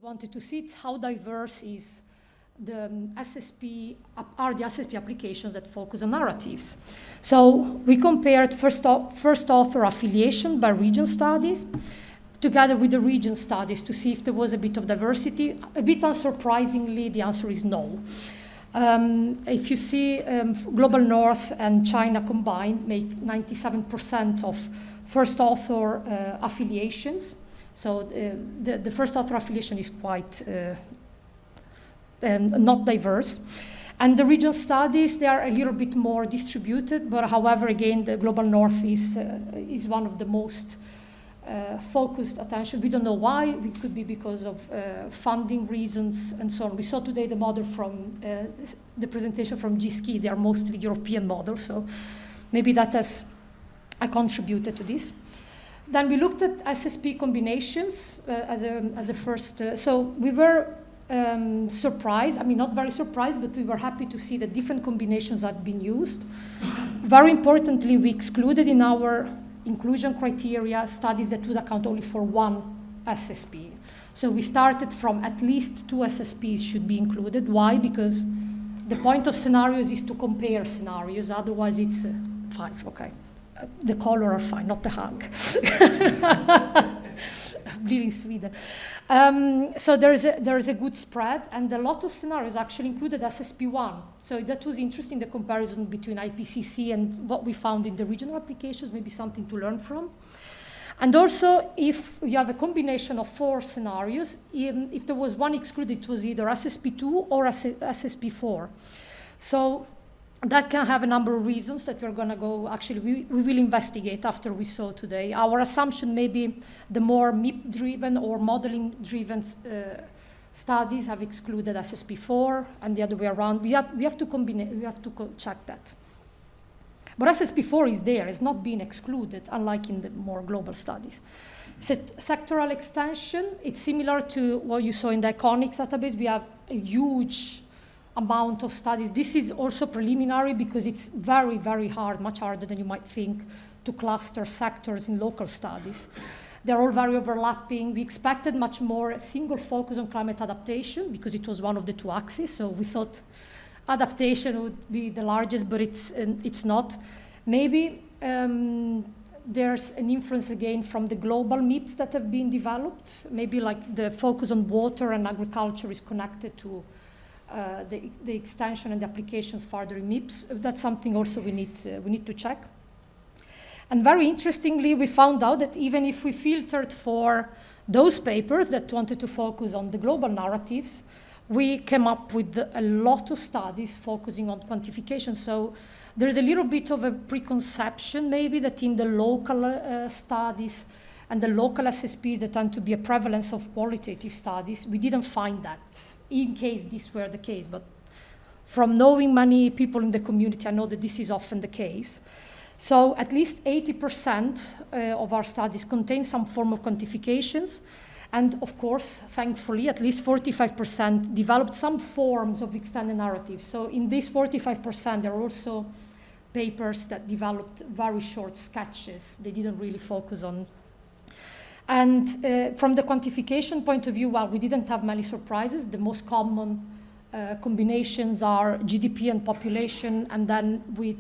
wanted to see is how diverse is the are the SSP applications that focus on narratives. So we compared first author affiliation by region studies together with the region studies to see if there was a bit of diversity. A bit unsurprisingly, the answer is no. If you see Global North and China combined make 97% of first author affiliations. So the first author affiliation is quite not diverse. And the region studies, they are a little bit more distributed, but however, again, the Global North is one of the most focused attention. We don't know why. It could be because of funding reasons and so on. We saw today the model from the presentation from GSKI. They are mostly European models, so maybe that has contributed to this. Then we looked at SSP combinations as a first. So we were surprised. I mean, not very surprised, but we were happy to see that different combinations had been used. Very importantly, we excluded in our inclusion criteria studies that would account only for one SSP. So we started from at least 2 SSPs should be included. Why? Because the point of scenarios is to compare scenarios. Otherwise, it's 5. Okay. The color are fine, not the hug. Bleeding Sweden. So there is a good spread, and a lot of scenarios actually included SSP1. So that was interesting, the comparison between IPCC and what we found in the regional applications, maybe something to learn from. And also, if you have a combination of 4 scenarios, if there was one excluded, it was either SSP2 or SSP4. So that can have a number of reasons that we're going to go, actually, we will investigate after we saw today. Our assumption may be the more MIP-driven or modeling-driven studies have excluded SSP4, and the other way around. We have to check that. But SSP4 is there, it's not being excluded, unlike in the more global studies. Sectoral extension, it's similar to what you saw in the Iconics database. We have a huge amount of studies. This is also preliminary because it's very, very hard, much harder than you might think, to cluster sectors in local studies. They're all very overlapping. We expected much more a single focus on climate adaptation because it was one of the 2 axes. So we thought adaptation would be the largest, but it's not. Maybe there's an influence again from the global MIPS that have been developed. Maybe like the focus on water and agriculture is connected to the extension and the applications further in MIPS. That's something also we need to check. And very interestingly, we found out that even if we filtered for those papers that wanted to focus on the global narratives, we came up with a lot of studies focusing on quantification. So there's a little bit of a preconception maybe that in the local studies and the local SSPs there tend to be a prevalence of qualitative studies. We didn't find that, in case this were the case, but from knowing many people in the community, I know that this is often the case. So at least 80% of our studies contain some form of quantifications, and of course, thankfully, at least 45% developed some forms of extended narratives. So in these 45%, there are also papers that developed very short sketches. They didn't really focus on. And from the quantification point of view, well, we didn't have many surprises. The most common combinations are GDP and population, and then with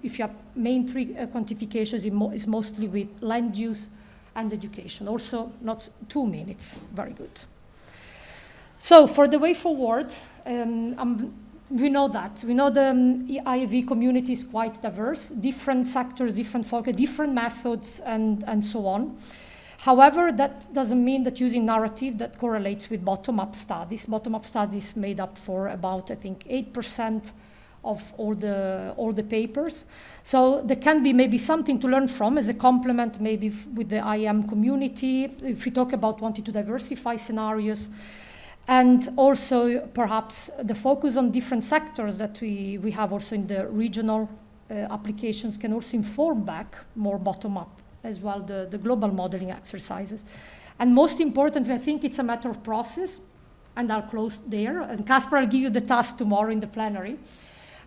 if you have main 3 quantifications, it's mostly with land use and education. Also, not 2 minutes, very good. So for the way forward, we know that. We know the IAV community is quite diverse, different sectors, different focus, different methods, and so on. However, that doesn't mean that using narrative that correlates with bottom-up studies. Bottom-up studies made up for about, I think, 8% of all the papers. So there can be maybe something to learn from as a complement maybe with the IM community, if we talk about wanting to diversify scenarios. And also perhaps the focus on different sectors that we have also in the regional applications can also inform back more bottom-up as well, the global modeling exercises. And most importantly, I think it's a matter of process, and I'll close there. And Casper, I'll give you the task tomorrow in the plenary.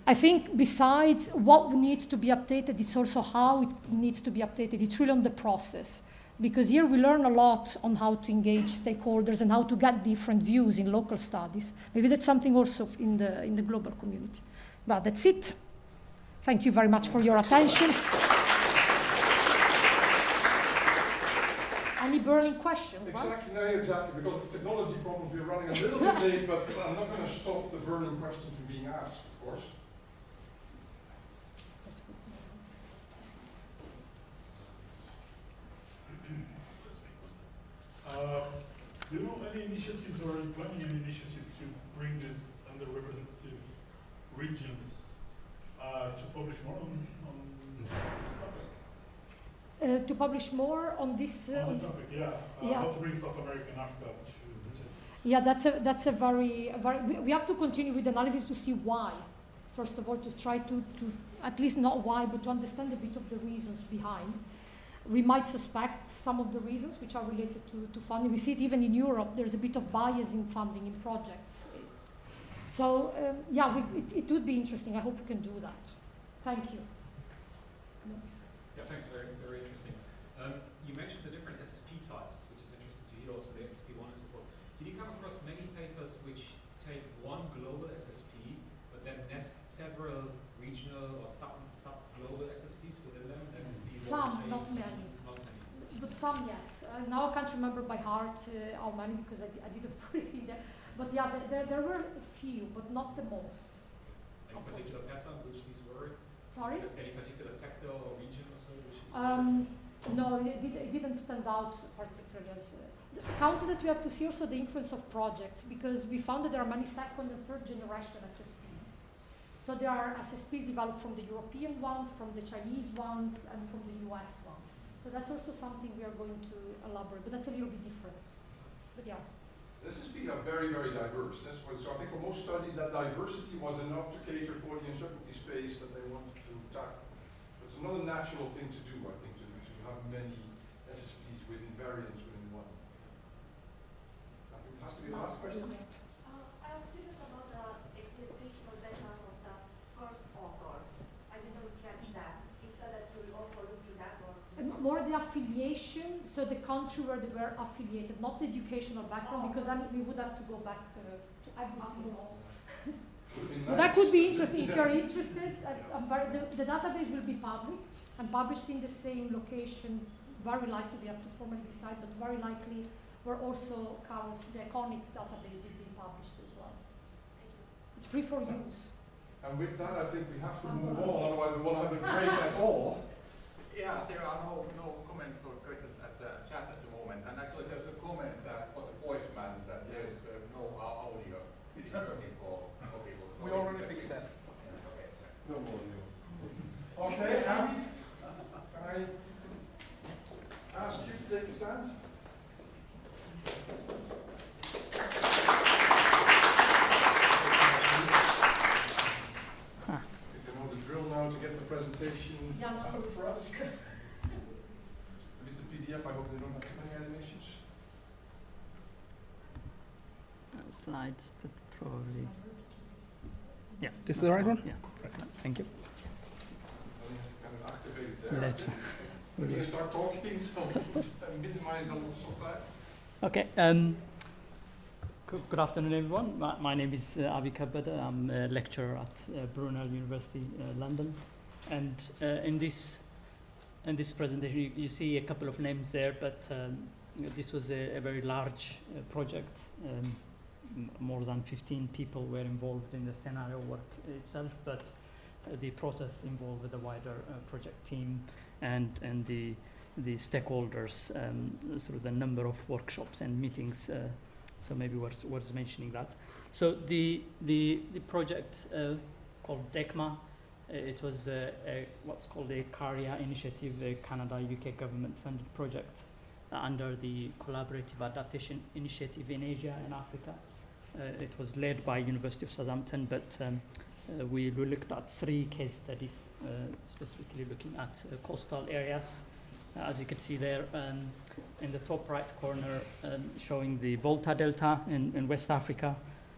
I think besides what needs to be updated, it's also how it needs to be updated. It's really on the process. Because here we learn a lot on how to engage stakeholders and how to get different views in local studies. Maybe that's something also in the global community. But that's it. Thank you very much for your attention. Any burning questions? Exactly, right? No, exactly. Because of technology problems, we're running a little bit late, but I'm not going to stop the burning questions from being asked, of course. Do you know any initiatives or are you planning any initiatives to bring this underrepresented regions to publish more on this topic? To publish more on this on the topic, yeah. How to bring South America and Africa to yeah, that's a very we have to continue with the analysis to see why. First of all, to try to at least not why, but to understand a bit of the reasons behind. We might suspect some of the reasons which are related to funding. We see it even in Europe. There's a bit of bias in funding in projects. So yeah, it would be interesting. I hope we can do that. Thank you. Yeah, thanks. Very, very interesting. You mentioned the different SSP types, which is interesting to hear. Also the SSP1 and so forth. Did you come across many papers which take one global SSP, but then nest several regional or sub-global SSPs within them? SSP Some, not many. Not many. But some, yes. Now I can't remember by heart how many because I didn't put it in there. But yeah, there were a few, but not the most. Any particular pattern which these were? Sorry? Any particular sector or region or so? Which no, it didn't stand out particularly. The counter that we have to see also the influence of projects, because we found that there are many second and third generation SSPs. So there are SSPs developed from the European ones, from the Chinese ones, and from the US ones. So that's also something we are going to elaborate, but that's a little bit different. But yeah. The SSPs are very, very diverse. That's what, so I think for most studies, that diversity was enough to cater for the uncertainty space that they wanted to tackle. It's not a natural thing to do, I think, to have many SSPs within variants within one. I think it has to be the last question. I was curious about the educational background of the first authors. I didn't catch that. You said that you will also look to that, or more the affiliation, so the country where they were affiliated, not the educational background, because then we would have to go back to every single. But that could be interesting. If you're interested, the database will be public and published in the same location. Very likely, we have to formally decide, but very likely, where also Carol's, the Econics database will be published as well. It's free for use. And with that, I think we have to move on, otherwise we won't have a break at all. Yeah, there are no comments or questions at the chat at the moment. And actually there's a comment for the voicemail that there is no audio. It's working for people. We already fixed that. Yeah, No audio. Okay, Abby, can I ask you to take a stand? Now to get the presentation out for us. At least the PDF, I hope they don't have too many animations. Slides, but probably. Yeah. This is the right one? Yeah, excellent. Thank you. Then you have to kind of activate it there. Let's. We're going to start talking, so minimize the loss of time. Okay. Good afternoon, everyone. My name is Avi Kabada. I'm a lecturer at Brunel University, London. And in this presentation, you see a couple of names there, but this was a very large project. More than 15 people were involved in the scenario work itself, but the process involved a wider project team and the stakeholders through the number of workshops and meetings. So maybe worth mentioning that. So the project called DECMA, it was what's called a CARIA initiative, a Canada-UK government-funded project under the Collaborative Adaptation Initiative in Asia and Africa. It was led by University of Southampton, but we looked at 3 case studies, specifically looking at coastal areas. As you can see there in the top right corner, showing the Volta Delta in West Africa,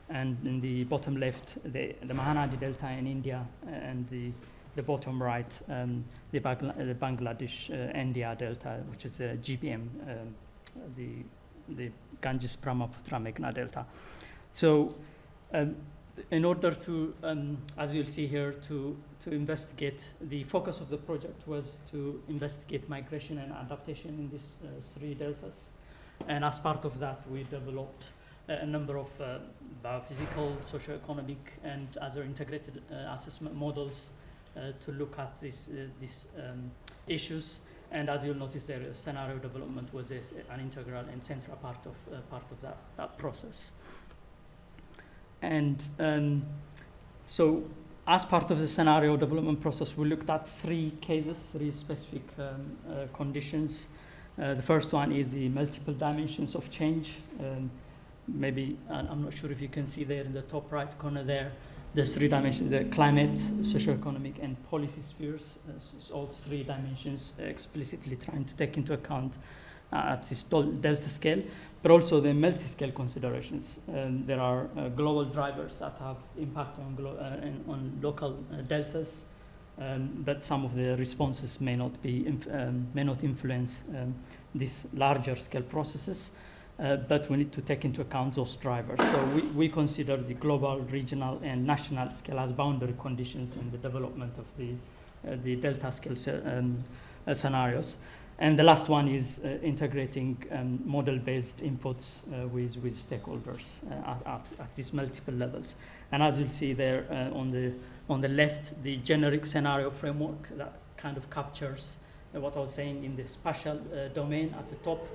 and in the bottom left, the Mahanadi Delta in India, and the the bottom right, the Bangladesh India Delta, which is a GBM, the Ganges Brahmaputra Meghna Delta. So in order to, as you'll see here, to investigate, the focus of the project was to investigate migration and adaptation in these 3 deltas. And as part of that, we developed a number of biophysical, socioeconomic, and other integrated assessment models to look at these issues. And as you'll notice there, scenario development was an integral and central part of that process. And so as part of the scenario development process, we looked at 3 cases, 3 specific conditions. The first one is the multiple dimensions of change. Maybe, I'm not sure if you can see there in the top right corner there, there's 3 dimensions, the climate, socioeconomic, and policy spheres. So all 3 dimensions explicitly trying to take into account at this delta scale, but also the multi-scale considerations. There are global drivers that have impact on local deltas, but some of the responses may not influence these larger scale processes. But we need to take into account those drivers. So we consider the global, regional, and national scale as boundary conditions in the development of the delta scale scenarios. And the last one is integrating model-based inputs with stakeholders at these multiple levels. And as you'll see there on the left, the generic scenario framework that kind of captures what I was saying in the spatial domain at the top,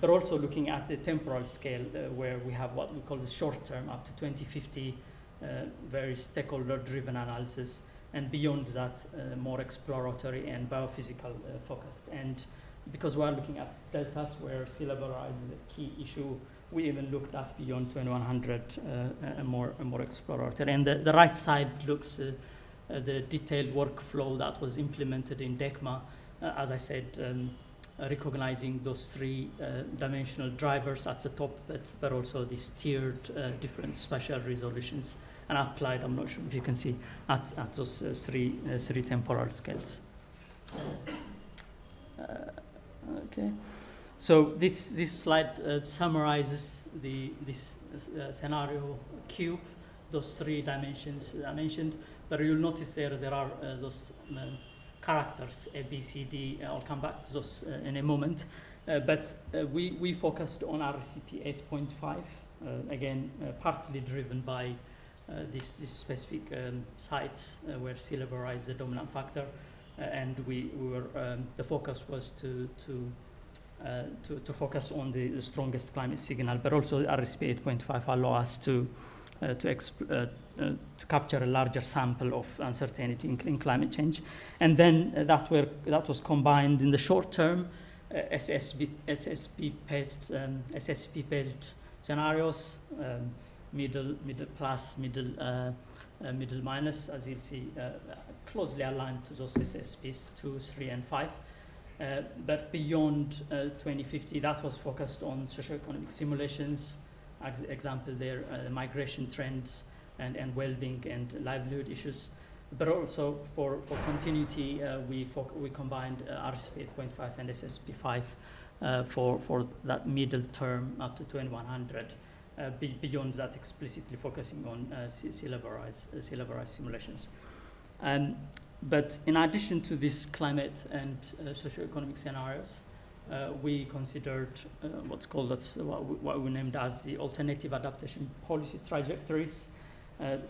but also looking at the temporal scale where we have what we call the short term up to 2050, very stakeholder-driven analysis, and beyond that, more exploratory and biophysical focused. And because we are looking at deltas where sea level rise is a key issue, we even looked at beyond 2100 more exploratory. And the right side looks the detailed workflow that was implemented in DECMA, as I said, recognizing those 3 dimensional drivers at the top, but also these tiered different spatial resolutions, and applied, I'm not sure if you can see, at those 3 temporal scales. Okay, so this slide summarizes this scenario cube, those 3 dimensions I mentioned, but you'll notice there are those characters, A, B, C, D. I'll come back to those in a moment. But we focused on RCP 8.5, again, partly driven by these specific sites where sea level rise is the dominant factor. And we were, the focus was to focus on the strongest climate signal, but also RCP 8.5 allow us to capture a larger sample of uncertainty in climate change. And then that was combined in the short term, SSP-based scenarios, middle plus, middle minus, as you'll see, closely aligned to those SSPs 2, 3, and 5. But beyond 2050, that was focused on socioeconomic simulations, example there, migration trends and well-being and livelihood issues. But also for continuity, we combined RCP 8.5 and SSP 5 for that middle term up to 2100. Beyond that, explicitly focusing on sea level rise simulations. But in addition to these climate and socioeconomic scenarios, we considered what we named as the alternative adaptation policy trajectories,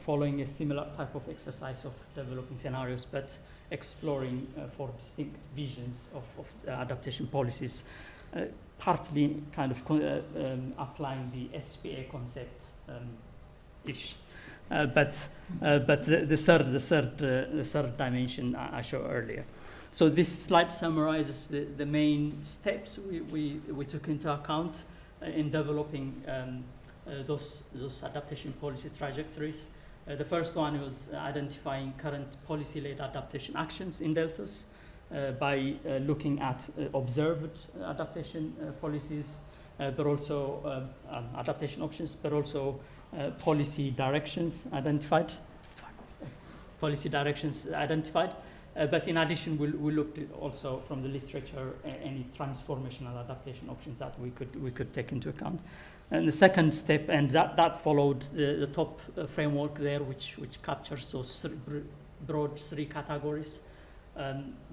following a similar type of exercise of developing scenarios, but exploring for distinct visions of adaptation policies, partly kind of applying the SPA concept ish. But the third dimension I showed earlier. So this slide summarizes the main steps we took into account in developing those adaptation policy trajectories. The first one was identifying current policy-led adaptation actions in deltas by looking at observed adaptation policies, but also adaptation options, but also policy directions identified. But in addition, we looked at also from the literature any transformational adaptation options that we could take into account. And the second step, and that followed the top framework there, which captures those broad three categories: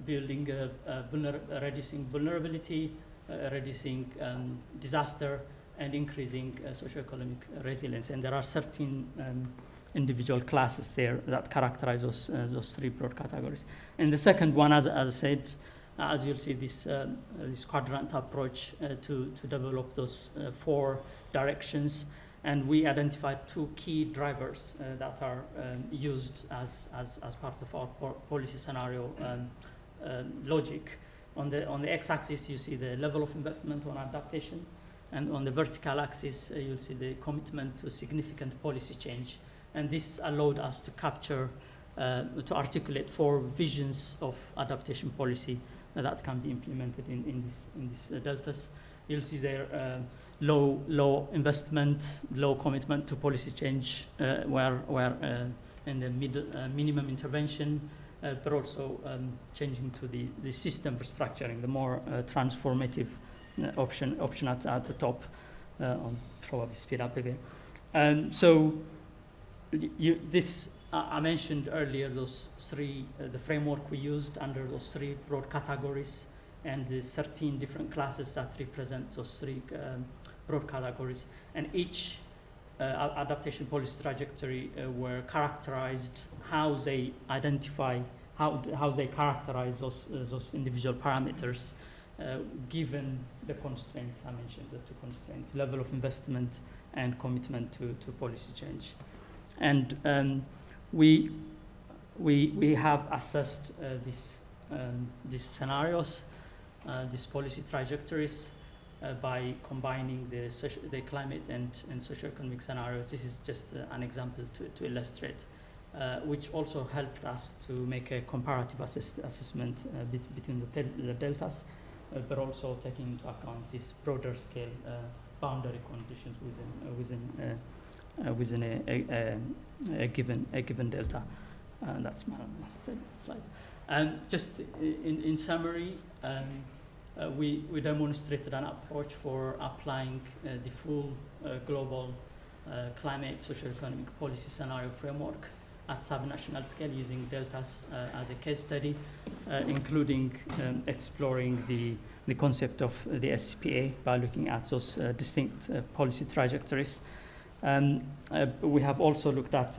building, reducing vulnerability, reducing disaster, and increasing socioeconomic resilience. And there are 13 individual classes there that characterize those three broad categories. And the second one, as I said, as you'll see, this quadrant approach to develop those 4 directions, and we identified 2 key drivers that are used as part of our policy scenario logic. On the x-axis, you see the level of investment on adaptation, and on the vertical axis, you'll see the commitment to significant policy change. And this allowed us to capture, to articulate 4 visions of adaptation policy that can be implemented in these deltas. You'll see there low investment, low commitment to policy change, where in the minimum intervention, but also changing to the system restructuring, the more transformative option at the top. I'll probably speed up a bit. So I mentioned earlier those 3, the framework we used under those 3 broad categories, and the 13 different classes that represent those 3 broad categories. And each adaptation policy trajectory were characterized, how they identify, how they characterize those individual parameters, given the constraints I mentioned, the 2 constraints: level of investment and commitment to policy change. And we have assessed these scenarios, these policy trajectories, by combining the climate and socioeconomic scenarios. This is just an example to illustrate, which also helped us to make a comparative assessment between the deltas, but also taking into account this broader scale boundary conditions within a given delta. That's my last slide. And just in summary, we demonstrated an approach for applying the full global climate socioeconomic policy scenario framework at subnational scale using deltas as a case study, including exploring the concept of the SPA by looking at those distinct policy trajectories. We have also looked at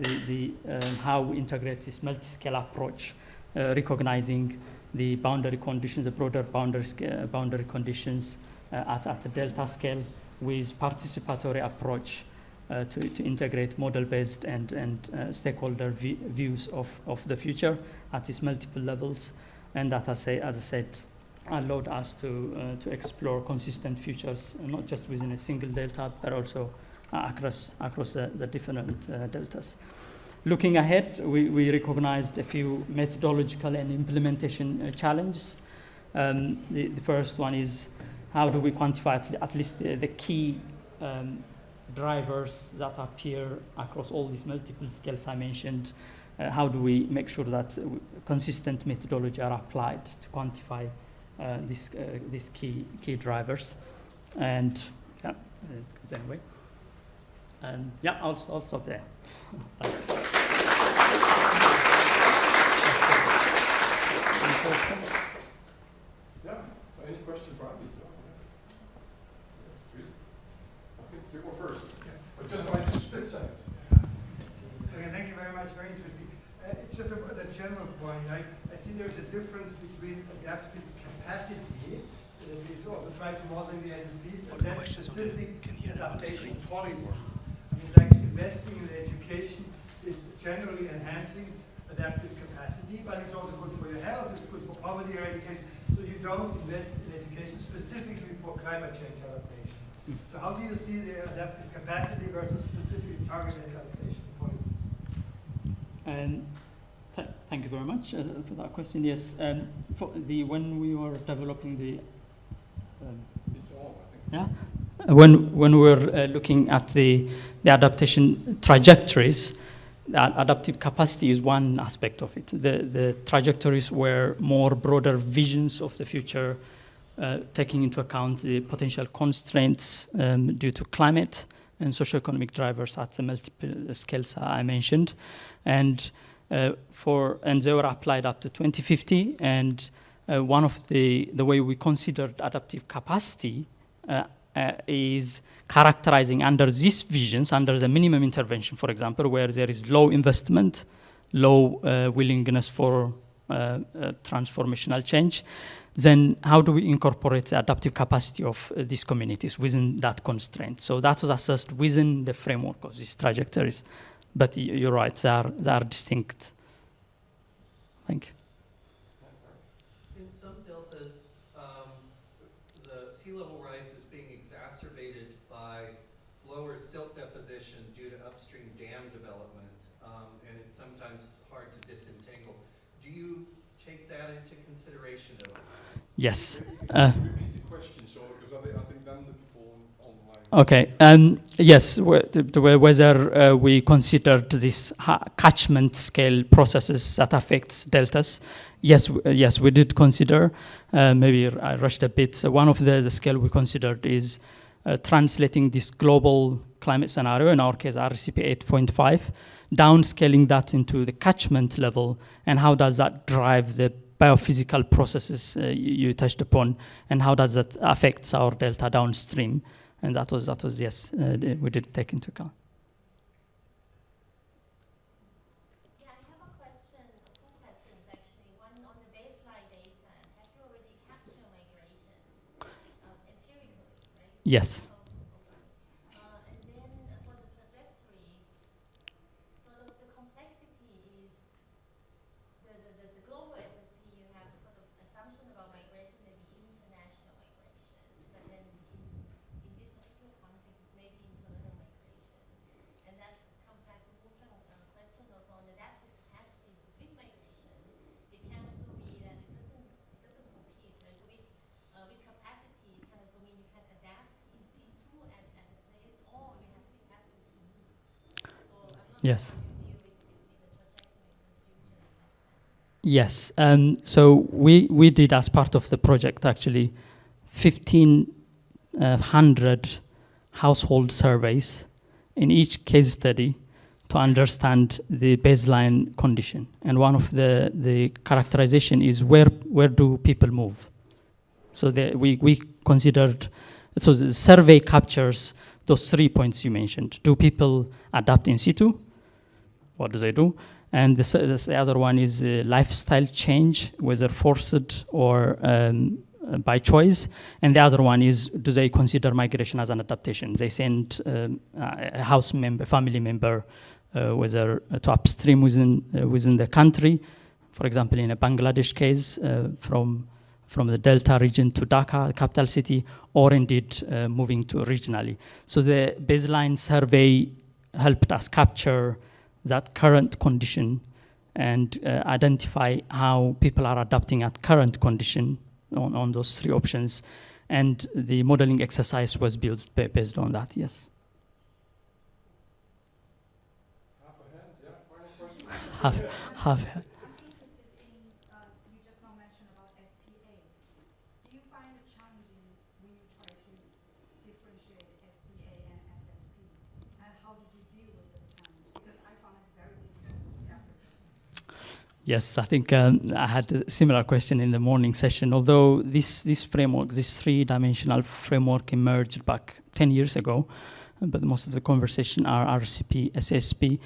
how we integrate this multi-scale approach, recognizing the boundary conditions, the broader boundary conditions at the delta scale, with participatory approach to integrate model-based and stakeholder views of the future at these multiple levels. And that, as I said, allowed us to explore consistent futures, not just within a single delta, but also across the different deltas. Looking ahead, we recognized a few methodological and implementation challenges. The first one is, how do we quantify at least the key drivers that appear across all these multiple scales I mentioned? How do we make sure that consistent methodology are applied to quantify these key drivers? And yeah, anyway. Yeah, I'll stop there. Yeah, any question for Andy? I think you go first. But just by just split seconds. Okay, thank you very much. Very interesting. It's just a general point. I think there's a difference between adaptive capacity, we also try to model the SSPs, and then specific adaptation policies. I mean, like investing in education is generally enhancing adaptive capacity, but it's also good for your health, it's good for poverty eradication. So you don't invest in education specifically for climate change adaptation. So how do you see the adaptive capacity versus specific targeted adaptation policies? Thank you very much for that question. Yes, when we were developing when we were looking at the adaptation trajectories, adaptive capacity is one aspect of it. The trajectories were more broader visions of the future, taking into account the potential constraints due to climate and socioeconomic drivers at the multiple scales I mentioned. And they were applied up to 2050. And one of the way we considered adaptive capacity is characterizing under these visions, under the minimum intervention, for example, where there is low investment, low willingness for transformational change, then how do we incorporate the adaptive capacity of these communities within that constraint? So that was assessed within the framework of these trajectories. But you're right, they are distinct. Thank you. In some deltas, the sea level rise is being exacerbated by lower silt deposition due to upstream dam development, and it's sometimes hard to disentangle. Do you take that into consideration at all? Yes. Repeat the question, so because I think then the people online. Okay. Yes. Whether we considered this catchment scale processes that affects deltas. Yes. Yes, we did consider. Maybe I rushed a bit. So one of the scale we considered is translating this global climate scenario, in our case RCP 8.5, downscaling that into the catchment level, and how does that drive the biophysical processes you touched upon, and how does that affect our delta downstream? And that was yes, we did take into account. Yeah, I have a question, two questions actually. One on the baseline data. Have you already captured migration empirically, right? Yes. And then for the trajectories, sort of the complexity is the global SSP, you have a sort of assumption about migration, maybe international migration, but then in this particular context, maybe internal migration. And that comes back to Wolfgang's question also on adaptive capacity with migration. It can also be that it doesn't compete, right? So with capacity, it can also mean you can adapt in situ at the place, or you have capacity to move. So I'm not Yes. sure how you deal with the trajectories in the future in that sense. Yes. So we did, as part of the project, actually 1,500 household surveys in each case study to understand the baseline condition. And one of the characterization is where do people move? So we considered, so the survey captures those 3 points you mentioned. Do people adapt in situ? What do they do? And the other one is lifestyle change, whether forced or by choice. And the other one is, do they consider migration as an adaptation? They send a house member, family member, whether to upstream within the country. For example, in a Bangladesh case, from the Delta region to Dhaka, the capital city, or indeed moving to regionally. So the baseline survey helped us capture that current condition and identify how people are adapting at current condition on those 3 options. And the modeling exercise was built based on that, yes. Half a hand, yeah, final question. Half hand. I'm interested in, you just now mentioned about SPA. Do you find it challenging when you try to differentiate SPA and SSP? And how did you deal with this challenge? Because I found it very difficult separately. Yes, I think I had a similar question in the morning session. Although this framework, this 3-dimensional framework emerged back 10 years ago, but most of the conversation are RCP, SSP.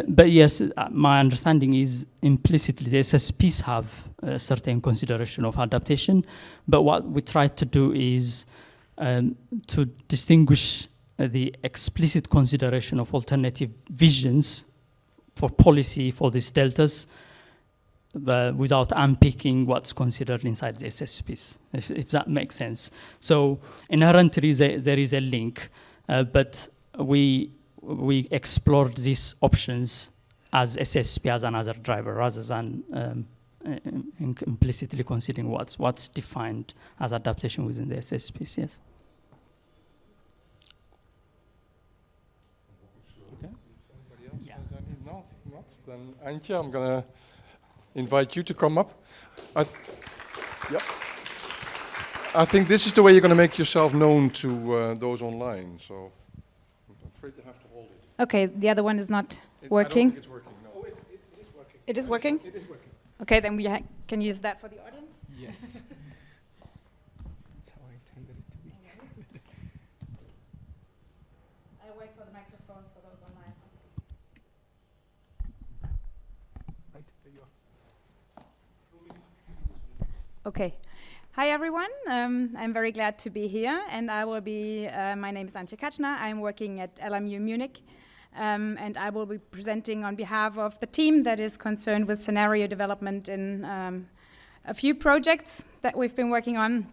But yes, my understanding is implicitly the SSPs have a certain consideration of adaptation. But what we try to do is to distinguish the explicit consideration of alternative visions for policy for these deltas without unpicking what's considered inside the SSPs, if that makes sense. So inherently there is a link, but we explored these options as SSP as another driver rather than implicitly considering what's defined as adaptation within the SSPs, yes. Okay. Anybody else has any? No? then Antje, I'm going to invite you to come up. I think this is the way you're going to make yourself known to those online, so I'm afraid you have to hold it. Okay, the other one is not working. I don't think it's working, no. Oh, it is working. It is working? It is working. Okay, then we can use that for the audience. Yes. That's how I intended it to be. I'll wait for the microphone for those online. Right, there you are. Okay. Hi everyone, I'm very glad to be here, and I will be, my name is Antje Kaczna, I'm working at LMU Munich, and I will be presenting on behalf of the team that is concerned with scenario development in a few projects that we've been working on.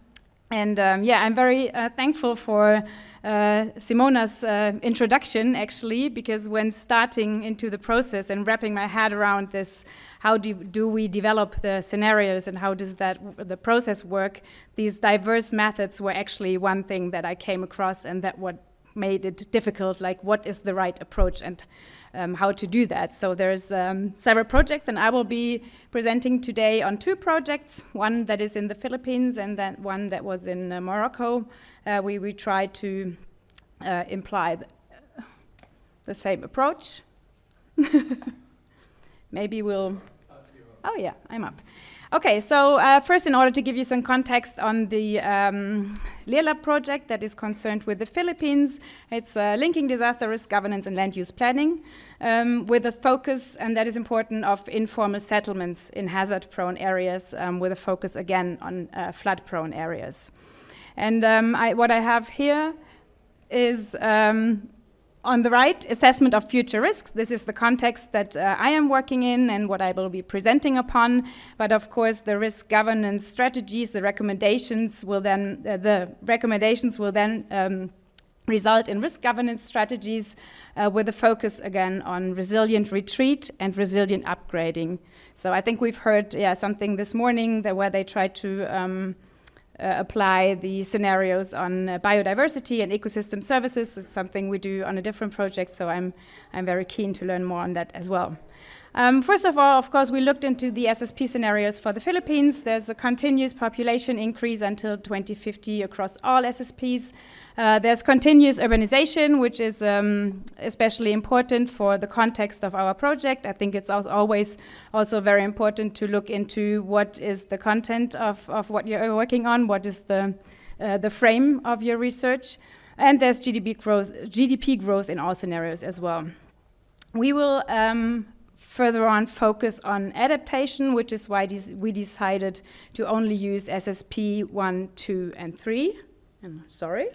And I'm very thankful for Simona's introduction, actually, because when starting into the process and wrapping my head around this, how do we develop the scenarios and how does the process work, these diverse methods were actually one thing that I came across, and that what made it difficult, like what is the right approach and how to do that. So there's several projects, and I will be presenting today on 2 projects, one that is in the Philippines and then one that was in Morocco. We try to imply the same approach. Maybe we'll... Oh yeah, I'm up. Okay, so first, in order to give you some context on the LIRLAB project that is concerned with the Philippines, it's linking disaster risk governance and land use planning with a focus, and that is important, of informal settlements in hazard-prone areas with a focus again on flood-prone areas. And what I have here is on the right, assessment of future risks. This is the context that I am working in and what I will be presenting upon. But of course, the risk governance strategies, the recommendations will then result in risk governance strategies with a focus again on resilient retreat and resilient upgrading. So I think we've heard something this morning where they tried to apply the scenarios on biodiversity and ecosystem services. It's something we do on a different project, so I'm very keen to learn more on that as well. First of all, of course, we looked into the SSP scenarios for the Philippines. There's a continuous population increase until 2050 across all SSPs. There's continuous urbanization, which is especially important for the context of our project. I think it's always also very important to look into what is the content of what you're working on, what is the frame of your research. And there's GDP growth in all scenarios as well. We will further on focus on adaptation, which is why we decided to only use SSP 1, 2, and 3. Sorry.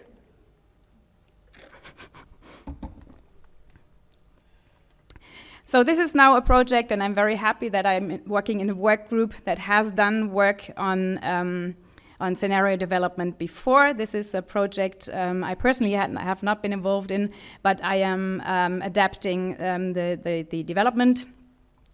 So this is now a project, and I'm very happy that I'm working in a work group that has done work on scenario development before. This is a project I personally have not been involved in, but I am adapting the development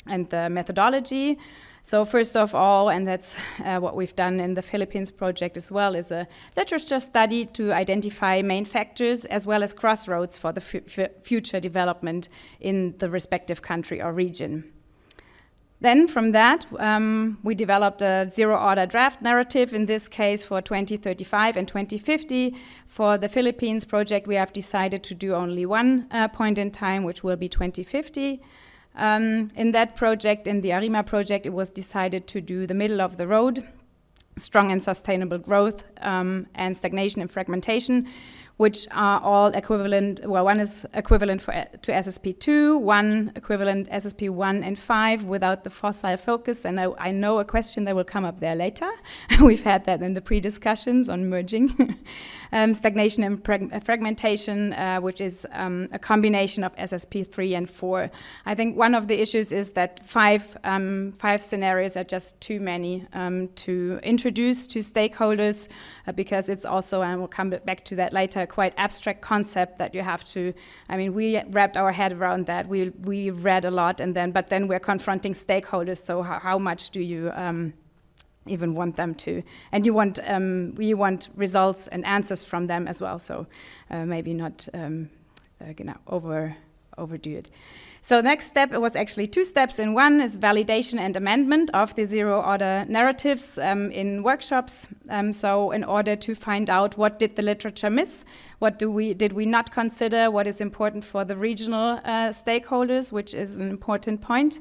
and the methodology. So first of all, and that's what we've done in the Philippines project as well, is a literature study to identify main factors as well as crossroads for the future development in the respective country or region. Then from that, we developed a zero-order draft narrative, in this case for 2035 and 2050. For the Philippines project, we have decided to do only one point in time, which will be 2050. In that project, in the ARIMA project, it was decided to do the middle of the road, strong and sustainable growth, and stagnation and fragmentation, which are all equivalent. Well, one is equivalent to SSP2, one equivalent SSP1 and 5 without the fossil focus. And I know a question that will come up there later. We've had that in the pre-discussions on merging. Stagnation and fragmentation, which is a combination of SSP3 and 4. I think one of the issues is that five scenarios are just too many to introduce to stakeholders, because it's also, and we'll come back to that later, a quite abstract concept that you have to, I mean, we wrapped our head around that. We read a lot, but then we're confronting stakeholders, so how much do you even want them to? And you want results and answers from them as well, so maybe not overdo it. So next step, it was actually 2 steps in one, is validation and amendment of the zero-order narratives in workshops. So in order to find out what did the literature miss, what did we not consider, what is important for the regional stakeholders, which is an important point.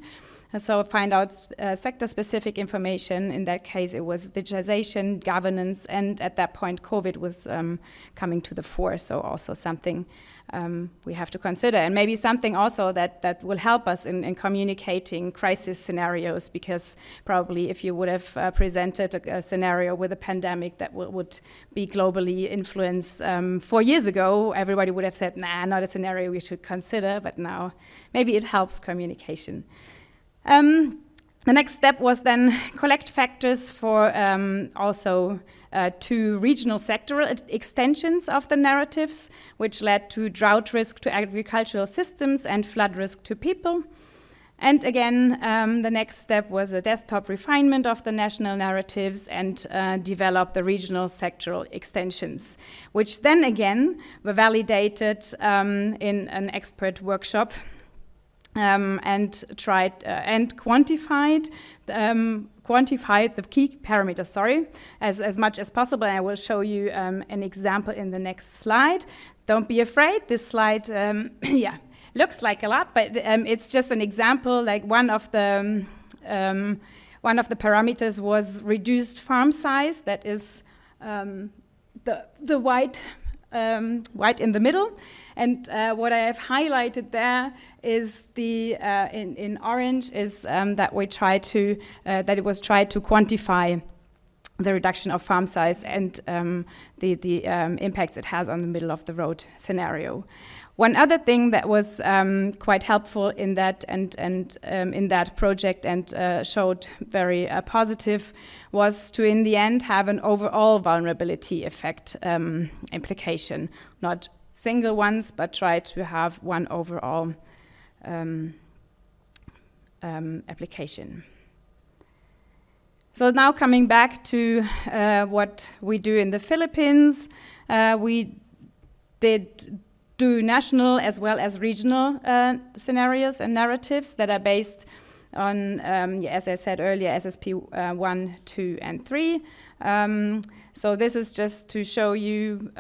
So find out sector-specific information. In that case, it was digitization, governance, and at that point, COVID was coming to the fore. So also something we have to consider, and maybe something also that will help us in communicating crisis scenarios, because probably if you would have presented a scenario with a pandemic that would be globally influenced 4 years ago, everybody would have said, nah, not a scenario we should consider, but now maybe it helps communication. The next step was then collect factors for also 2 regional sectoral extensions of the narratives, which led to drought risk to agricultural systems and flood risk to people. And again, the next step was a desktop refinement of the national narratives and develop the regional sectoral extensions, which then again were validated in an expert workshop and tried and quantified the key parameters, as much as possible. And I will show you an example in the next slide. Don't be afraid, this slide, looks like a lot, but it's just an example. Like one of the parameters was reduced farm size, that is the white in the middle. And what I have highlighted there is the in orange is that it was tried to quantify the reduction of farm size and the impacts it has on the middle of the road scenario. One other thing that was quite helpful in that and in that project and showed very positive was to, in the end, have an overall vulnerability effect implication, not single ones, but try to have one overall application. So now coming back to what we do in the Philippines, we did do national as well as regional scenarios and narratives that are based on, as I said earlier, SSP 1, 2, and 3. So this is just to show you,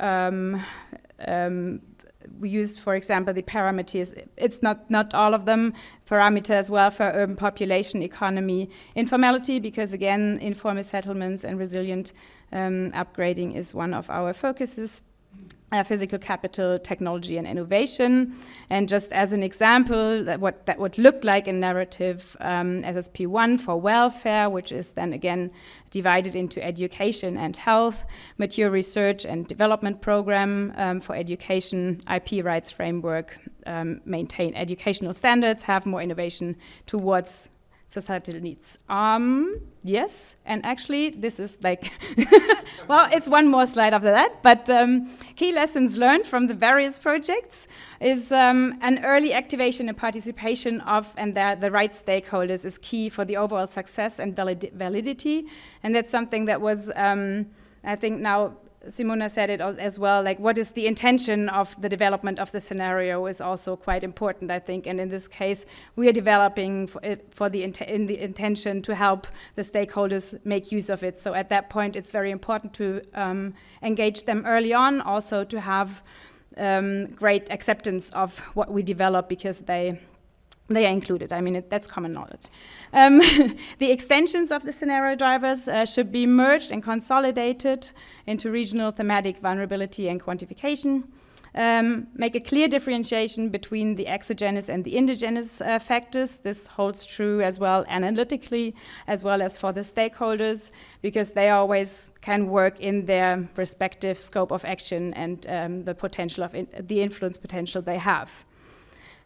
we used, for example, the parameters. It's not all of them. Parameters, welfare, urban population, economy, informality, because again, informal settlements and resilient upgrading is one of our focuses. Physical capital, technology, and innovation. And just as an example, what that would look like in narrative, SSP1 for welfare, which is then again divided into education and health, mature research and development program for education, IP rights framework, maintain educational standards, have more innovation towards societal needs. Yes, and actually this is like, well, it's one more slide after that, but key lessons learned from the various projects is an early activation and participation of and the right stakeholders is key for the overall success and validity. And that's something that was, I think now Simona said it as well, like what is the intention of the development of the scenario is also quite important, I think. And in this case, we are developing for the intention to help the stakeholders make use of it. So at that point, it's very important to engage them early on, also to have great acceptance of what we develop, because they are included. I mean, that's common knowledge. The extensions of the scenario drivers should be merged and consolidated into regional thematic vulnerability and quantification. Make a clear differentiation between the exogenous and the endogenous factors. This holds true as well analytically, as well as for the stakeholders, because they always can work in their respective scope of action and the potential of the influence potential they have.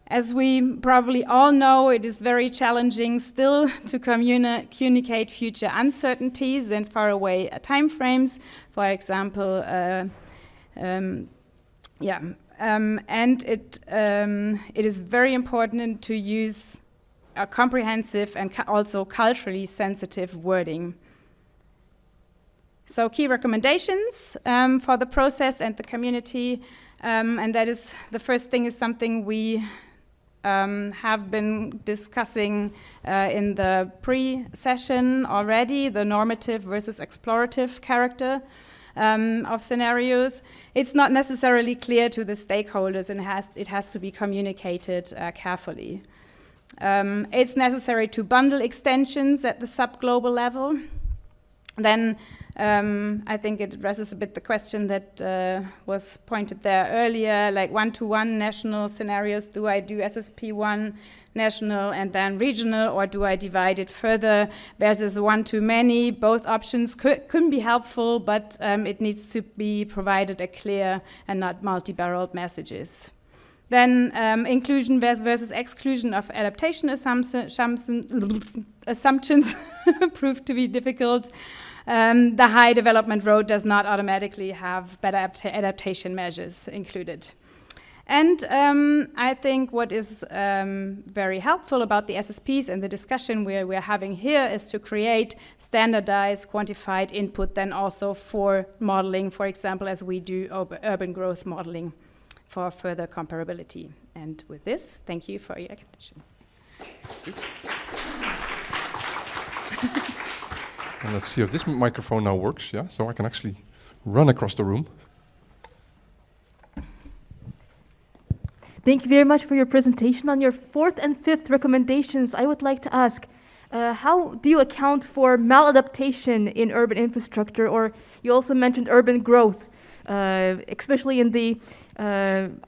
As we probably all know, it is very challenging still to communicate future uncertainties and faraway timeframes. For example, and it is very important to use a comprehensive and also culturally sensitive wording. So key recommendations for the process and the community, and that is the first thing is something we have been discussing in the pre-session already, the normative versus explorative character of scenarios. It's not necessarily clear to the stakeholders, and it has to be communicated carefully. It's necessary to bundle extensions at the sub-global level. Then I think it addresses a bit the question that was pointed there earlier, like one-to-one national scenarios. Do I do SSP1 national and then regional, or do I divide it further versus one-to-many? Both options could be helpful, but it needs to be provided a clear and not multi-barreled messages. Then inclusion versus exclusion of adaptation assumptions proved to be difficult. The high development road does not automatically have better adaptation measures included. And I think what is very helpful about the SSPs and the discussion we're having here is to create standardized, quantified input then also for modeling, for example, as we do urban growth modeling for further comparability. And with this, thank you for your attention. And let's see if this microphone now works, yeah? So I can actually run across the room. Thank you very much for your presentation. On your fourth and fifth recommendations, I would like to ask, how do you account for maladaptation in urban infrastructure? Or you also mentioned urban growth, especially in the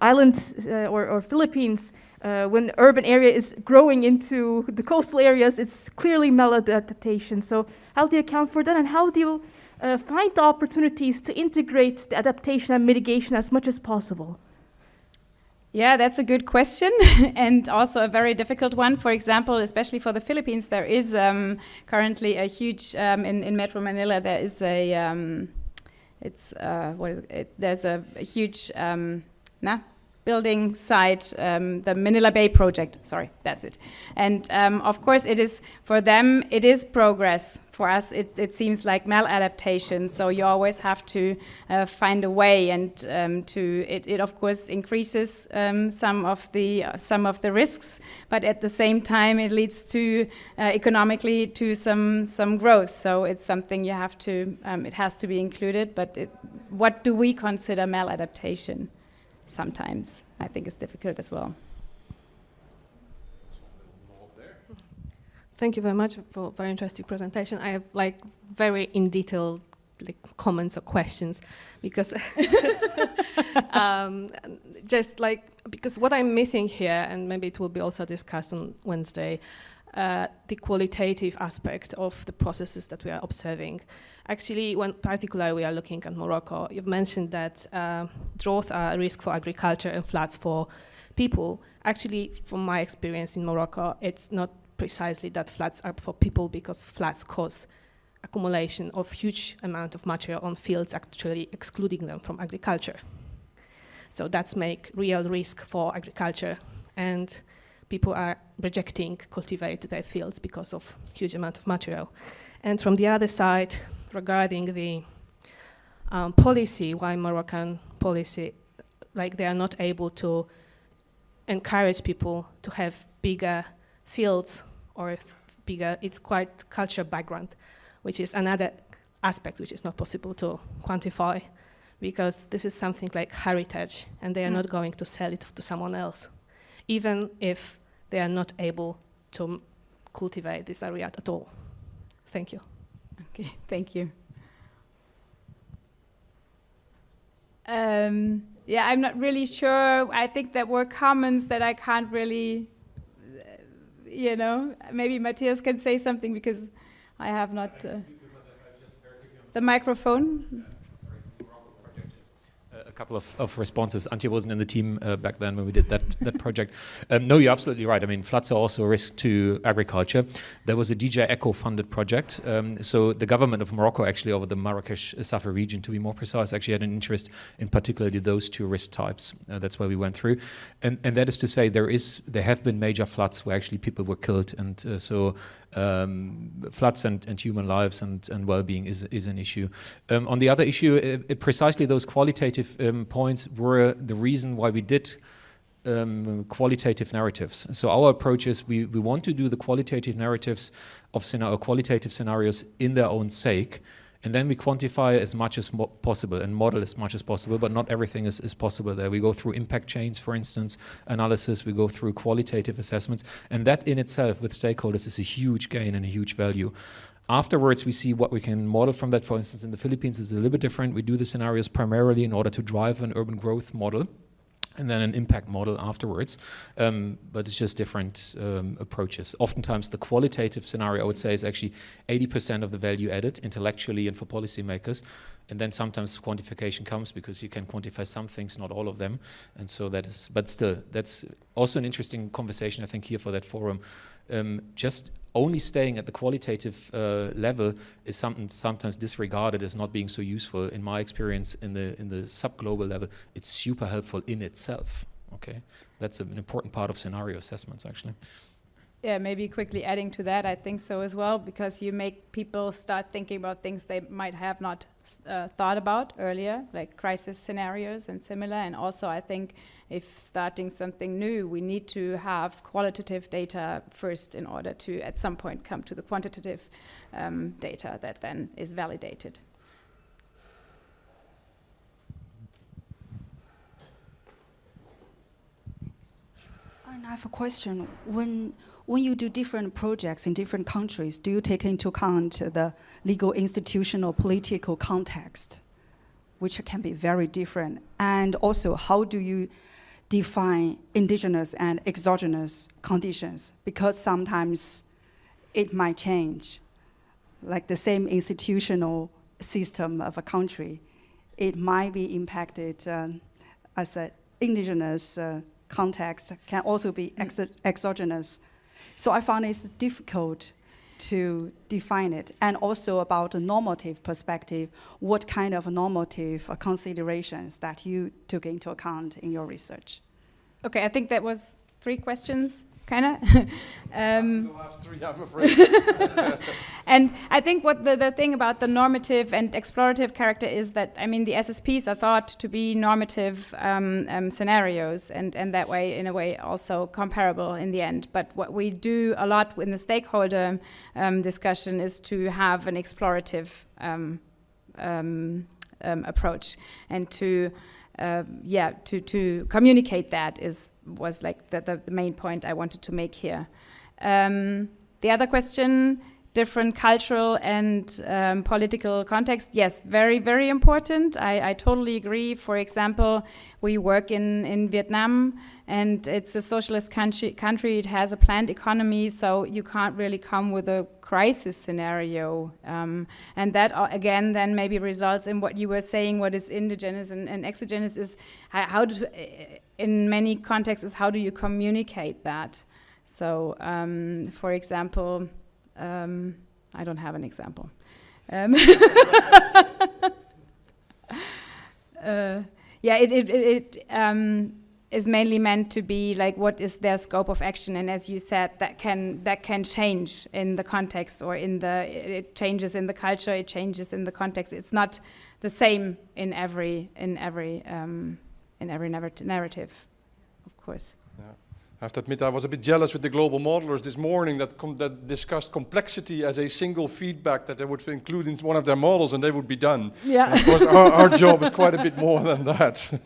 islands or Philippines. When urban area is growing into the coastal areas, it's clearly maladaptation. So how do you account for that? And how do you find the opportunities to integrate the adaptation and mitigation as much as possible? Yeah, that's a good question, and also a very difficult one. For example, especially for the Philippines, there is currently a huge, in Metro Manila, there is a, there's a huge, building site, the Manila Bay project, sorry, that's it. And of course it is, for them, it is progress. For us, it seems like maladaptation, so you always have to find a way, and it of course increases some of the risks, but at the same time it leads to economically to some growth. So it's something you have to, it has to be included, but what do we consider maladaptation? Sometimes I think it's difficult as well. Thank you very much for a very interesting presentation. I have very in detail comments or questions because because what I'm missing here, and maybe it will be also discussed on Wednesday, the qualitative aspect of the processes that we are observing. Actually, when particularly we are looking at Morocco, you've mentioned that droughts are a risk for agriculture and floods for people. Actually, from my experience in Morocco, it's not precisely that floods are for people, because floods cause accumulation of huge amount of material on fields, actually excluding them from agriculture. So that's make real risk for agriculture, and people are rejecting cultivate their fields because of huge amount of material. And from the other side, regarding the policy, why Moroccan policy, they are not able to encourage people to have bigger fields or bigger, it's quite culture background, which is another aspect which is not possible to quantify, because this is something like heritage, and they are not going to sell it to someone else, even if they are not able to cultivate this area at all. Thank you. Okay, thank you. Yeah, I'm not really sure. I think there were comments that I can't really, maybe Matthias can say something, because I have not the microphone. A couple of responses. Antje wasn't in the team back then when we did that project. No, you're absolutely right. I mean, floods are also a risk to agriculture. There was a DJ ECHO funded project. So the government of Morocco, actually over the Marrakesh-Safa region, to be more precise, actually had an interest in particularly those two risk types. That's why we went through. And that is to say there have been major floods where actually people were killed. And so floods and human lives and well-being is an issue. On the other issue, precisely those qualitative points were the reason why we did qualitative narratives. So our approach is we want to do the qualitative narratives of qualitative scenarios in their own sake, and then we quantify as much as possible and model as much as possible, but not everything is possible there. We go through impact chains, for instance, analysis, we go through qualitative assessments, and that in itself with stakeholders is a huge gain and a huge value. Afterwards, we see what we can model from that. For instance, in the Philippines, it's a little bit different. We do the scenarios primarily in order to drive an urban growth model, and then an impact model afterwards. But it's just different approaches. Oftentimes the qualitative scenario, I would say, is actually 80% of the value added intellectually and for policymakers. And then sometimes quantification comes because you can quantify some things, not all of them. And so that is, but still, that's also an interesting conversation, I think, here for that forum. Just only staying at the qualitative level is sometimes disregarded as not being so useful. In my experience, in the sub-global level, it's super helpful in itself. Okay, that's an important part of scenario assessments, actually. Yeah, maybe quickly adding to that, I think so as well, because you make people start thinking about things they might have not thought about earlier, like crisis scenarios and similar. And also, I think if starting something new, we need to have qualitative data first in order to, at some point, come to the quantitative data that then is validated. And I have a question. When you do different projects in different countries, do you take into account the legal, institutional, political context, which can be very different? And also, how do you define indigenous and exogenous conditions? Because sometimes it might change. Like the same institutional system of a country, it might be impacted as an indigenous context, can also be exogenous. So I found it's difficult to define it. And also about the normative perspective, what kind of normative considerations that you took into account in your research? Okay, I think that was 3 questions, kind of. The last 3, I'm afraid. And I think what the thing about the normative and explorative character is that, I mean, the SSPs are thought to be normative scenarios, and that way, in a way, also comparable in the end. But what we do a lot in the stakeholder discussion is to have an explorative approach, and to communicate that was like the main point I wanted to make here. The other question, different cultural and political context, yes, very, very important. I totally agree. For example, we work in Vietnam, and it's a socialist country. It has a planned economy, so you can't really come with a crisis scenario. And that, again, then maybe results in what you were saying, what is indigenous and exogenous is how do, in many contexts, is how do you communicate that? So, for example, I don't have an example. It is mainly meant to be like, what is their scope of action? And as you said, that can change in the context, or it changes in the culture, it changes in the context. It's not the same in every narrative, of course. Yeah. I have to admit, I was a bit jealous with the global modelers this morning that discussed complexity as a single feedback that they would include in one of their models, and they would be done. Yeah. And of course, our job is quite a bit more than that.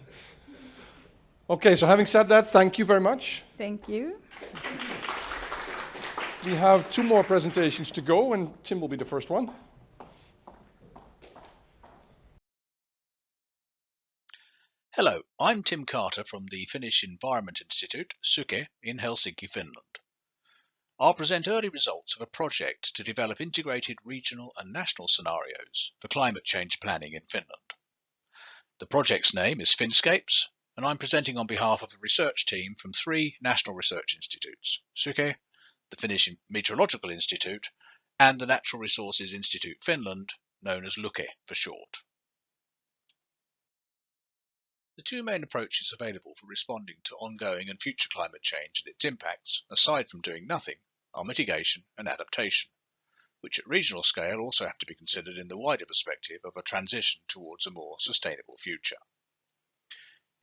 Okay, so having said that, thank you very much. Thank you. We have 2 more presentations to go, and Tim will be the first one. Hello, I'm Tim Carter from the Finnish Environment Institute, Syke, in Helsinki, Finland. I'll present early results of a project to develop integrated regional and national scenarios for climate change planning in Finland. The project's name is Finscapes, and I'm presenting on behalf of a research team from 3 national research institutes, Syke, the Finnish Meteorological Institute, and the Natural Resources Institute Finland, known as LUKE for short. The 2 main approaches available for responding to ongoing and future climate change and its impacts, aside from doing nothing, are mitigation and adaptation, which at regional scale also have to be considered in the wider perspective of a transition towards a more sustainable future.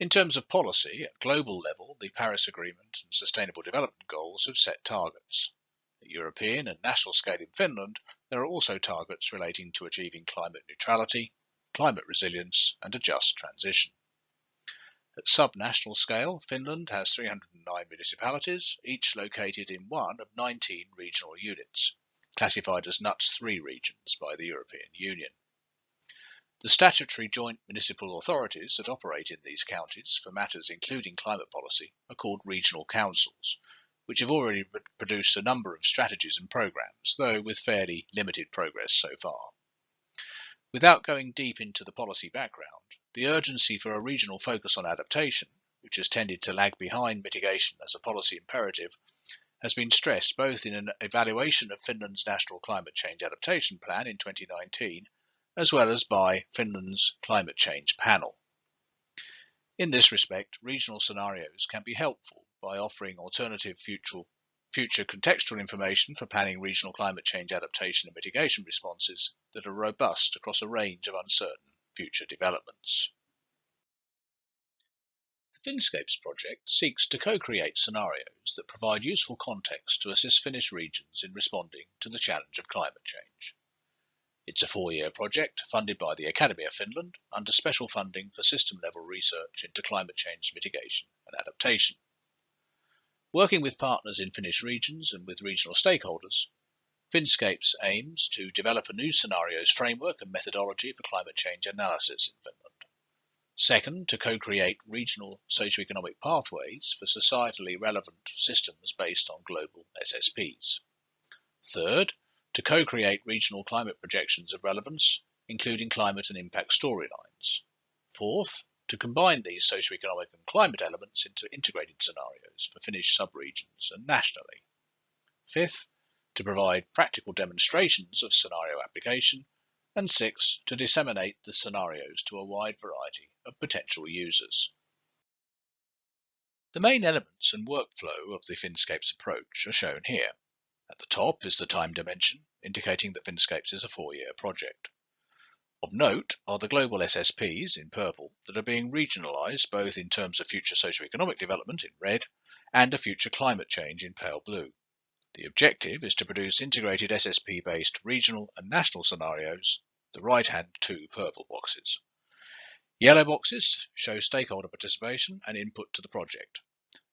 In terms of policy, at global level, the Paris Agreement and Sustainable Development Goals have set targets. At European and national scale in Finland, there are also targets relating to achieving climate neutrality, climate resilience, and a just transition. At sub-national scale, Finland has 309 municipalities, each located in one of 19 regional units, classified as NUTS 3 regions by the European Union. The statutory joint municipal authorities that operate in these counties for matters including climate policy are called regional councils, which have already produced a number of strategies and programmes, though with fairly limited progress so far. Without going deep into the policy background, the urgency for a regional focus on adaptation, which has tended to lag behind mitigation as a policy imperative, has been stressed both in an evaluation of Finland's National Climate Change Adaptation Plan in 2019, as well as by Finland's Climate Change Panel. In this respect, regional scenarios can be helpful by offering alternative future contextual information for planning regional climate change adaptation and mitigation responses that are robust across a range of uncertain future developments. The Finscapes Project seeks to co-create scenarios that provide useful context to assist Finnish regions in responding to the challenge of climate change. It's a 4-year project funded by the Academy of Finland under special funding for system-level research into climate change mitigation and adaptation. Working with partners in Finnish regions and with regional stakeholders, Finscapes aims to develop a new scenarios framework and methodology for climate change analysis in Finland. Second, to co-create regional socioeconomic pathways for societally relevant systems based on global SSPs. Third, to co-create regional climate projections of relevance, including climate and impact storylines. Fourth, to combine these socioeconomic and climate elements into integrated scenarios for Finnish subregions and nationally. Fifth, to provide practical demonstrations of scenario application. And sixth, to disseminate the scenarios to a wide variety of potential users. The main elements and workflow of the Finscapes approach are shown here. At the top is the time dimension, indicating that Finscapes is a 4-year project. Of note are the global SSPs, in purple, that are being regionalised both in terms of future socioeconomic development, in red, and of future climate change, in pale blue. The objective is to produce integrated SSP-based regional and national scenarios, the right-hand 2 purple boxes. Yellow boxes show stakeholder participation and input to the project.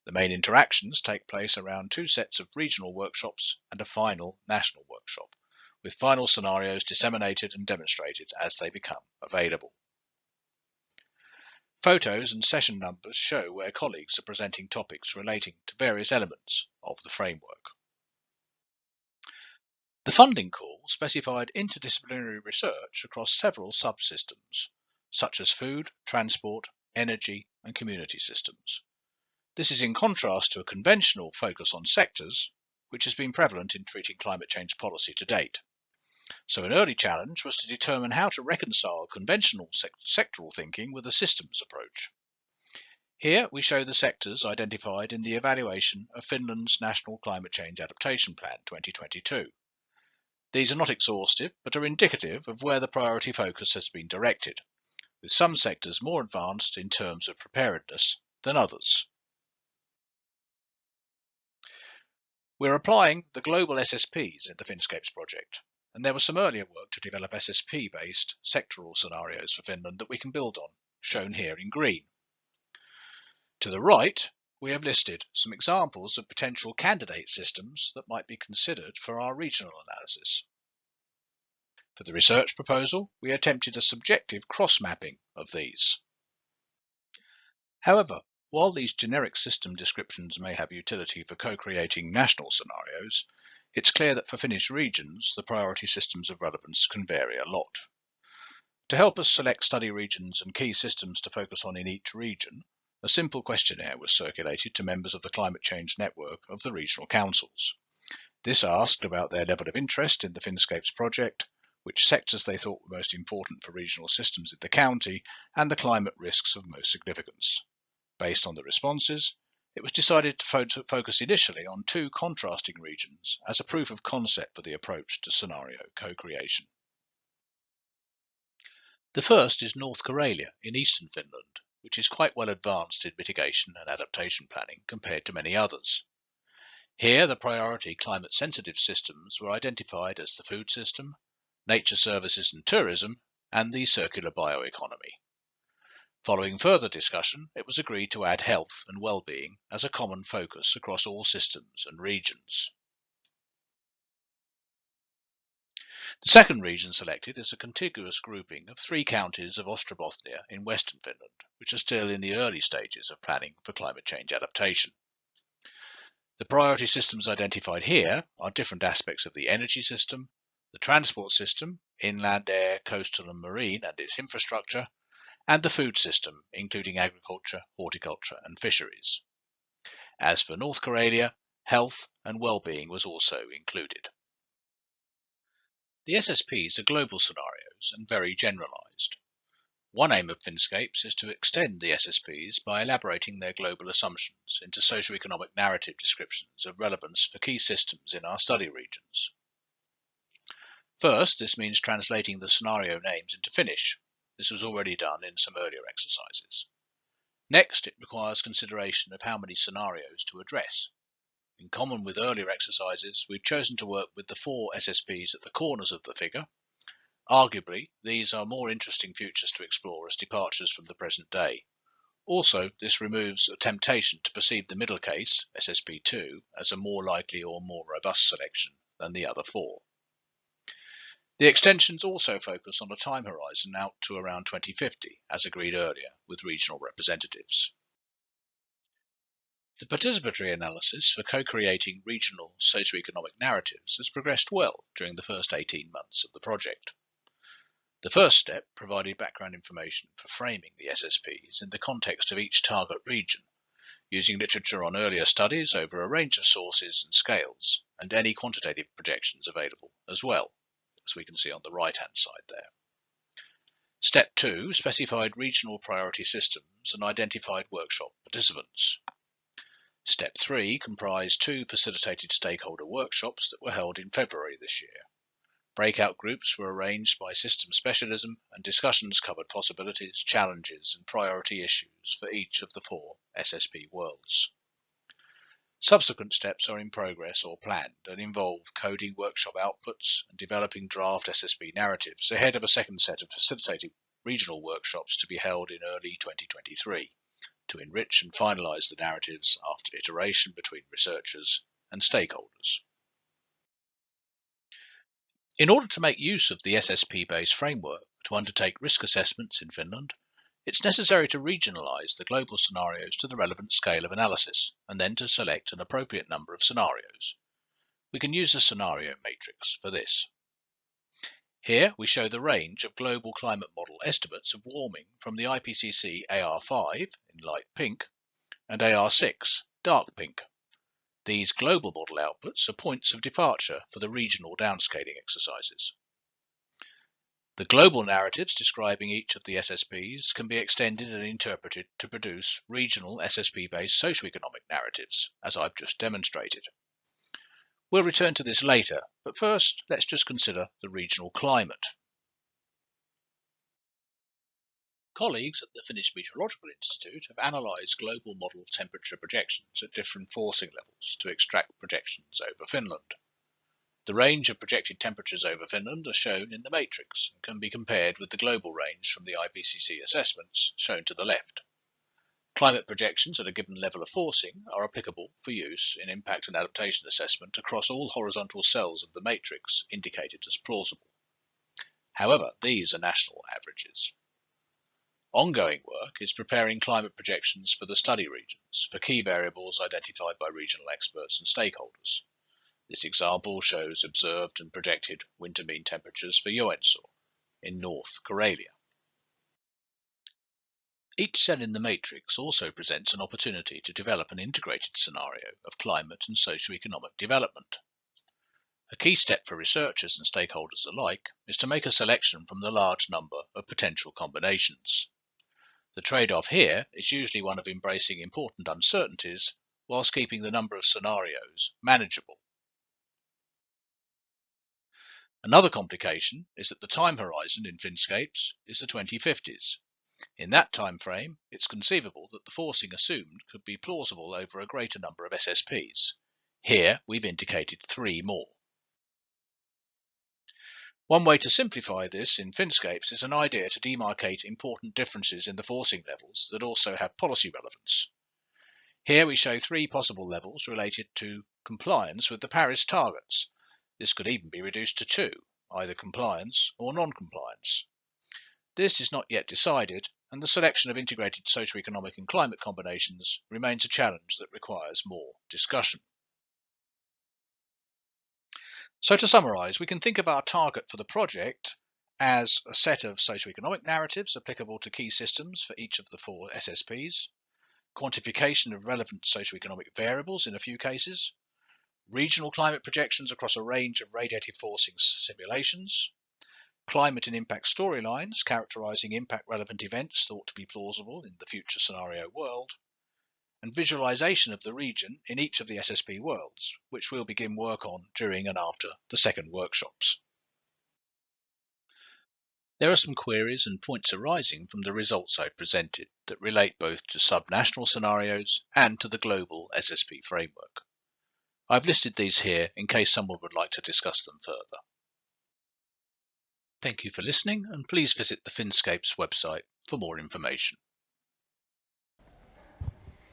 The main interactions take place around 2 sets of regional workshops and a final national workshop, with final scenarios disseminated and demonstrated as they become available. Photos and session numbers show where colleagues are presenting topics relating to various elements of the framework. The funding call specified interdisciplinary research across several subsystems, such as food, transport, energy, and community systems. This is in contrast to a conventional focus on sectors, which has been prevalent in treating climate change policy to date. So an early challenge was to determine how to reconcile conventional sectoral thinking with a systems approach. Here we show the sectors identified in the evaluation of Finland's National Climate Change Adaptation Plan 2022. These are not exhaustive, but are indicative of where the priority focus has been directed, with some sectors more advanced in terms of preparedness than others. We're applying the global SSPs in the Finscapes project, and there was some earlier work to develop SSP-based sectoral scenarios for Finland that we can build on, shown here in green. To the right, we have listed some examples of potential candidate systems that might be considered for our regional analysis. For the research proposal, we attempted a subjective cross-mapping of these. However, while these generic system descriptions may have utility for co-creating national scenarios, it's clear that for Finnish regions, the priority systems of relevance can vary a lot. To help us select study regions and key systems to focus on in each region, a simple questionnaire was circulated to members of the climate change network of the regional councils. This asked about their level of interest in the Finscapes project, which sectors they thought were most important for regional systems in the county, and the climate risks of most significance. Based on the responses, it was decided to focus initially on 2 contrasting regions as a proof of concept for the approach to scenario co-creation. The first is North Karelia in eastern Finland, which is quite well advanced in mitigation and adaptation planning compared to many others. Here, the priority climate-sensitive systems were identified as the food system, nature services and tourism, and the circular bioeconomy. Following further discussion, it was agreed to add health and well-being as a common focus across all systems and regions. The second region selected is a contiguous grouping of 3 counties of Ostrobothnia in western Finland, which are still in the early stages of planning for climate change adaptation. The priority systems identified here are different aspects of the energy system, the transport system, inland air, coastal and marine and its infrastructure, and the food system, including agriculture, horticulture and fisheries. As for North Karelia, health and well-being was also included. The SSPs are global scenarios and very generalized. One aim of Finscapes is to extend the SSPs by elaborating their global assumptions into socio-economic narrative descriptions of relevance for key systems in our study regions. First, this means translating the scenario names into Finnish. This was already done in some earlier exercises. Next, it requires consideration of how many scenarios to address. In common with earlier exercises, we've chosen to work with the 4 SSPs at the corners of the figure. Arguably, these are more interesting futures to explore as departures from the present day. Also, this removes a temptation to perceive the middle case, SSP2, as a more likely or more robust selection than the other 4. The extensions also focus on a time horizon out to around 2050, as agreed earlier, with regional representatives. The participatory analysis for co-creating regional socio-economic narratives has progressed well during the first 18 months of the project. The first step provided background information for framing the SSPs in the context of each target region, using literature on earlier studies over a range of sources and scales, and any quantitative projections available as well, as we can see on the right-hand side there. Step 2 specified regional priority systems and identified workshop participants. Step 3 comprised 2 facilitated stakeholder workshops that were held in February this year. Breakout groups were arranged by system specialism and discussions covered possibilities, challenges and priority issues for each of the 4 SSP worlds. Subsequent steps are in progress or planned and involve coding workshop outputs and developing draft SSP narratives ahead of a second set of facilitated regional workshops to be held in early 2023 to enrich and finalise the narratives after iteration between researchers and stakeholders. In order to make use of the SSP-based framework to undertake risk assessments in Finland, it's necessary to regionalise the global scenarios to the relevant scale of analysis, and then to select an appropriate number of scenarios. We can use a scenario matrix for this. Here we show the range of global climate model estimates of warming from the IPCC AR5 in light pink and AR6 dark pink. These global model outputs are points of departure for the regional downscaling exercises. The global narratives describing each of the SSPs can be extended and interpreted to produce regional SSP-based socioeconomic narratives, as I've just demonstrated. We'll return to this later, but first let's just consider the regional climate. Colleagues at the Finnish Meteorological Institute have analysed global model temperature projections at different forcing levels to extract projections over Finland. The range of projected temperatures over Finland are shown in the matrix and can be compared with the global range from the IPCC assessments shown to the left. Climate projections at a given level of forcing are applicable for use in impact and adaptation assessment across all horizontal cells of the matrix indicated as plausible. However, these are national averages. Ongoing work is preparing climate projections for the study regions for key variables identified by regional experts and stakeholders. This example shows observed and projected winter mean temperatures for Joensuu in North Karelia. Each cell in the matrix also presents an opportunity to develop an integrated scenario of climate and socio-economic development. A key step for researchers and stakeholders alike is to make a selection from the large number of potential combinations. The trade-off here is usually one of embracing important uncertainties whilst keeping the number of scenarios manageable. Another complication is that the time horizon in Finscapes is the 2050s. In that time frame, it's conceivable that the forcing assumed could be plausible over a greater number of SSPs. Here, we've indicated 3 more. One way to simplify this in Finscapes is an idea to demarcate important differences in the forcing levels that also have policy relevance. Here we show 3 possible levels related to compliance with the Paris targets. This could even be reduced to 2, either compliance or non-compliance. This is not yet decided, and the selection of integrated socioeconomic and climate combinations remains a challenge that requires more discussion. So to summarise, we can think of our target for the project as a set of socioeconomic narratives applicable to key systems for each of the 4 SSPs, quantification of relevant socioeconomic variables in a few cases, regional climate projections across a range of radiative forcing simulations, climate and impact storylines characterising impact-relevant events thought to be plausible in the future scenario world, and visualisation of the region in each of the SSP worlds, which we'll begin work on during and after the second workshops. There are some queries and points arising from the results I've presented that relate both to subnational scenarios and to the global SSP framework. I've listed these here in case someone would like to discuss them further. Thank you for listening, and please visit the Finscapes website for more information.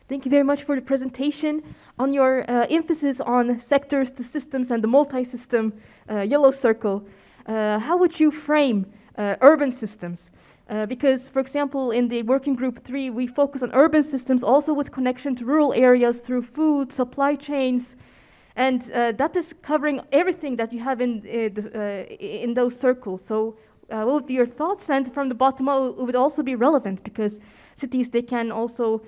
Thank you very much for the presentation. On your emphasis on sectors to systems and the multi-system yellow circle, how would you frame urban systems? Because, for example, in the working group 3, we focus on urban systems also with connection to rural areas through food, supply chains, and that is covering everything that you have in those circles. So what would be your thoughts? And from the bottom up, it would also be relevant because cities, they can also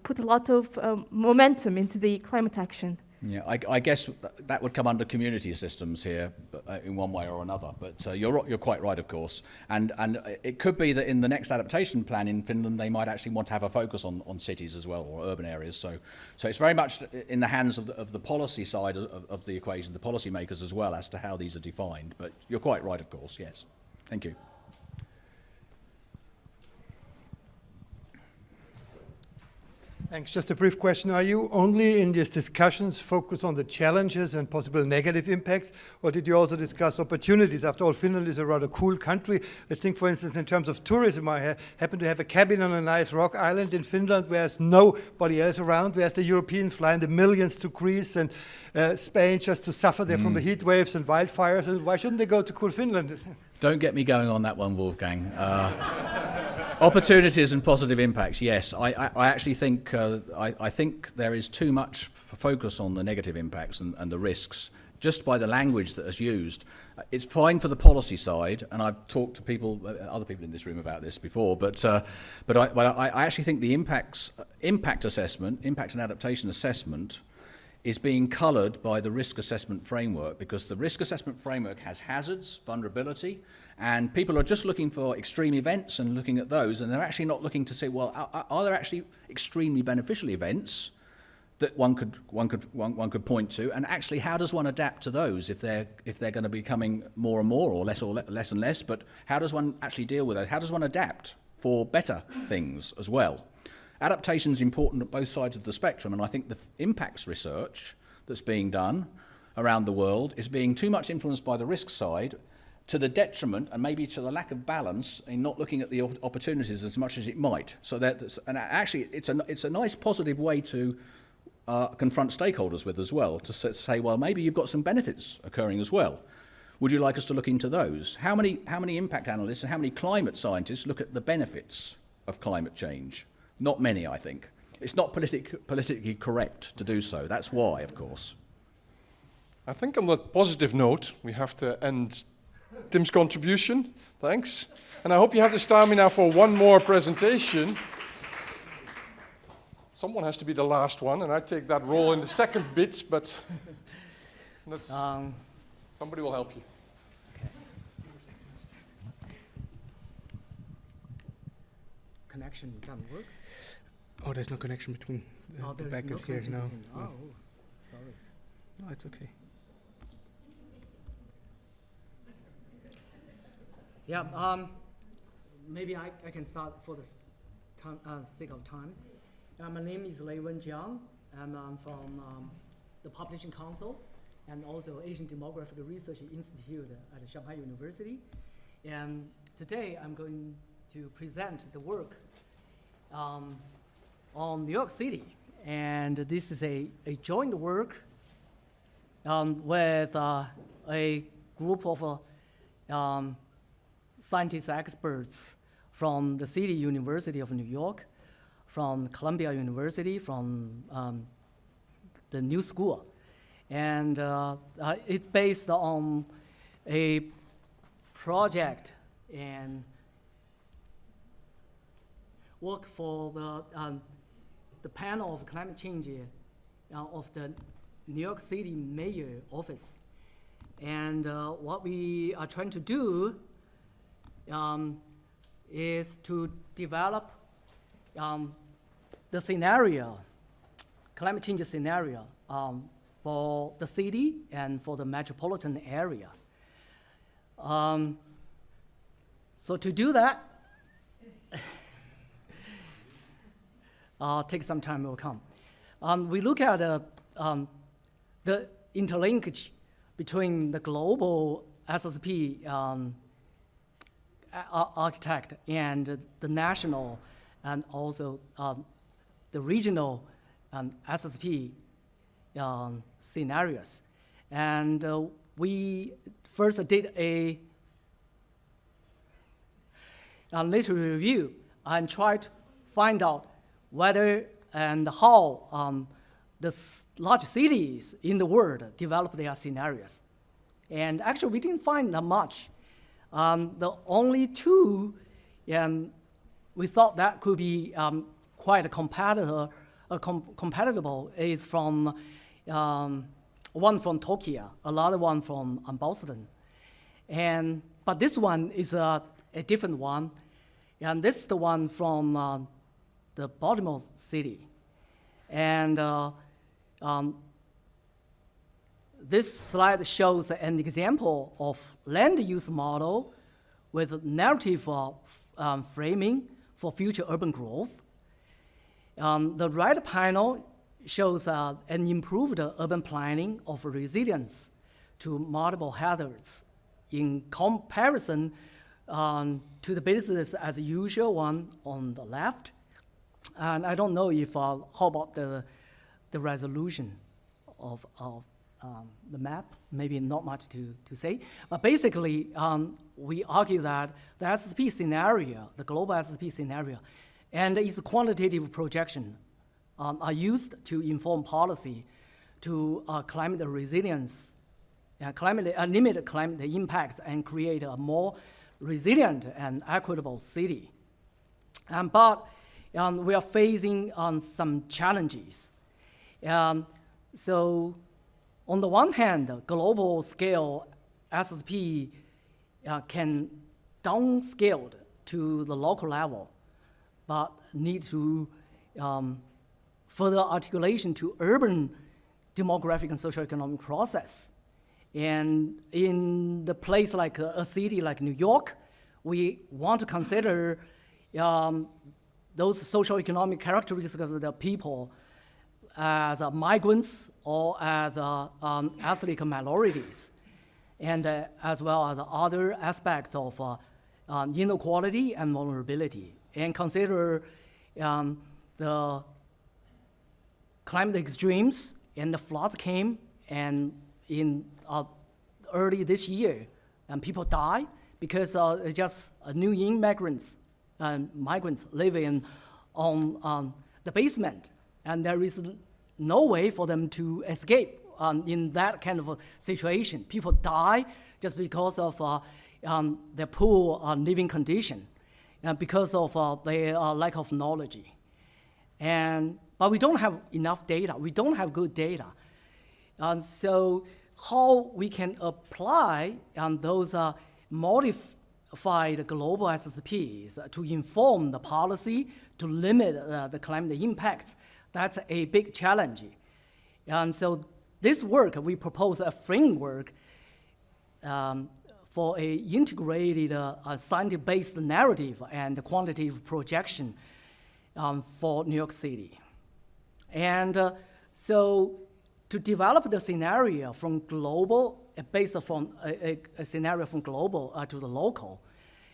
put a lot of momentum into the climate action. Yeah, I guess that would come under community systems here, in one way or another. But you're quite right, of course. And it could be that in the next adaptation plan in Finland, they might actually want to have a focus on cities as well, or urban areas. So it's very much in the hands of the policy side of the equation, the policy makers as well, as to how these are defined. But you're quite right, of course. Yes. Thank you. Thanks. Just a brief question. Are you only in these discussions focused on the challenges and possible negative impacts, or did you also discuss opportunities? After all, Finland is a rather cool country. Let's think, for instance, in terms of tourism. I happen to have a cabin on a nice rock island in Finland where there's nobody else around, whereas the Europeans fly in the millions to Greece and Spain just to suffer there from the heat waves and wildfires. And why shouldn't they go to cool Finland? Don't get me going on that one, Wolfgang. Opportunities and positive impacts, yes. I actually think I think there is too much focus on the negative impacts and the risks, just by the language that is used. It's fine for the policy side, and I've talked to other people in this room about this before, but I actually think the impact and adaptation assessment is being coloured by the risk assessment framework, because the risk assessment framework has hazards, vulnerability, and people are just looking for extreme events and looking at those, and they're actually not looking to say, well, are there actually extremely beneficial events that one could point to, and actually how does one adapt to those if they're going to be coming more and more or less and less, but how does one actually deal with it? How does one adapt for better things as well? Adaptation is important at both sides of the spectrum, and I think the impacts research that's being done around the world is being too much influenced by the risk side, to the detriment and maybe to the lack of balance in not looking at the opportunities as much as it might. And actually, it's a nice positive way to confront stakeholders with as well, to say, well, maybe you've got some benefits occurring as well. Would you like us to look into those? How many impact analysts and how many climate scientists look at the benefits of climate change? Not many, I think. It's not politically correct to do so. That's why, of course. I think on that positive note, we have to end Tim's contribution. Thanks. And I hope you have the stamina for one more presentation. Someone has to be the last one, and I take that role in the second bit, but somebody will help you. Okay. Connection doesn't work? Oh, there's no connection between the back and here. No. Oh, sorry. No, it's okay. Yeah, maybe I can start for the sake of time. My name is Leiwen Jiang, and I'm from the Population Council and also Asian Demographic Research Institute at Shanghai University. And today I'm going to present the work on New York City. And this is a joint work with a group of scientists, experts from the City University of New York, from Columbia University, from the New School. And it's based on a project and work for the panel of climate change of the New York City Mayor Office. And what we are trying to do is to develop the scenario, climate change scenario for the city and for the metropolitan area. So to do that, take some time, will come. We look at the interlinkage between the global SSP architect and the national and also the regional SSP scenarios. And we first did a literary review and tried to find out whether and how the large cities in the world develop their scenarios. And actually, we didn't find that much. The only two, and we thought that could be quite compatible is from one from Tokyo, another one from Boston. But this one is a different one, and this is the one from the Baltimore city. And this slide shows an example of land use model with narrative framing for future urban growth. The right panel shows an improved urban planning of resilience to multiple hazards in comparison to the business as usual one on the left. And I don't know if, how about the resolution of the map, maybe not much to say. But basically, we argue that the SSP scenario, the global SSP scenario, and its quantitative projection are used to inform policy to climate resilience, limit climate impacts and create a more resilient and equitable city. But we are facing some challenges. So on the one hand, global scale SSP can downscale to the local level, but need to further articulation to urban demographic and socioeconomic process. And in the place like a city like New York, we want to consider those socioeconomic characteristics of the people as migrants or as ethnic minorities, and as well as other aspects of inequality and vulnerability, and consider the climate extremes and the floods came, and in early this year, and people die because it's just new immigrants and migrants living on the basement, and there is no way for them to escape in that kind of a situation. People die just because of their poor living condition, because of their lack of knowledge. But we don't have enough data. We don't have good data. So how we can apply those modified global SSPs to inform the policy to limit the climate impacts, that's a big challenge. And so this work, we propose a framework for a integrated science-based narrative and quantitative projection for New York City. And so to develop the scenario from global, based on a scenario from global to the local,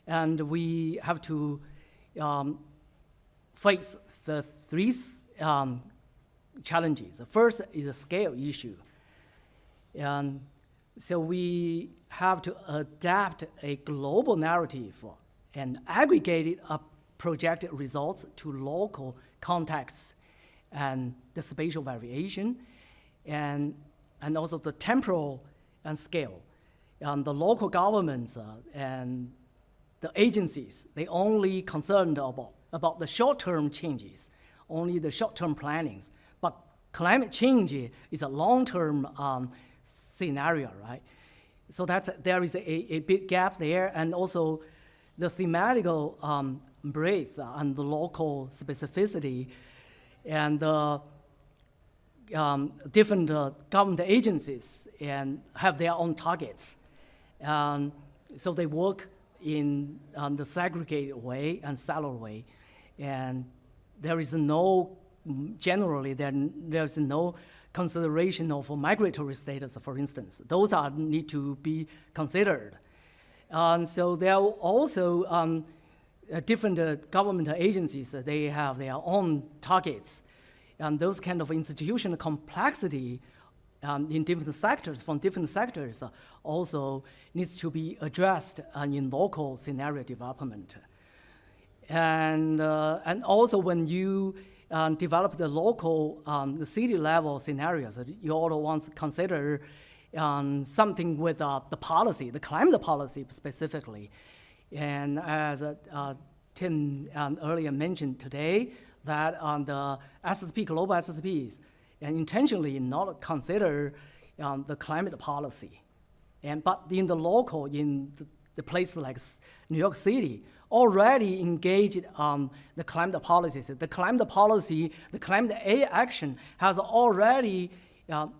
and we have to face the three challenges. The first is a scale issue. And so we have to adapt a global narrative and aggregate projected results to local contexts and the spatial variation, and also the temporal and scale. The local governments and the agencies, they only concerned about the short-term changes, only the short-term plannings. But climate change is a long-term scenario, right? So there is a big gap there, and also the thematical breadth and the local specificity, and the different government agencies and have their own targets. So they work in the segregated way and silo way, and there is no, generally there's no consideration of migratory status, for instance. Those need to be considered. So there are also different government agencies, they have their own targets, and those kind of institutional complexity in different sectors, from different sectors, also needs to be addressed in local scenario development. And also when you develop the local, the city level scenarios, you also want to consider something with the policy, the climate policy specifically. And as Tim earlier mentioned today, that the SSP, global SSPs, and intentionally not consider the climate policy. But in the local, in the places like New York City, already engaged the climate policies. The climate policy, the climate action has already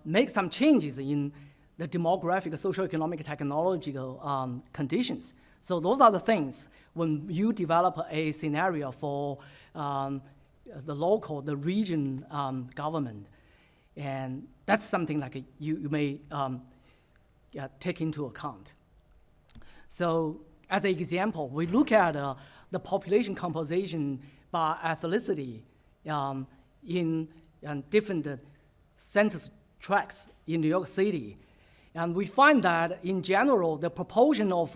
made some changes in the demographic, socioeconomic, technological conditions. So those are the things when you develop a scenario for the local, the region government. And that's something like you may take into account. So as an example, we look at the population composition by ethnicity in different census tracts in New York City. And we find that in general, the proportion of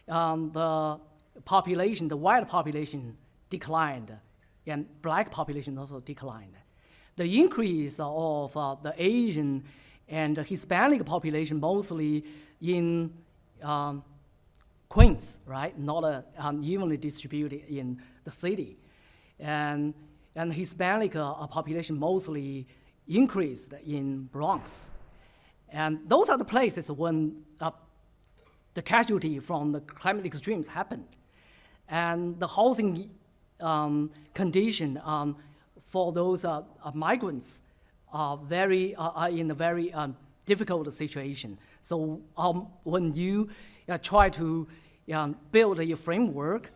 the population, the white population declined, and black population also declined. The increase of the Asian and the Hispanic population mostly in Queens, right? Not evenly distributed in the city. And Hispanic population mostly increased in Bronx. And those are the places when the casualty from the climate extremes happened. And the housing condition for those migrants are in a very difficult situation. So when you try to build a framework,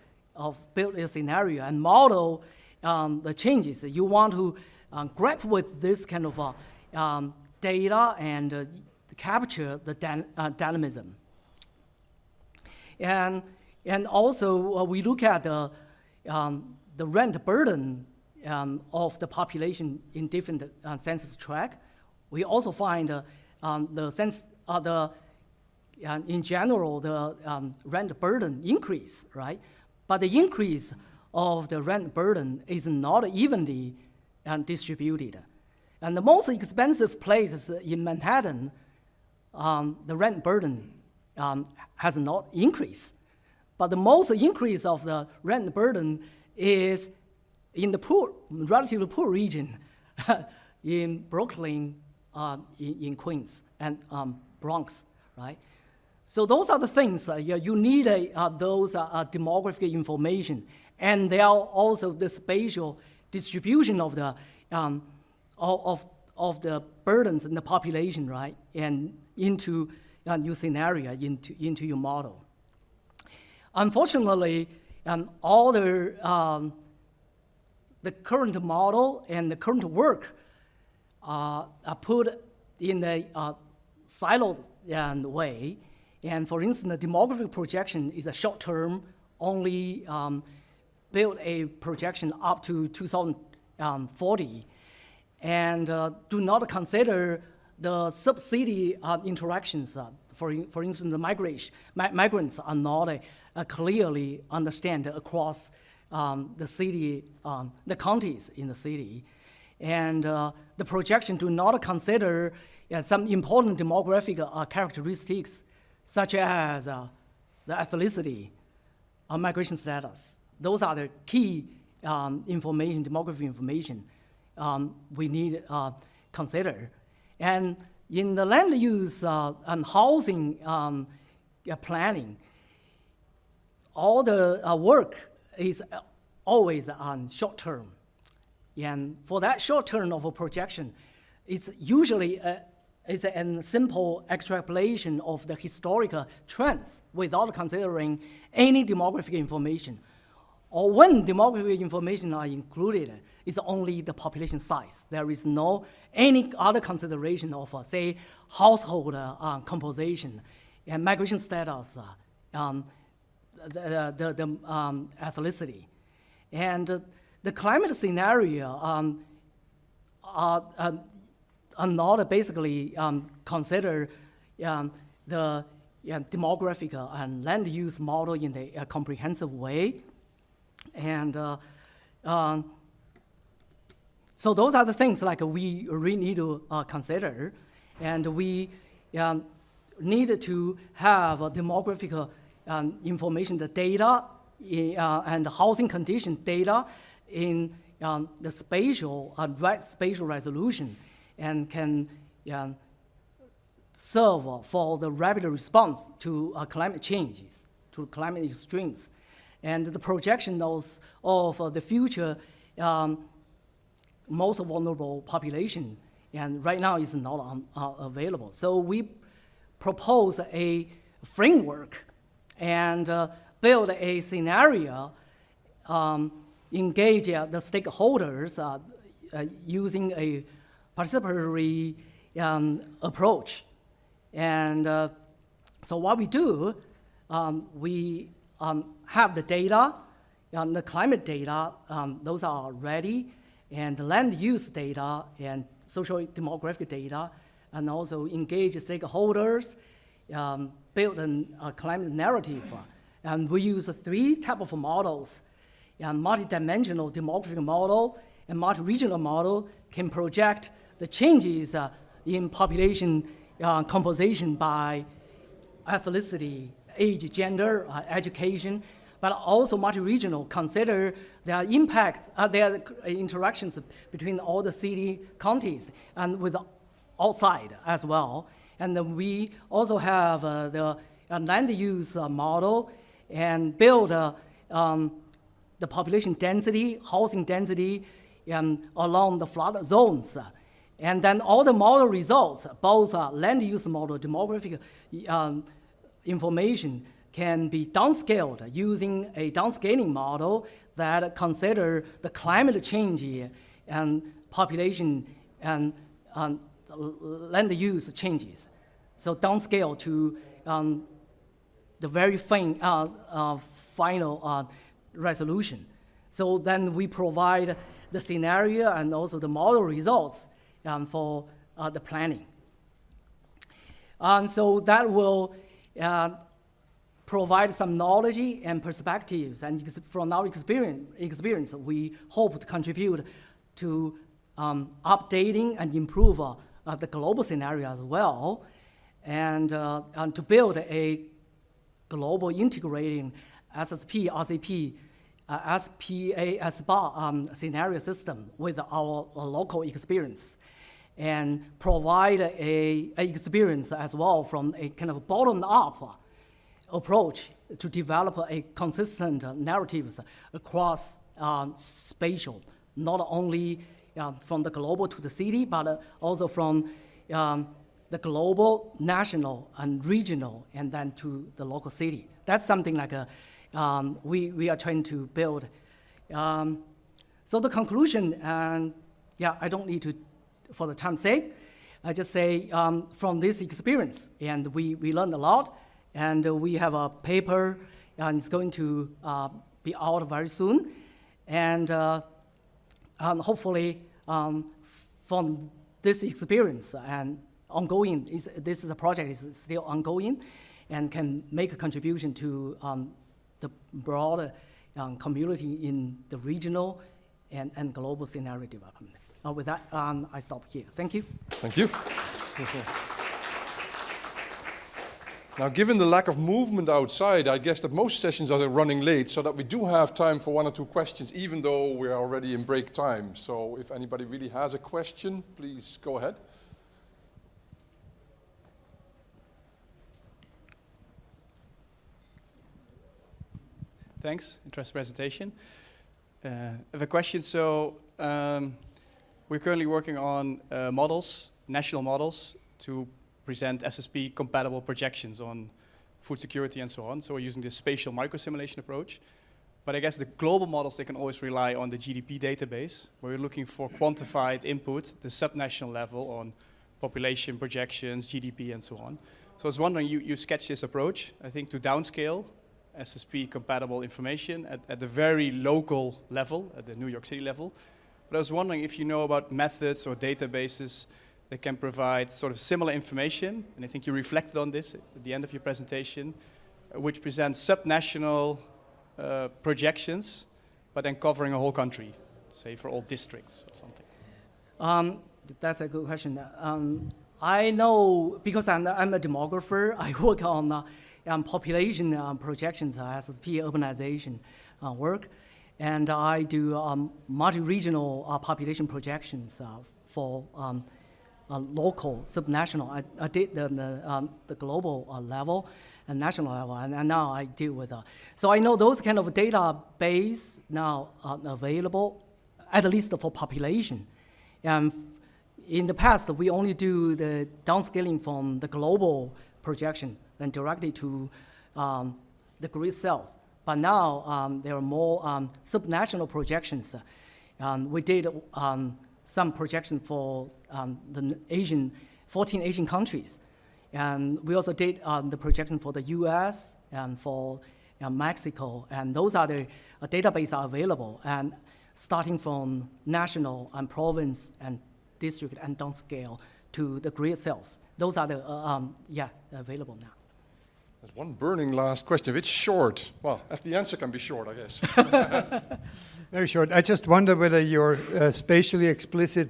build a scenario and model the changes, you want to grapple with this kind of data and capture the dynamism. And also we look at the rent burden of the population in different census tract. We also find in general the rent burden increase, right? But the increase of the rent burden is not evenly distributed. And the most expensive places in Manhattan, the rent burden has not increased. But the most increase of the rent burden is in the poor, relatively poor region, in Brooklyn, in Queens, and Bronx, right? So those are the things, you need those demographic information. And there are also the spatial distribution of the burdens in the population, right? And into new scenario into your model. Unfortunately, all the current model and the current work are put in a siloed way. And for instance, the demographic projection is a short-term, only build a projection up to 2040, and do not consider the sub-city interactions. For instance, the migrants are not clearly understand across the city, the counties in the city. And the projection do not consider some important demographic characteristics, such as the ethnicity, migration status. Those are the key information, demographic information we need consider. And in the land use and housing planning, all the work is always on short term. And for that short term of a projection, it's usually it's a simple extrapolation of the historical trends without considering any demographic information. Or when demographic information are included, it's only the population size. There is no any other consideration of, say, household composition and migration status, the ethnicity. And the climate scenario are not basically consider the demographic and land use model in a comprehensive way. And so those are the things like we really need to consider. And we need to have demographic information, the data and housing condition data in the spatial resolution, and can serve for the rapid response to climate changes, to climate extremes. And the projection of the future most vulnerable population, and right now is not available. So we propose a framework and build a scenario, engage the stakeholders using a participatory approach. And so what we do, we have the data, the climate data, those are ready, and the land use data and social demographic data, and also engage stakeholders, build a climate narrative. And we use 3 types of models. Multi-dimensional demographic model and multi-regional model can project the changes in population composition by ethnicity, age, gender, education, but also multi-regional consider their impacts, their interactions between all the city counties and with outside as well. And then we also have the land use model and build the population density, housing density along the flood zones. And then all the model results, both land use model, demographic information, can be downscaled using a downscaling model that consider the climate change and population and land use changes. So downscale to the very final resolution. So then we provide the scenario and also the model results for the planning. And so that will provide some knowledge and perspectives, and from our experience, we hope to contribute to updating and improve the global scenario as well, and to build a global integrating SSP, RCP, SPA, SBA scenario system with our local experience, and provide a experience as well from a kind of bottom-up approach to develop a consistent narratives across spatial, not only from the global to the city, but also from the global, national, and regional, and then to the local city. That's something like we are trying to build. So the conclusion, and yeah, I don't need to, for the time's sake, I just say from this experience, and we learned a lot, and we have a paper, and it's going to be out very soon, and hopefully from this experience and ongoing, this is a project is still ongoing, and can make a contribution to the broader community in the regional and global scenario development. With that, I stop here. Thank you. Thank you. Now, given the lack of movement outside, I guess that most sessions are running late, so that we do have time for 1 or 2 questions, even though we are already in break time. So if anybody really has a question, please go ahead. Thanks. Interesting presentation. I have a question. So we're currently working on models, national models, to present SSP-compatible projections on food security and so on. So we're using this spatial microsimulation approach. But I guess the global models, they can always rely on the GDP database, where we're looking for quantified input, the subnational level on population projections, GDP, and so on. So I was wondering, you sketched this approach, I think, to downscale SSP-compatible information at the very local level, at the New York City level. But I was wondering if you know about methods or databases that can provide sort of similar information, and I think you reflected on this at the end of your presentation, which presents subnational projections, but then covering a whole country, say for all districts or something. That's a good question. I know, because I'm a demographer, I work on population projections, SSP urbanization work, and I do multi-regional population projections for local, subnational. I did the global level and national level, and now I deal with. So I know those kind of database now are available, at least for population. And in the past, we only do the downscaling from the global projection, then directly to the grid cells. But now there are more subnational projections. We did some projection for the 14 Asian countries. And we also did the projection for the US and for Mexico. And those are the databases are available. And starting from national and province and district and downscale to the grid cells. Those are the, available now. There's one burning last question. If it's short, well, if the answer can be short, I guess. Very short. I just wonder whether your spatially explicit,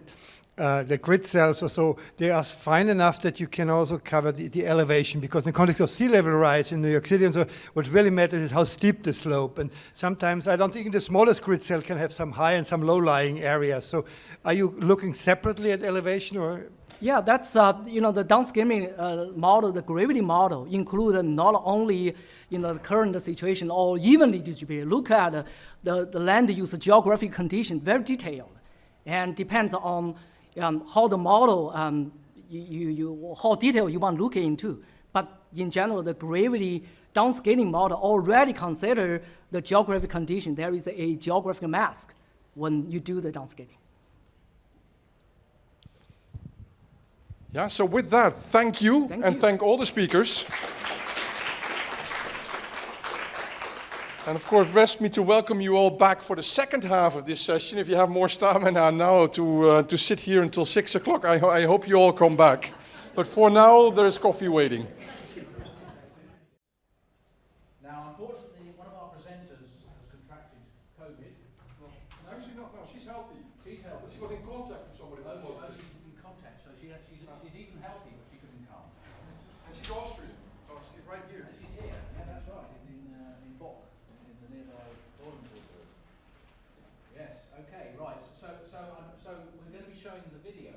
the grid cells or so, they are fine enough that you can also cover the elevation, because in the context of sea level rise in New York City, and so what really matters is how steep the slope. And sometimes I don't think the smallest grid cell can have some high and some low-lying areas. So are you looking separately at elevation, or? Yeah, that's, the downscaling model, the gravity model, include not only, the current situation or evenly distributed. Look at the land use geographic condition, very detailed, and depends on how the model, how detailed you want to look into. But in general, the gravity downscaling model already consider the geographic condition. There is a geographic mask when you do the downscaling. Yeah, so with that, thank you, and thank all the speakers. And of course, rest me to welcome you all back for the second half of this session. If you have more stamina now to sit here until 6 o'clock, I hope you all come back. But for now, there is coffee waiting. Now, unfortunately, one of our presenters has contracted COVID. No, actually not. No, she's healthy. She's healthy. She was in contact with somebody. She's in contact, so she's even healthy, but she couldn't come. And she's Austrian, so she's right here. And she's here. Yeah, that's right. In Bock, in the nearby Oldenburg group. Yes. Okay. Right. So we're going to be showing the video,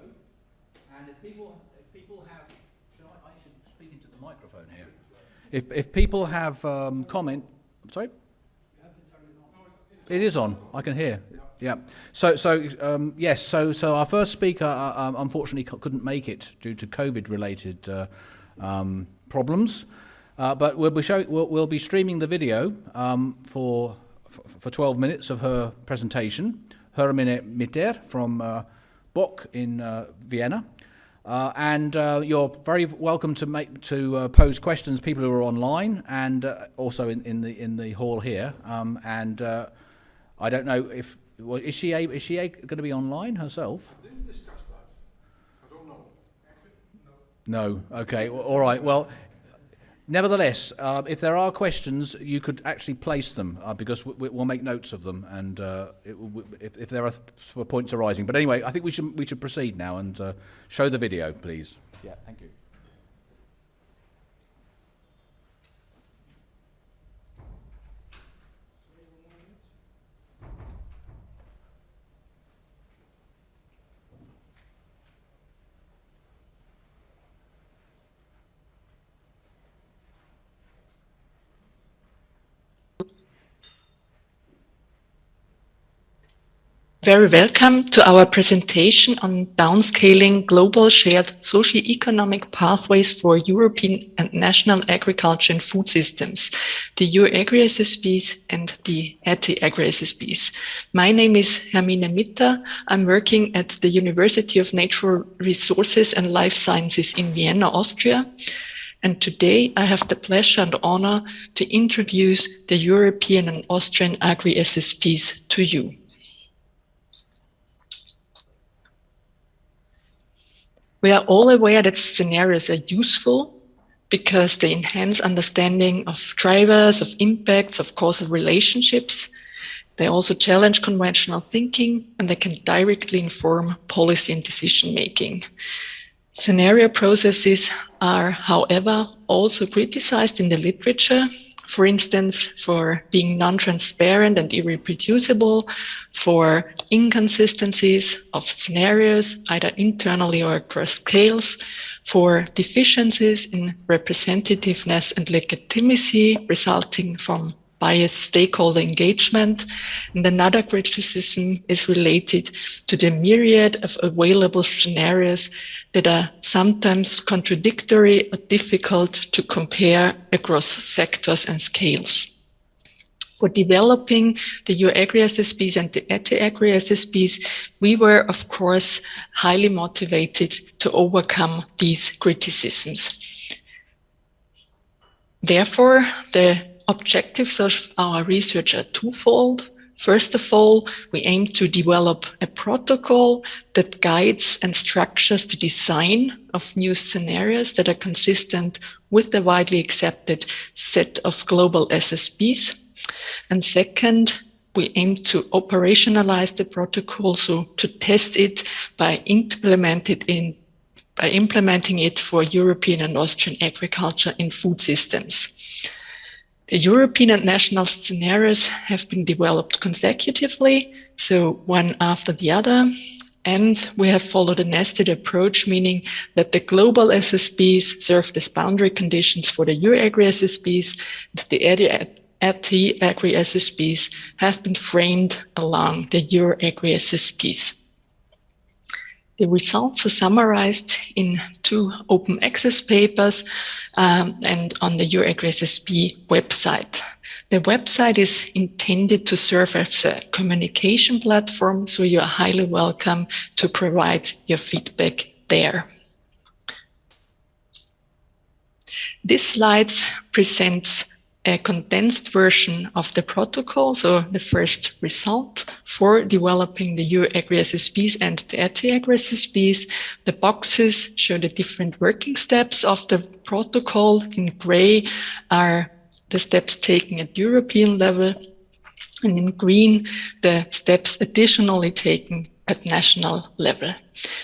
and if people have, I should speak into the microphone here. If people have comment, sorry. It is on. I can hear. Yeah. So yes. So our first speaker unfortunately couldn't make it due to COVID-related problems, but we'll be streaming the video for 12 minutes of her presentation. Hermine Mitter from Bock in Vienna. And you're very welcome to pose questions, people who are online, and also in the hall here. I don't know if is she going to be online herself? I didn't discuss that. I don't know. No. Okay. All right. Well, nevertheless, if there are questions, you could actually place them because we'll make notes of them, and if there are points arising. But anyway, I think we should proceed now and show the video, please. Yeah. Thank you. Very welcome to our presentation on downscaling global shared socio-economic pathways for European and national agriculture and food systems, the EU-Agri-SSBs and the ATI-Agri-SSBs. My name is Hermine Mitter. I'm working at the University of Natural Resources and Life Sciences in Vienna, Austria. And today I have the pleasure and honor to introduce the European and Austrian Agri-SSBs to you. We are all aware that scenarios are useful because they enhance understanding of drivers, of impacts, of causal relationships. They also challenge conventional thinking, and they can directly inform policy and decision making. Scenario processes are, however, also criticized in the literature, for instance, for being non-transparent and irreproducible, for inconsistencies of scenarios, either internally or across scales, for deficiencies in representativeness and legitimacy resulting from biased stakeholder engagement. And another criticism is related to the myriad of available scenarios that are sometimes contradictory or difficult to compare across sectors and scales. For developing the EU-Agri-SSBs and the ATI-Agri-SSBs, we were, of course, highly motivated to overcome these criticisms. Therefore, the objectives of our research are twofold. First of all, we aim to develop a protocol that guides and structures the design of new scenarios that are consistent with the widely accepted set of global SSBs. And second, we aim to operationalize the protocol, so to test it by implementing it for European and Austrian agriculture and food systems. The European and national scenarios have been developed consecutively, so one after the other, and we have followed a nested approach, meaning that the global SSBs served as boundary conditions for the EU-Agri-SSBs, the ATI-Agri-SSBs have been framed along the EU-Agri-SSBs. The results are summarized in 2 open access papers and on the EU-Agri-SSB website. The website is intended to serve as a communication platform, so you are highly welcome to provide your feedback there. This slide presents a condensed version of the protocol, so the first result for developing the EU-Agri-SSBs and the ATI-Agri-SSBs. The boxes show the different working steps of the protocol. In gray are the steps taken at European level, and in green, the steps additionally taken at national level.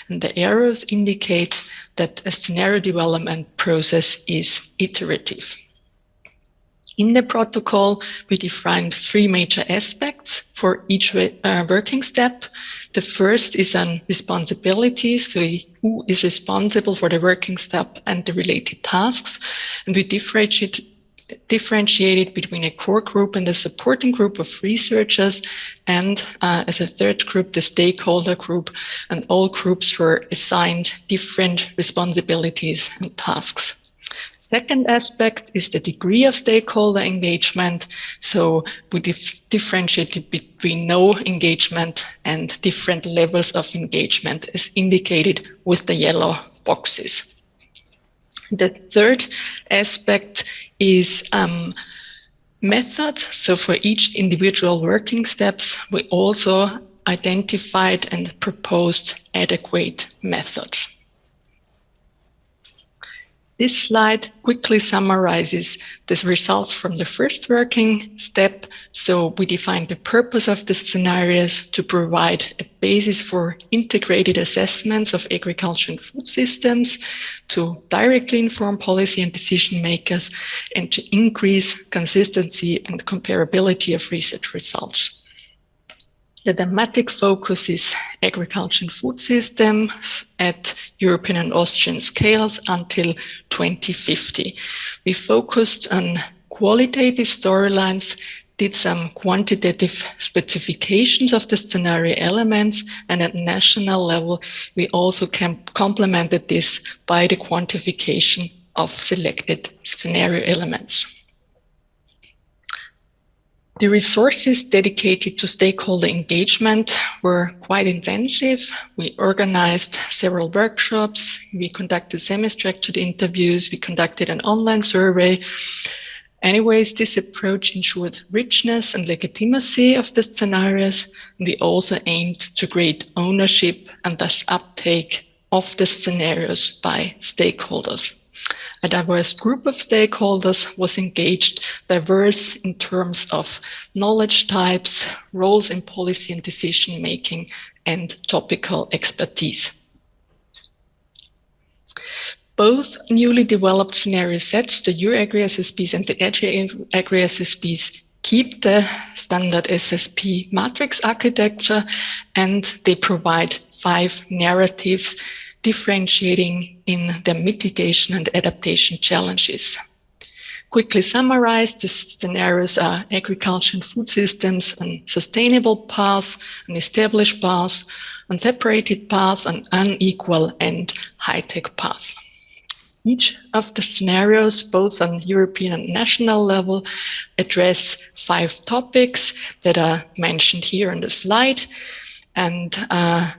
And the arrows indicate that a scenario development process is iterative. In the protocol, we defined 3 major aspects for each working step. The first is on responsibility, so who is responsible for the working step and the related tasks. And we differentiate differentiated between a core group and a supporting group of researchers, and as a third group, the stakeholder group, and all groups were assigned different responsibilities and tasks. Second aspect is the degree of stakeholder engagement. So we differentiated between no engagement and different levels of engagement as indicated with the yellow boxes. The third aspect is method. So for each individual working steps, we also identified and proposed adequate methods. This slide quickly summarizes the results from the first working step. So we defined the purpose of the scenarios to provide a basis for integrated assessments of agriculture and food systems, to directly inform policy and decision makers, and to increase consistency and comparability of research results. The thematic focus is agriculture and food systems at European and Austrian scales until 2050. We focused on qualitative storylines, did some quantitative specifications of the scenario elements, and at national level, we also complemented this by the quantification of selected scenario elements. The resources dedicated to stakeholder engagement were quite intensive. We organized several workshops, we conducted semi-structured interviews, we conducted an online survey. Anyways, this approach ensured richness and legitimacy of the scenarios. We also aimed to create ownership and thus uptake of the scenarios by stakeholders. A diverse group of stakeholders was engaged, diverse in terms of knowledge types, roles in policy and decision making, and topical expertise. Both newly developed scenario sets, the EUR-Agri-SSPs and the Agri-SSPs, keep the standard SSP matrix architecture, and they provide 5 narratives differentiating in their mitigation and adaptation challenges. Quickly summarized, the scenarios are agriculture and food systems, an sustainable path, an established path, an separated path, an unequal and high-tech path. Each of the scenarios, both on European and national level, address 5 topics that are mentioned here on the slide. And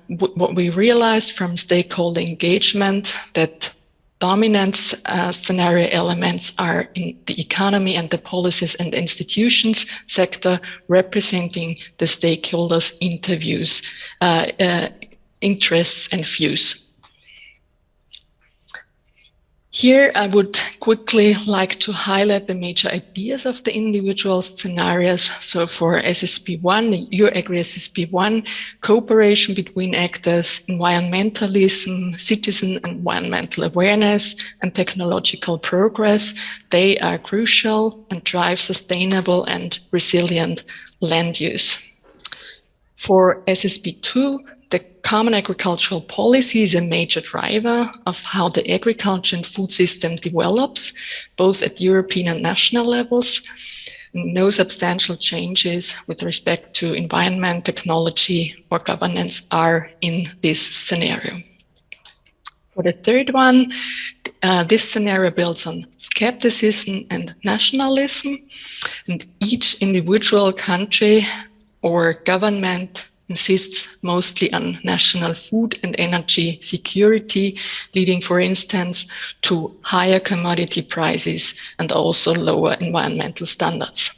what we realized from stakeholder engagement, that dominant scenario elements are in the economy and the policies and institutions sector, representing the stakeholders' interviews, interests and views. Here, I would quickly like to highlight the major ideas of the individual scenarios. So for SSP1, the EUR-Agri-SSP1, cooperation between actors, environmentalism, citizen environmental awareness, and technological progress, they are crucial and drive sustainable and resilient land use. For SSP2, the common agricultural policy is a major driver of how the agriculture and food system develops, both at European and national levels. No substantial changes with respect to environment, technology, or governance are in this scenario. For the third one, this scenario builds on skepticism and nationalism, and each individual country or government insists mostly on national food and energy security, leading, for instance, to higher commodity prices and also lower environmental standards.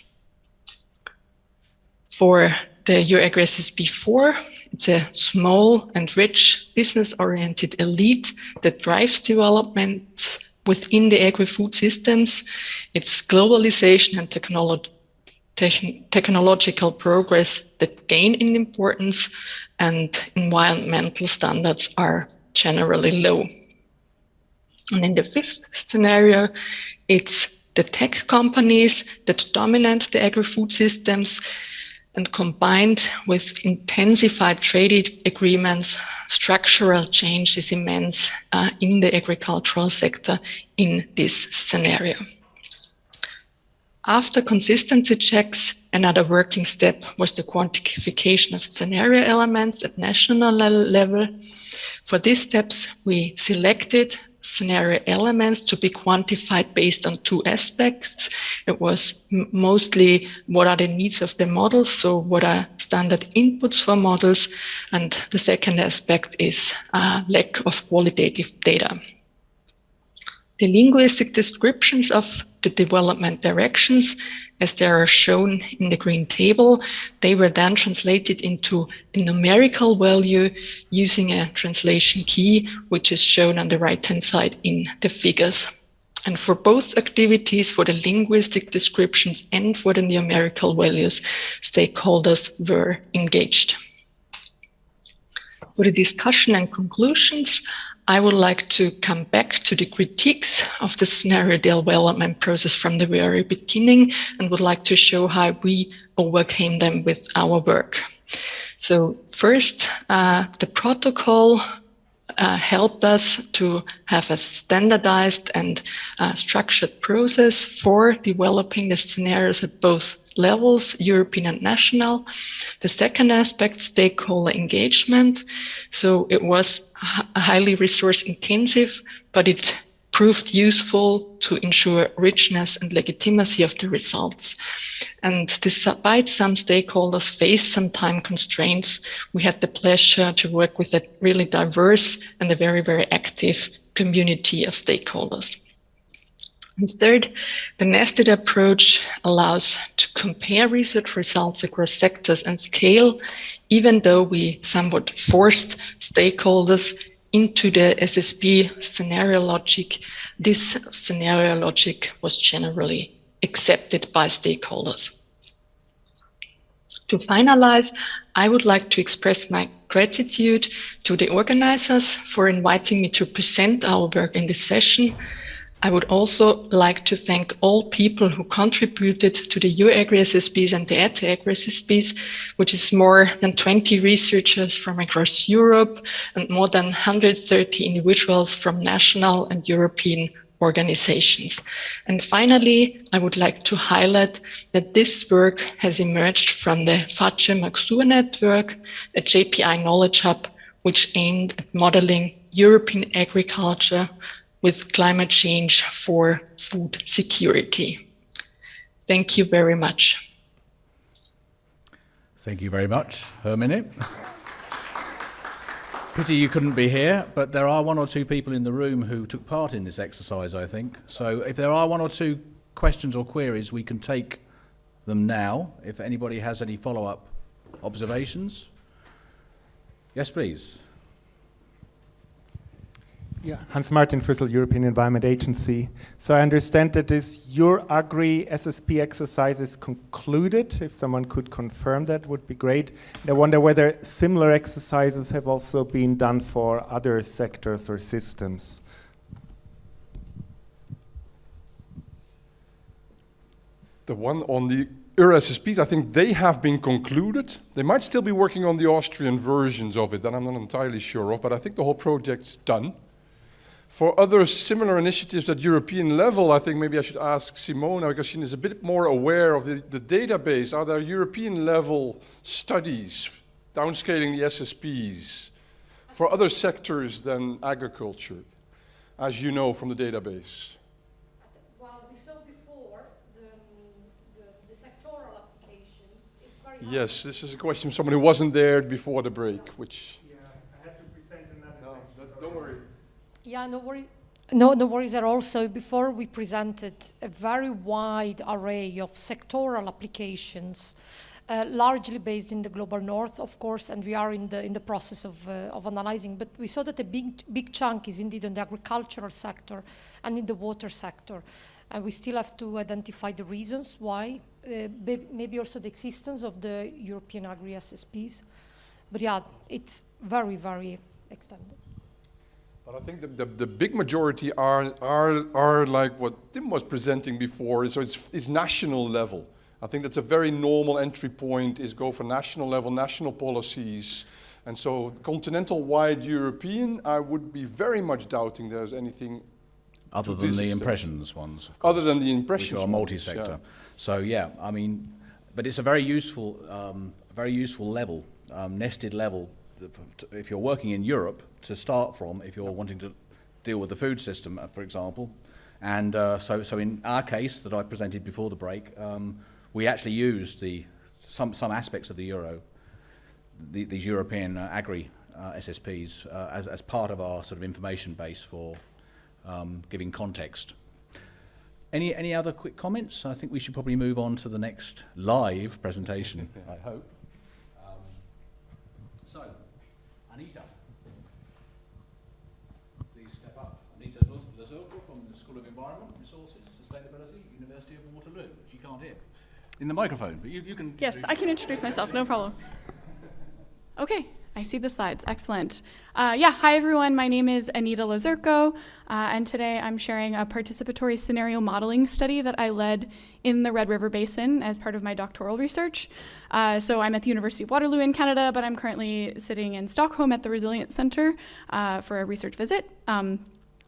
For the EUR-Agri-SSP4, it's a small and rich business-oriented elite that drives development within the agri-food systems. It's globalization and technological progress that gain in importance, and environmental standards are generally low. And in the fifth scenario, it's the tech companies that dominate the agri-food systems, and combined with intensified trade agreements, structural change is immense in the agricultural sector in this scenario. After consistency checks, another working step was the quantification of scenario elements at national level. For these steps, we selected scenario elements to be quantified based on two aspects. It was mostly what are the needs of the models, so what are standard inputs for models, and the second aspect is lack of qualitative data. The linguistic descriptions of the development directions, as they are shown in the green table, they were then translated into a numerical value using a translation key, which is shown on the right-hand side in the figures. And for both activities, for the linguistic descriptions and for the numerical values, stakeholders were engaged. For the discussion and conclusions, I would like to come back to the critiques of the scenario development process from the very beginning and would like to show how we overcame them with our work. So first, the protocol helped us to have a standardized and structured process for developing the scenarios at both levels, European and national. The second aspect, stakeholder engagement. So it was highly resource intensive, but it proved useful to ensure richness and legitimacy of the results. And despite some stakeholders faced some time constraints, we had the pleasure to work with a really diverse and a very, very active community of stakeholders. And third, the nested approach allows to compare research results across sectors and scale, even though we somewhat forced stakeholders into the SSP scenario logic. This scenario logic was generally accepted by stakeholders. To finalize, I would like to express my gratitude to the organizers for inviting me to present our work in this session. I would also like to thank all people who contributed to the UAgri-SSPs and the ETA-Agri-SSPs, which is more than 20 researchers from across Europe and more than 130 individuals from national and European organizations. And finally, I would like to highlight that this work has emerged from the FACE-Maxur network, a JPI knowledge hub, which aimed at modeling European agriculture with climate change for food security. Thank you very much. Thank you very much, Hermine. Pity you couldn't be here, but there are one or two people in the room who took part in this exercise, I think. So if there are one or two questions or queries, we can take them now, if anybody has any follow-up observations. Yes, please. Yeah, Hans-Martin Füssel, European Environment Agency. So I understand that this UAgri-SSP exercise is concluded. If someone could confirm that, would be great. And I wonder whether similar exercises have also been done for other sectors or systems. The one on the SSPs, I think they have been concluded. They might still be working on the Austrian versions of it, that I'm not entirely sure of, but I think the whole project's done. For other similar initiatives at European level, I think maybe I should ask Simona, because she is a bit more aware of the database. Are there European level studies downscaling the SSPs for other sectors than agriculture, as you know from the database? Well, we saw before the sectoral applications. It's very hard. Yes, this is a question from someone who wasn't there before the break, which... Yeah, I had to present another section. Don't worry. Yeah, no worries. No worries at all. So before we presented a very wide array of sectoral applications, largely based in the global north, of course, and we are in the process of analyzing. But we saw that a big chunk is indeed in the agricultural sector and in the water sector, and we still have to identify the reasons why. Maybe also the existence of the European Agri-SSPs. But yeah, it's very, very extended. But I think the big majority are like what Tim was presenting before, so it's national level. I think that's a very normal entry point, is go for national level, national policies. And so continental-wide European, I would be very much doubting there's anything Other than the impressions ones, of course. Other than the impressions which are ones, multi-sector. yeah. So yeah, I mean, but it's a very useful level, nested level, if you're working in Europe to start from, if you're wanting to deal with the food system, for example. And so in our case that I presented before the break, we actually used some aspects of the these European agri SSPs as part of our sort of information base for giving context. Any other quick comments? I think we should probably move on to the next live presentation, I hope. So, Anita, please step up. Anita Lazurko from the School of Environment, Resources, Sustainability, University of Waterloo. She can't hear in the microphone, but you can... Yes, I can introduce myself, no problem. Okay. I see the slides. Excellent. Hi everyone. My name is Anita Lazurko, and today I'm sharing a participatory scenario modeling study that I led in the Red River Basin as part of my doctoral research. So I'm at the University of Waterloo in Canada, but I'm currently sitting in Stockholm at the Resilience Center for a research visit.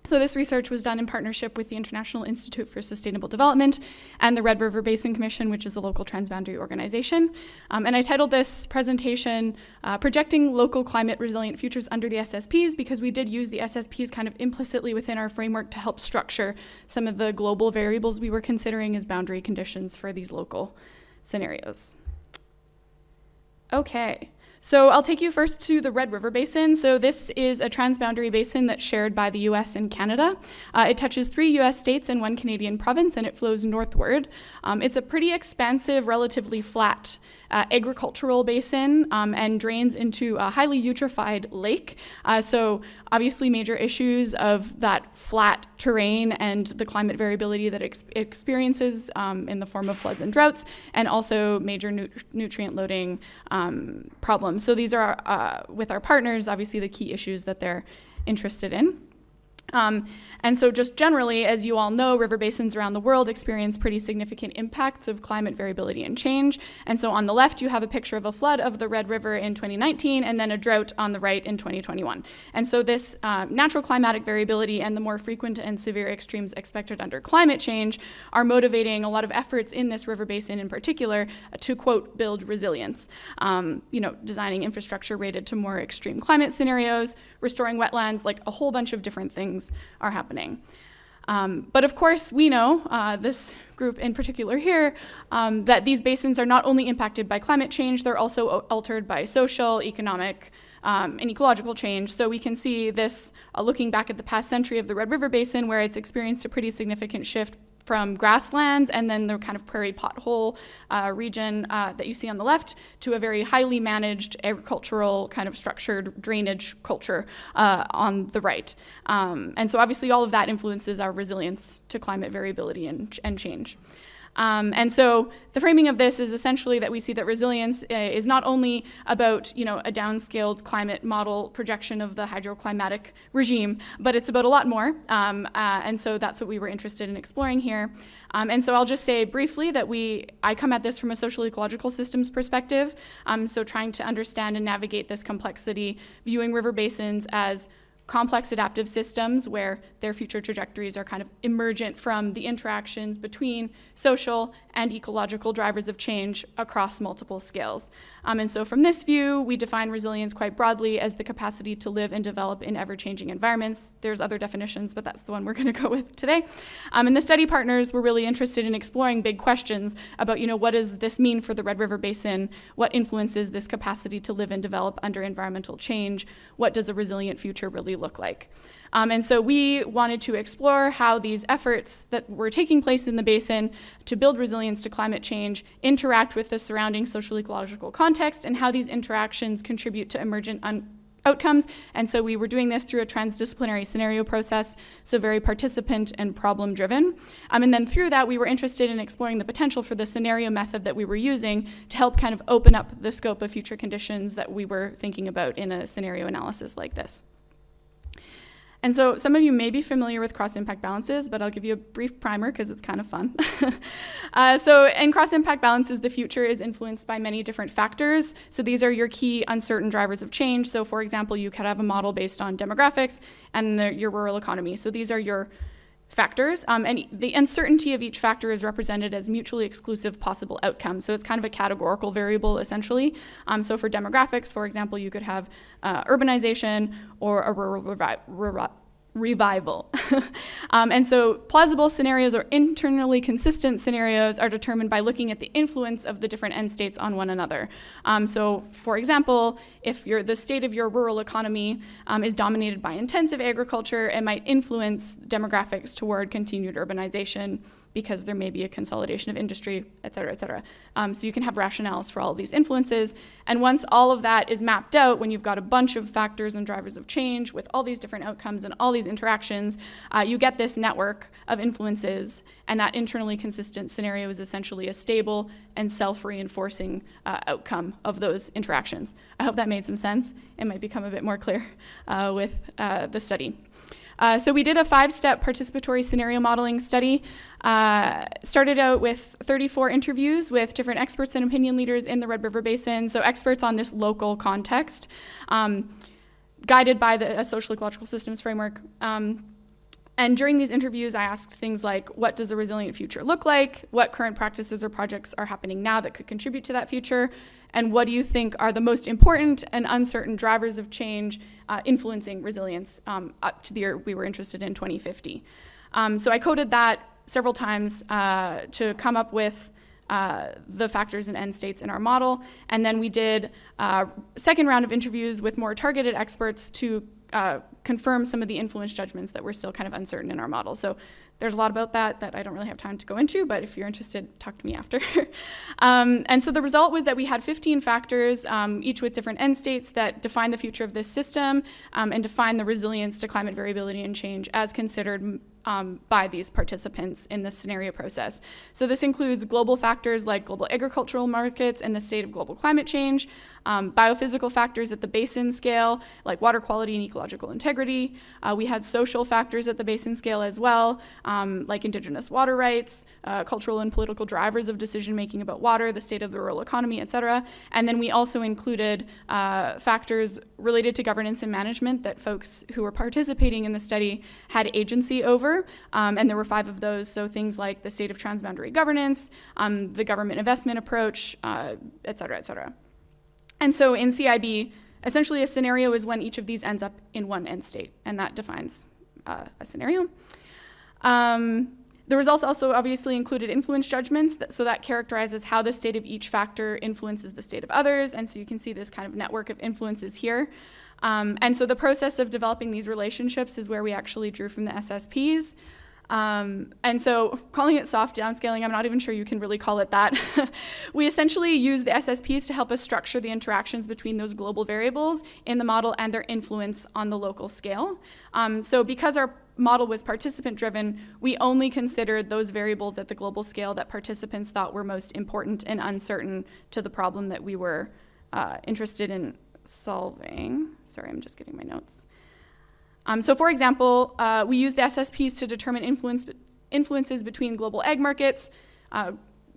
So this research was done in partnership with the International Institute for Sustainable Development and the Red River Basin Commission, which is a local transboundary organization. And I titled this presentation, Projecting Local Climate Resilient Futures Under the SSPs, because we did use the SSPs kind of implicitly within our framework to help structure some of the global variables we were considering as boundary conditions for these local scenarios. Okay. So I'll take you first to the Red River Basin. So this is a transboundary basin that's shared by the US and Canada. It touches 3 US states and 1 Canadian province, and it flows northward. It's a pretty expansive, relatively flat agricultural basin and drains into a highly eutrophied lake. So obviously major issues of that flat terrain and the climate variability that it experiences in the form of floods and droughts, and also major nutrient loading problems. So these are, with our partners, obviously the key issues that they're interested in. And so just generally, as you all know, river basins around the world experience pretty significant impacts of climate variability and change. And so on the left, you have a picture of a flood of the Red River in 2019, and then a drought on the right in 2021. And so this natural climatic variability and the more frequent and severe extremes expected under climate change are motivating a lot of efforts in this river basin in particular to, quote, build resilience. Designing infrastructure rated to more extreme climate scenarios, restoring wetlands, like a whole bunch of different things are happening. But of course, we know, this group in particular here, that these basins are not only impacted by climate change, they're also altered by social, economic, and ecological change. So we can see this looking back at the past century of the Red River Basin, where it's experienced a pretty significant shift from grasslands and then the kind of prairie pothole region that you see on the left to a very highly managed agricultural kind of structured drainage culture on the right. And so obviously all of that influences our resilience to climate variability and change. And so the framing of this is essentially that we see that resilience is not only about, a downscaled climate model projection of the hydroclimatic regime, but it's about a lot more. And so that's what we were interested in exploring here. And so I'll just say briefly that I come at this from a social ecological systems perspective. So trying to understand and navigate this complexity, viewing river basins as complex adaptive systems where their future trajectories are kind of emergent from the interactions between social and ecological drivers of change across multiple scales. And so from this view, we define resilience quite broadly as the capacity to live and develop in ever-changing environments. There's other definitions, but that's the one we're going to go with today. And the study partners were really interested in exploring big questions about, what does this mean for the Red River Basin? What influences this capacity to live and develop under environmental change? What does a resilient future really look like? And so we wanted to explore how these efforts that were taking place in the basin to build resilience to climate change interact with the surrounding social ecological context and how these interactions contribute to emergent outcomes. And so we were doing this through a transdisciplinary scenario process, so very participant and problem driven. And then through that, we were interested in exploring the potential for the scenario method that we were using to help kind of open up the scope of future conditions that we were thinking about in a scenario analysis like this. And so some of you may be familiar with cross-impact balances, but I'll give you a brief primer because it's kind of fun. So in cross-impact balances, the future is influenced by many different factors. So these are your key uncertain drivers of change. So for example, you could have a model based on demographics and your rural economy. So these are your factors, and the uncertainty of each factor is represented as mutually exclusive possible outcomes. So it's kind of a categorical variable, essentially. So for demographics, for example, you could have urbanization or a rural revival. And so plausible scenarios or internally consistent scenarios are determined by looking at the influence of the different end states on one another. So for example, if the state of your rural economy is dominated by intensive agriculture, it might influence demographics toward continued urbanization because there may be a consolidation of industry, et cetera, et cetera. So you can have rationales for all of these influences. And once all of that is mapped out, when you've got a bunch of factors and drivers of change with all these different outcomes and all these interactions, you get this network of influences, and that internally consistent scenario is essentially a stable and self-reinforcing outcome of those interactions. I hope that made some sense. It might become a bit more clear with the study. So we did a 5-step participatory scenario modeling study. Started out with 34 interviews with different experts and opinion leaders in the Red River Basin, so experts on this local context, guided by the social ecological systems framework. And during these interviews, I asked things like, what does a resilient future look like? What current practices or projects are happening now that could contribute to that future? And what do you think are the most important and uncertain drivers of change influencing resilience up to the year we were interested in, 2050? So I coded that several times to come up with the factors and end states in our model. And then we did a second round of interviews with more targeted experts to confirm some of the influence judgments that were still kind of uncertain in our model. So there's a lot about that I don't really have time to go into, but if you're interested, talk to me after. And so the result was that we had 15 factors, each with different end states that define the future of this system and define the resilience to climate variability and change as considered by these participants in the scenario process. So this includes global factors like global agricultural markets and the state of global climate change, biophysical factors at the basin scale, like water quality and ecological integrity. We had social factors at the basin scale as well, like indigenous water rights, cultural and political drivers of decision-making about water, the state of the rural economy, et cetera. And then we also included factors related to governance and management that folks who were participating in the study had agency over. And there were 5 of those, so things like the state of transboundary governance, the government investment approach, et cetera, et cetera. And so in CIB, essentially a scenario is when each of these ends up in one end state, and that defines a scenario. The results also obviously included influence judgments, so that characterizes how the state of each factor influences the state of others, and so you can see this kind of network of influences here. And so the process of developing these relationships is where we actually drew from the SSPs. And so calling it soft downscaling, I'm not even sure you can really call it that. We essentially use the SSPs to help us structure the interactions between those global variables in the model and their influence on the local scale. So because our model was participant-driven, we only considered those variables at the global scale that participants thought were most important and uncertain to the problem that we were interested in solving. Sorry, I'm just getting my notes. So for example, we used the SSPs to determine influences between global ag markets,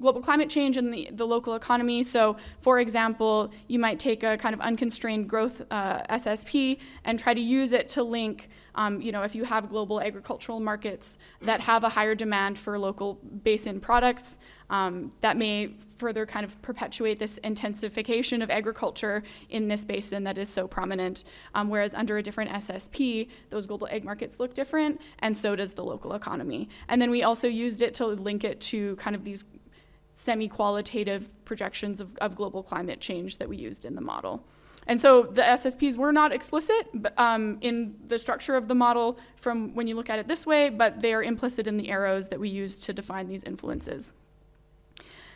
global climate change, and the local economy. So for example, you might take a kind of unconstrained growth SSP and try to use it to link, if you have global agricultural markets that have a higher demand for local basin products, that may further kind of perpetuate this intensification of agriculture in this basin that is so prominent, whereas under a different SSP, those global ag markets look different, and so does the local economy. And then we also used it to link it to kind of these semi-qualitative projections of global climate change that we used in the model. And so the SSPs were not explicit in the structure of the model from when you look at it this way, but they are implicit in the arrows that we used to define these influences.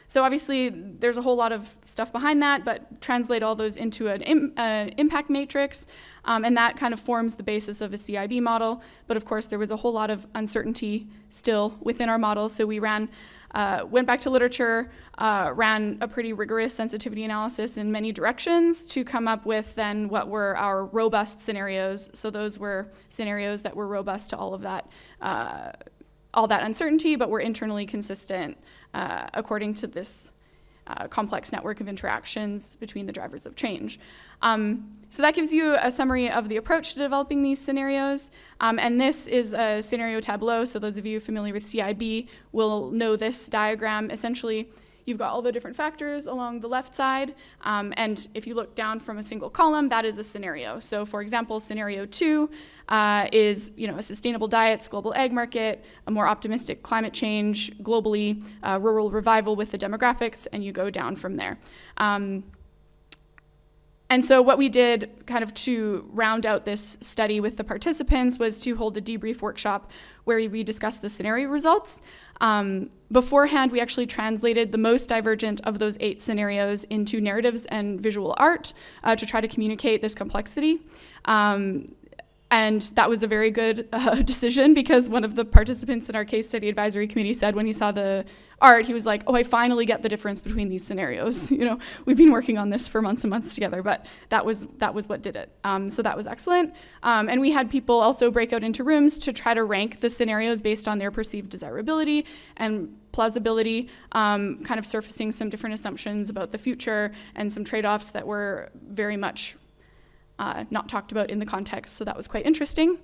So obviously, there's a whole lot of stuff behind that, but translate all those into an impact matrix, and that kind of forms the basis of a CIB model. But of course, there was a whole lot of uncertainty still within our model, so we went back to literature, ran a pretty rigorous sensitivity analysis in many directions to come up with then what were our robust scenarios. So those were scenarios that were robust to all of that uncertainty, but were internally consistent according to this complex network of interactions between the drivers of change. So that gives you a summary of the approach to developing these scenarios. And this is a scenario tableau, so those of you familiar with CIB will know this diagram. Essentially, you've got all the different factors along the left side, and if you look down from a single column, that is a scenario. So for example, scenario 2 is a sustainable diets, global egg market, a more optimistic climate change globally, rural revival with the demographics, and you go down from there. And so what we did kind of to round out this study with the participants was to hold a debrief workshop where we discussed the scenario results. Beforehand, we actually translated the most divergent of those 8 scenarios into narratives and visual art to try to communicate this complexity. And that was a very good decision, because one of the participants in our case study advisory committee said when he saw the art, he was like, oh, I finally get the difference between these scenarios. We've been working on this for months and months together, but that was what did it. So that was excellent. And we had people also break out into rooms to try to rank the scenarios based on their perceived desirability and plausibility, kind of surfacing some different assumptions about the future and some trade-offs that were very much not talked about in the context, so that was quite interesting.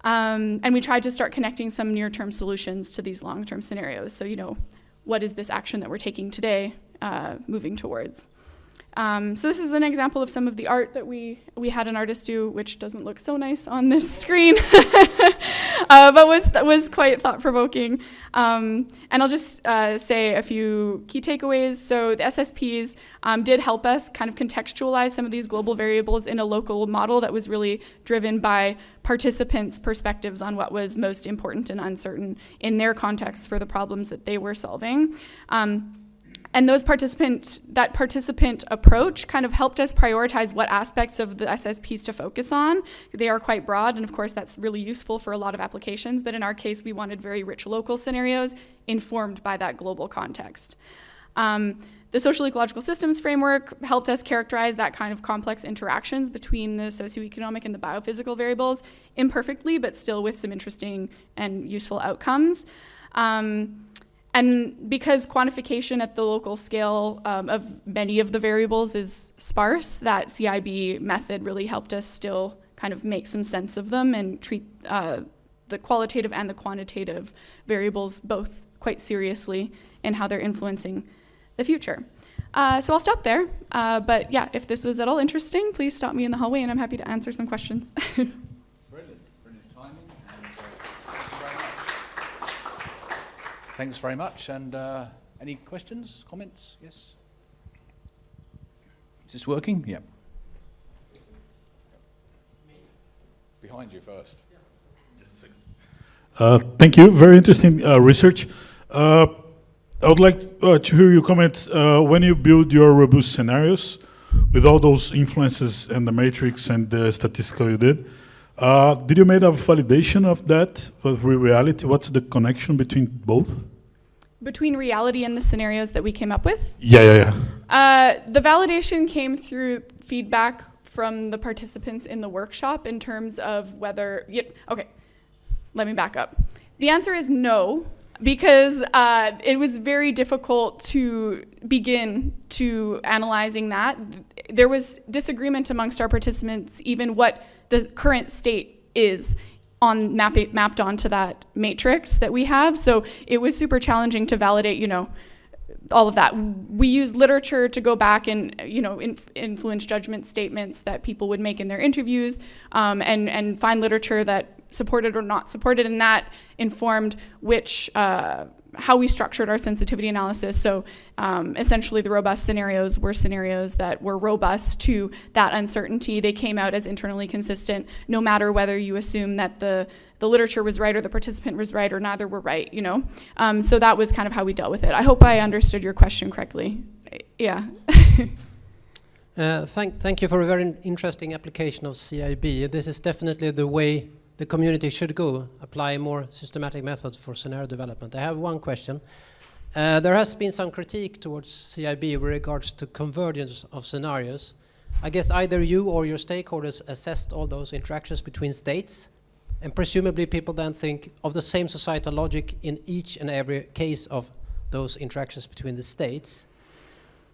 And we tried to start connecting some near-term solutions to these long-term scenarios. So, what is this action that we're taking today moving towards? So this is an example of some of the art that we had an artist do, which doesn't look so nice on this screen, but was quite thought-provoking. And I'll just say a few key takeaways. So the SSPs did help us kind of contextualize some of these global variables in a local model that was really driven by participants' perspectives on what was most important and uncertain in their context for the problems that they were solving. And that participant approach kind of helped us prioritize what aspects of the SSPs to focus on. They are quite broad, and of course that's really useful for a lot of applications, but in our case we wanted very rich local scenarios informed by that global context. The social ecological systems framework helped us characterize that kind of complex interactions between the socioeconomic and the biophysical variables imperfectly, but still with some interesting and useful outcomes. And because quantification at the local scale of many of the variables is sparse, that CIB method really helped us still kind of make some sense of them and treat the qualitative and the quantitative variables both quite seriously in how they're influencing the future. So I'll stop there, but yeah, if this was at all interesting, please stop me in the hallway and I'm happy to answer some questions. Brilliant timing. Thanks very much. And any questions, comments? Yes? Is this working? Yeah. Behind you first. Just a second. Thank you. Very interesting research. I would like to hear your comments when you build your robust scenarios with all those influences and the matrix and the statistical you did. Did you make a validation of that with reality? What's the connection between both? Between reality and the scenarios that we came up with? Yeah. The validation came through feedback from the participants in the workshop in terms of whether, okay, let me back up. The answer is no, because it was very difficult to begin to analyzing that. There was disagreement amongst our participants even what the current state is on mapped onto that matrix that we have. So it was super challenging to validate, all of that. We used literature to go back and, influence judgment statements that people would make in their interviews, and find literature that supported or not supported, and that informed how we structured our sensitivity analysis. So essentially the robust scenarios were scenarios that were robust to that uncertainty. They came out as internally consistent, no matter whether you assume that the literature was right or the participant was right or neither were right, So that was kind of how we dealt with it. I hope I understood your question correctly. Yeah. Thank you for a very interesting application of CIB. This is definitely the way the community should go, apply more systematic methods for scenario development. I have one question. There has been some critique towards CIB with regards to convergence of scenarios. I guess either you or your stakeholders assessed all those interactions between states, and presumably people then think of the same societal logic in each and every case of those interactions between the states.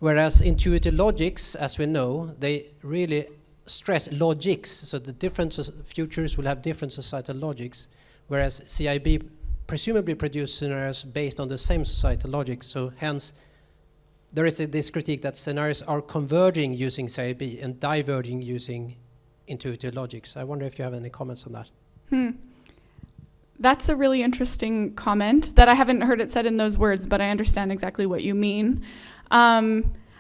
Whereas intuitive logics, as we know, they really stress logics, so the different futures will have different societal logics, whereas CIB presumably produce scenarios based on the same societal logic, so hence there is this critique that scenarios are converging using CIB and diverging using intuitive logics. I wonder if you have any comments on that. That's a really interesting comment that I haven't heard it said in those words, but I understand exactly what you mean.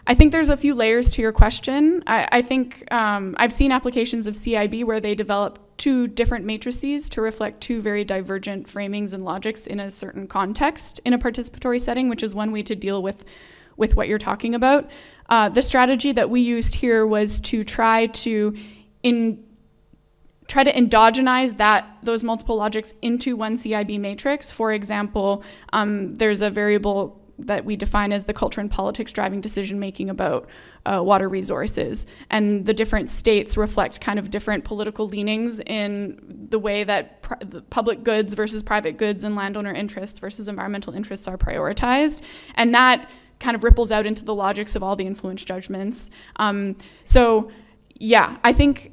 I think there's a few layers to your question. I think I've seen applications of CIB where they develop two different matrices to reflect two very divergent framings and logics in a certain context in a participatory setting, which is one way to deal with what you're talking about. The strategy that we used here was to try to endogenize those multiple logics into one CIB matrix. For example, there's a variable that we define as the culture and politics driving decision-making about water resources. And the different states reflect kind of different political leanings in the way that the public goods versus private goods and landowner interests versus environmental interests are prioritized. And that kind of ripples out into the logics of all the influence judgments. So yeah, I think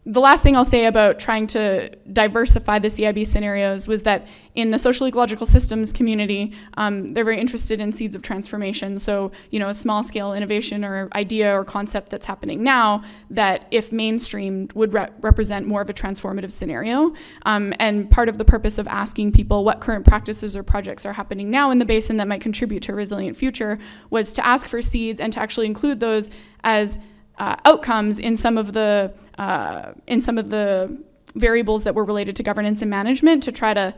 the last thing I'll say about trying to diversify the CIB scenarios was that in the social ecological systems community, they're very interested in seeds of transformation. So, a small scale innovation or idea or concept that's happening now that if mainstreamed would represent more of a transformative scenario. And part of the purpose of asking people what current practices or projects are happening now in the basin that might contribute to a resilient future was to ask for seeds and to actually include those as outcomes in some of the variables that were related to governance and management to try to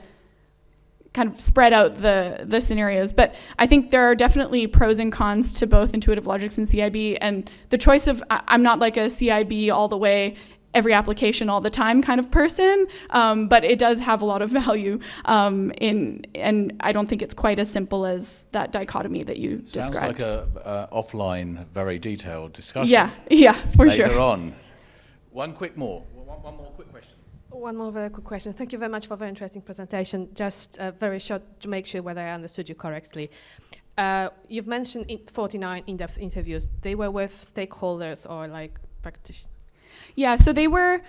kind of spread out the scenarios. But I think there are definitely pros and cons to both intuitive logics and CIB, and the choice of, I'm not like a CIB all the way, every application all the time kind of person, but it does have a lot of value and I don't think it's quite as simple as that dichotomy that you described. Sounds like a offline, very detailed discussion. Yeah, for sure. Later on. One more quick question. One more very quick question. Thank you very much for a very interesting presentation. Just very short to make sure whether I understood you correctly. You've mentioned 49 in-depth interviews. They were with stakeholders or like practitioners? Yeah, so they were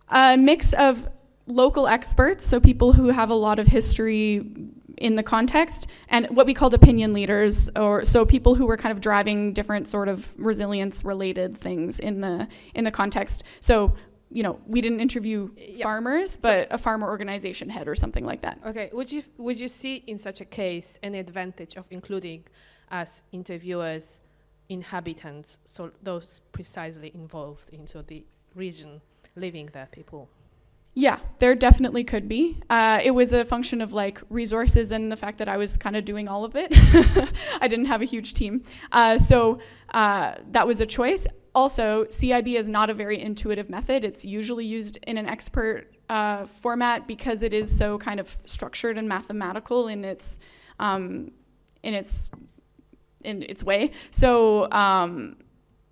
a mix of local experts, so people who have a lot of history in the context, and what we called opinion leaders, or so people who were kind of driving different sort of resilience-related things in the context. So, we didn't interview farmers, but a farmer organization head or something like that. Okay, would you see in such a case any advantage of including as interviewers inhabitants, so those precisely involved into the region, living there people? Yeah, there definitely could be. It was a function of like resources and the fact that I was kind of doing all of it. I didn't have a huge team. So that was a choice. Also, CIB is not a very intuitive method. It's usually used in an expert format because it is so kind of structured and mathematical in its way. So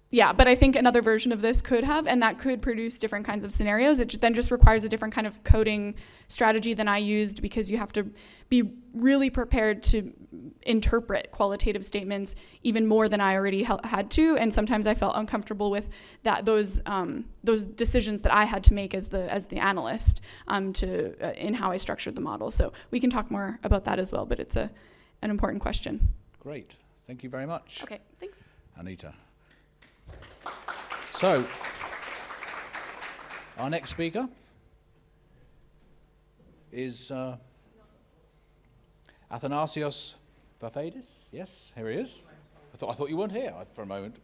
yeah, but I think another version of this could have, and that could produce different kinds of scenarios. It then just requires a different kind of coding strategy than I used, because you have to be really prepared to interpret qualitative statements even more than I already had to, and sometimes I felt uncomfortable with those decisions that I had to make as the analyst in how I structured the model. So we can talk more about that as well, but it's an important question. Great, thank you very much. Okay, thanks. Anita. So, our next speaker is Athanasios Vafadis. Yes, here he is. I thought you weren't here for a moment.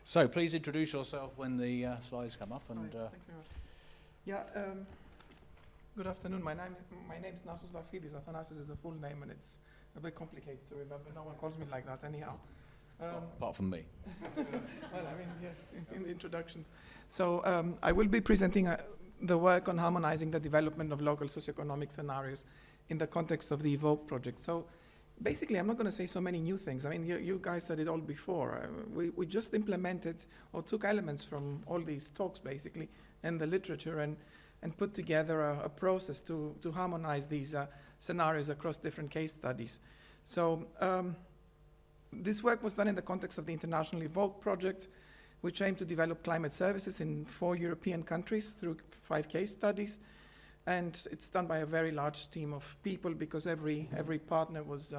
So, please introduce yourself when the slides come up. And thanks very much. Yeah. Good afternoon. My name is Nasos Vafidis. Athanasios is the full name, and it's a bit complicated to remember. No one calls me like that anyhow. Apart from me. Well, I mean, yes, in the introductions. So I will be presenting the work on harmonizing the development of local socioeconomic scenarios in the context of the EVOKE project. So basically, I'm not going to say so many new things. I mean, you guys said it all before. We just implemented or took elements from all these talks, basically, and the literature, and put together a process to harmonize these scenarios across different case studies. So This work was done in the context of the international EVOKE project, which aimed to develop climate services in 4 European countries through 5 case studies. And it's done by a very large team of people because every partner was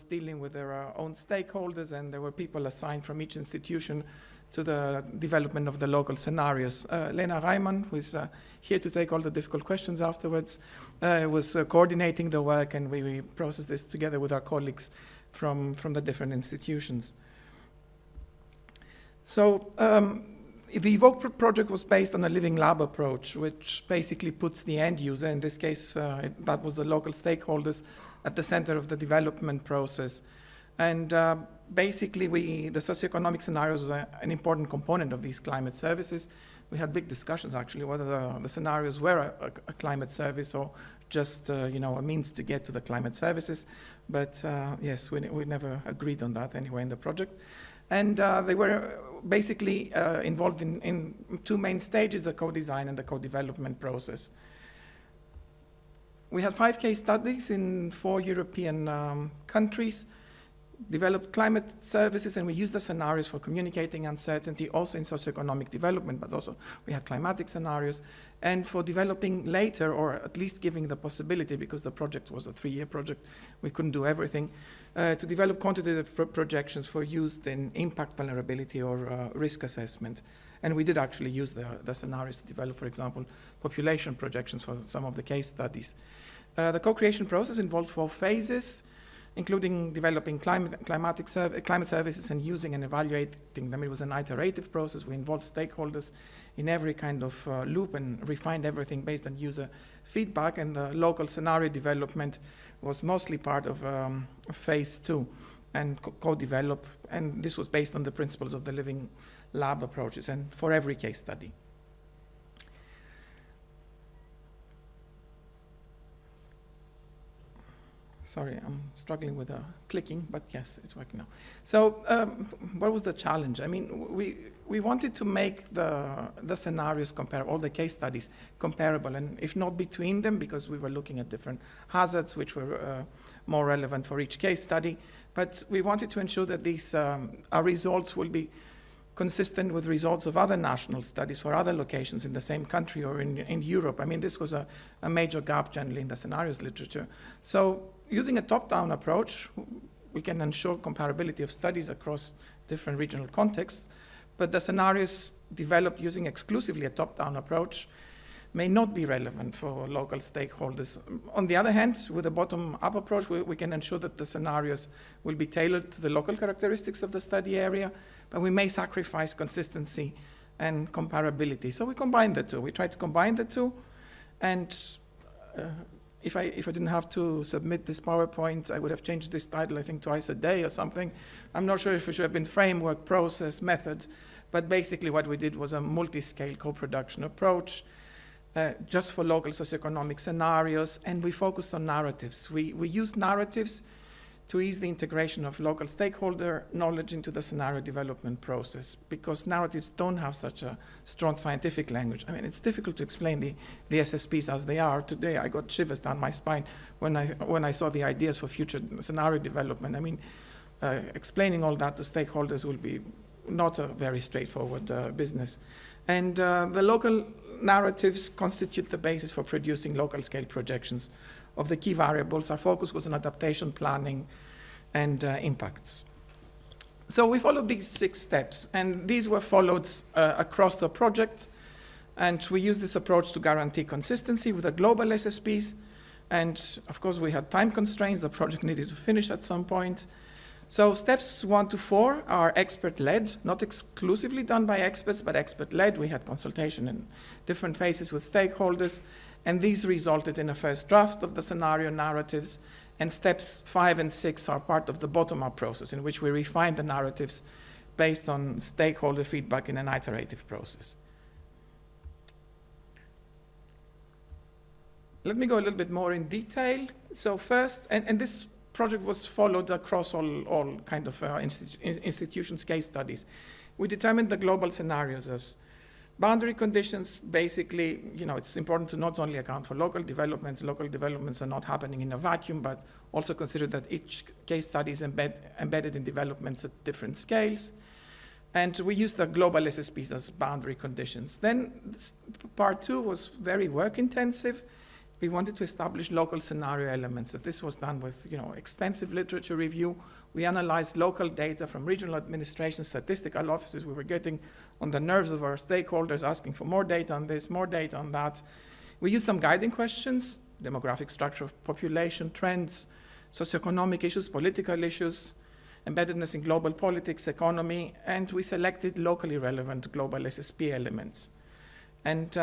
dealing with their own stakeholders, and there were people assigned from each institution to the development of the local scenarios. Lena Reimann, who is here to take all the difficult questions afterwards, was coordinating the work, and we processed this together with our colleagues from the different institutions. So the EVOKE project was based on a living lab approach, which basically puts the end user, in this case that was the local stakeholders, at the center of the development process. And basically the socioeconomic scenarios was an important component of these climate services. We had big discussions actually whether the scenarios were a climate service or just a means to get to the climate services. But yes, we never agreed on that anyway in the project. And they were basically involved in 2 main stages, the co-design and the co-development process. We had 5 case studies in 4 European countries, developed climate services, and we used the scenarios for communicating uncertainty, also in socioeconomic development, but also we had climatic scenarios, and for developing later, or at least giving the possibility, because the project was a 3-year project, we couldn't do everything, to develop quantitative projections for use in impact, vulnerability, or risk assessment. And we did actually use the scenarios to develop, for example, population projections for some of the case studies. The co-creation process involved 4 phases, including developing climate services and using and evaluating them. It was an iterative process. We involved stakeholders in every kind of loop and refined everything based on user feedback, and the local scenario development was mostly part of phase 2 and co-develop, and this was based on the principles of the living lab approaches and for every case study. Sorry, I'm struggling with clicking, but yes, it's working now. So what was the challenge? I mean, we wanted to make the scenarios comparable, all the case studies comparable, and if not between them, because we were looking at different hazards which were more relevant for each case study, but we wanted to ensure that these our results will be consistent with results of other national studies for other locations in the same country or in Europe. I mean, this was a major gap generally in the scenarios literature. So using a top-down approach, we can ensure comparability of studies across different regional contexts, but the scenarios developed using exclusively a top-down approach may not be relevant for local stakeholders. On the other hand, with a bottom-up approach, we can ensure that the scenarios will be tailored to the local characteristics of the study area, but we may sacrifice consistency and comparability. So we combine the two. We try to combine the two, and if I didn't have to submit this PowerPoint, I would have changed this title, I think, twice a day or something. I'm not sure if it should have been framework, process, method, but basically what we did was a multi-scale co-production approach just for local socioeconomic scenarios, and we focused on narratives. We used narratives to ease the integration of local stakeholder knowledge into the scenario development process, because narratives don't have such a strong scientific language. I mean, it's difficult to explain the SSPs as they are. Today, I got shivers down my spine when I saw the ideas for future scenario development. I mean, explaining all that to stakeholders will be not a very straightforward business. And the local narratives constitute the basis for producing local scale projections of the key variables. Our focus was on adaptation planning and impacts. So we followed these 6 steps, and these were followed across the project, and we used this approach to guarantee consistency with the global SSPs, and of course we had time constraints. The project needed to finish at some point. So steps 1 to 4 are expert-led, not exclusively done by experts, but expert-led. We had consultation in different phases with stakeholders, and these resulted in a first draft of the scenario narratives, and steps 5 and 6 are part of the bottom-up process in which we refine the narratives based on stakeholder feedback in an iterative process. Let me go a little bit more in detail. So first, and this project was followed across all kind of institutions' case studies. We determined the global scenarios as Boundary conditions, basically, it's important to not only account for local developments are not happening in a vacuum, but also consider that each case study is embedded in developments at different scales. And we use the global SSPs as boundary conditions. Then part 2 was very work intensive. We wanted to establish local scenario elements. So this was done with extensive literature review. We analyzed local data from regional administration, statistical offices. We were getting on the nerves of our stakeholders, asking for more data on this, more data on that. We used some guiding questions: demographic structure of population, trends, socioeconomic issues, political issues, embeddedness in global politics, economy, and we selected locally relevant global SSP elements. And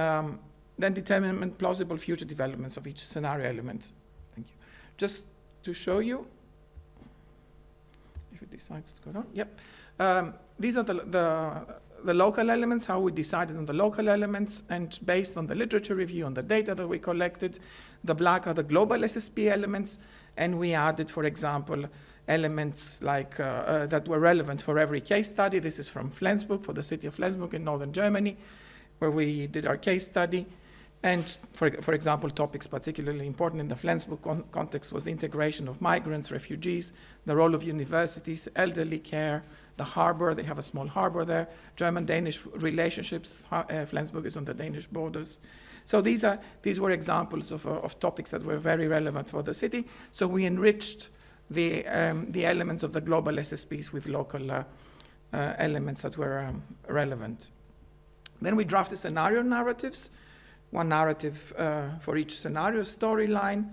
then determine plausible future developments of each scenario element. Thank you. Just to show you, if it decides to go down, yep. These are the local elements, how we decided on the local elements, and based on the literature review, on the data that we collected. The black are the global SSP elements, and we added, for example, elements like that were relevant for every case study. This is from Flensburg, for the city of Flensburg in northern Germany, where we did our case study. And for example, topics particularly important in the Flensburg context was the integration of migrants, refugees, the role of universities, elderly care, the harbor, they have a small harbor there, German-Danish relationships, Flensburg is on the Danish borders. So these were examples of topics that were very relevant for the city. So we enriched the elements of the global SSPs with local elements that were relevant. Then we drafted scenario narratives, one narrative for each scenario storyline.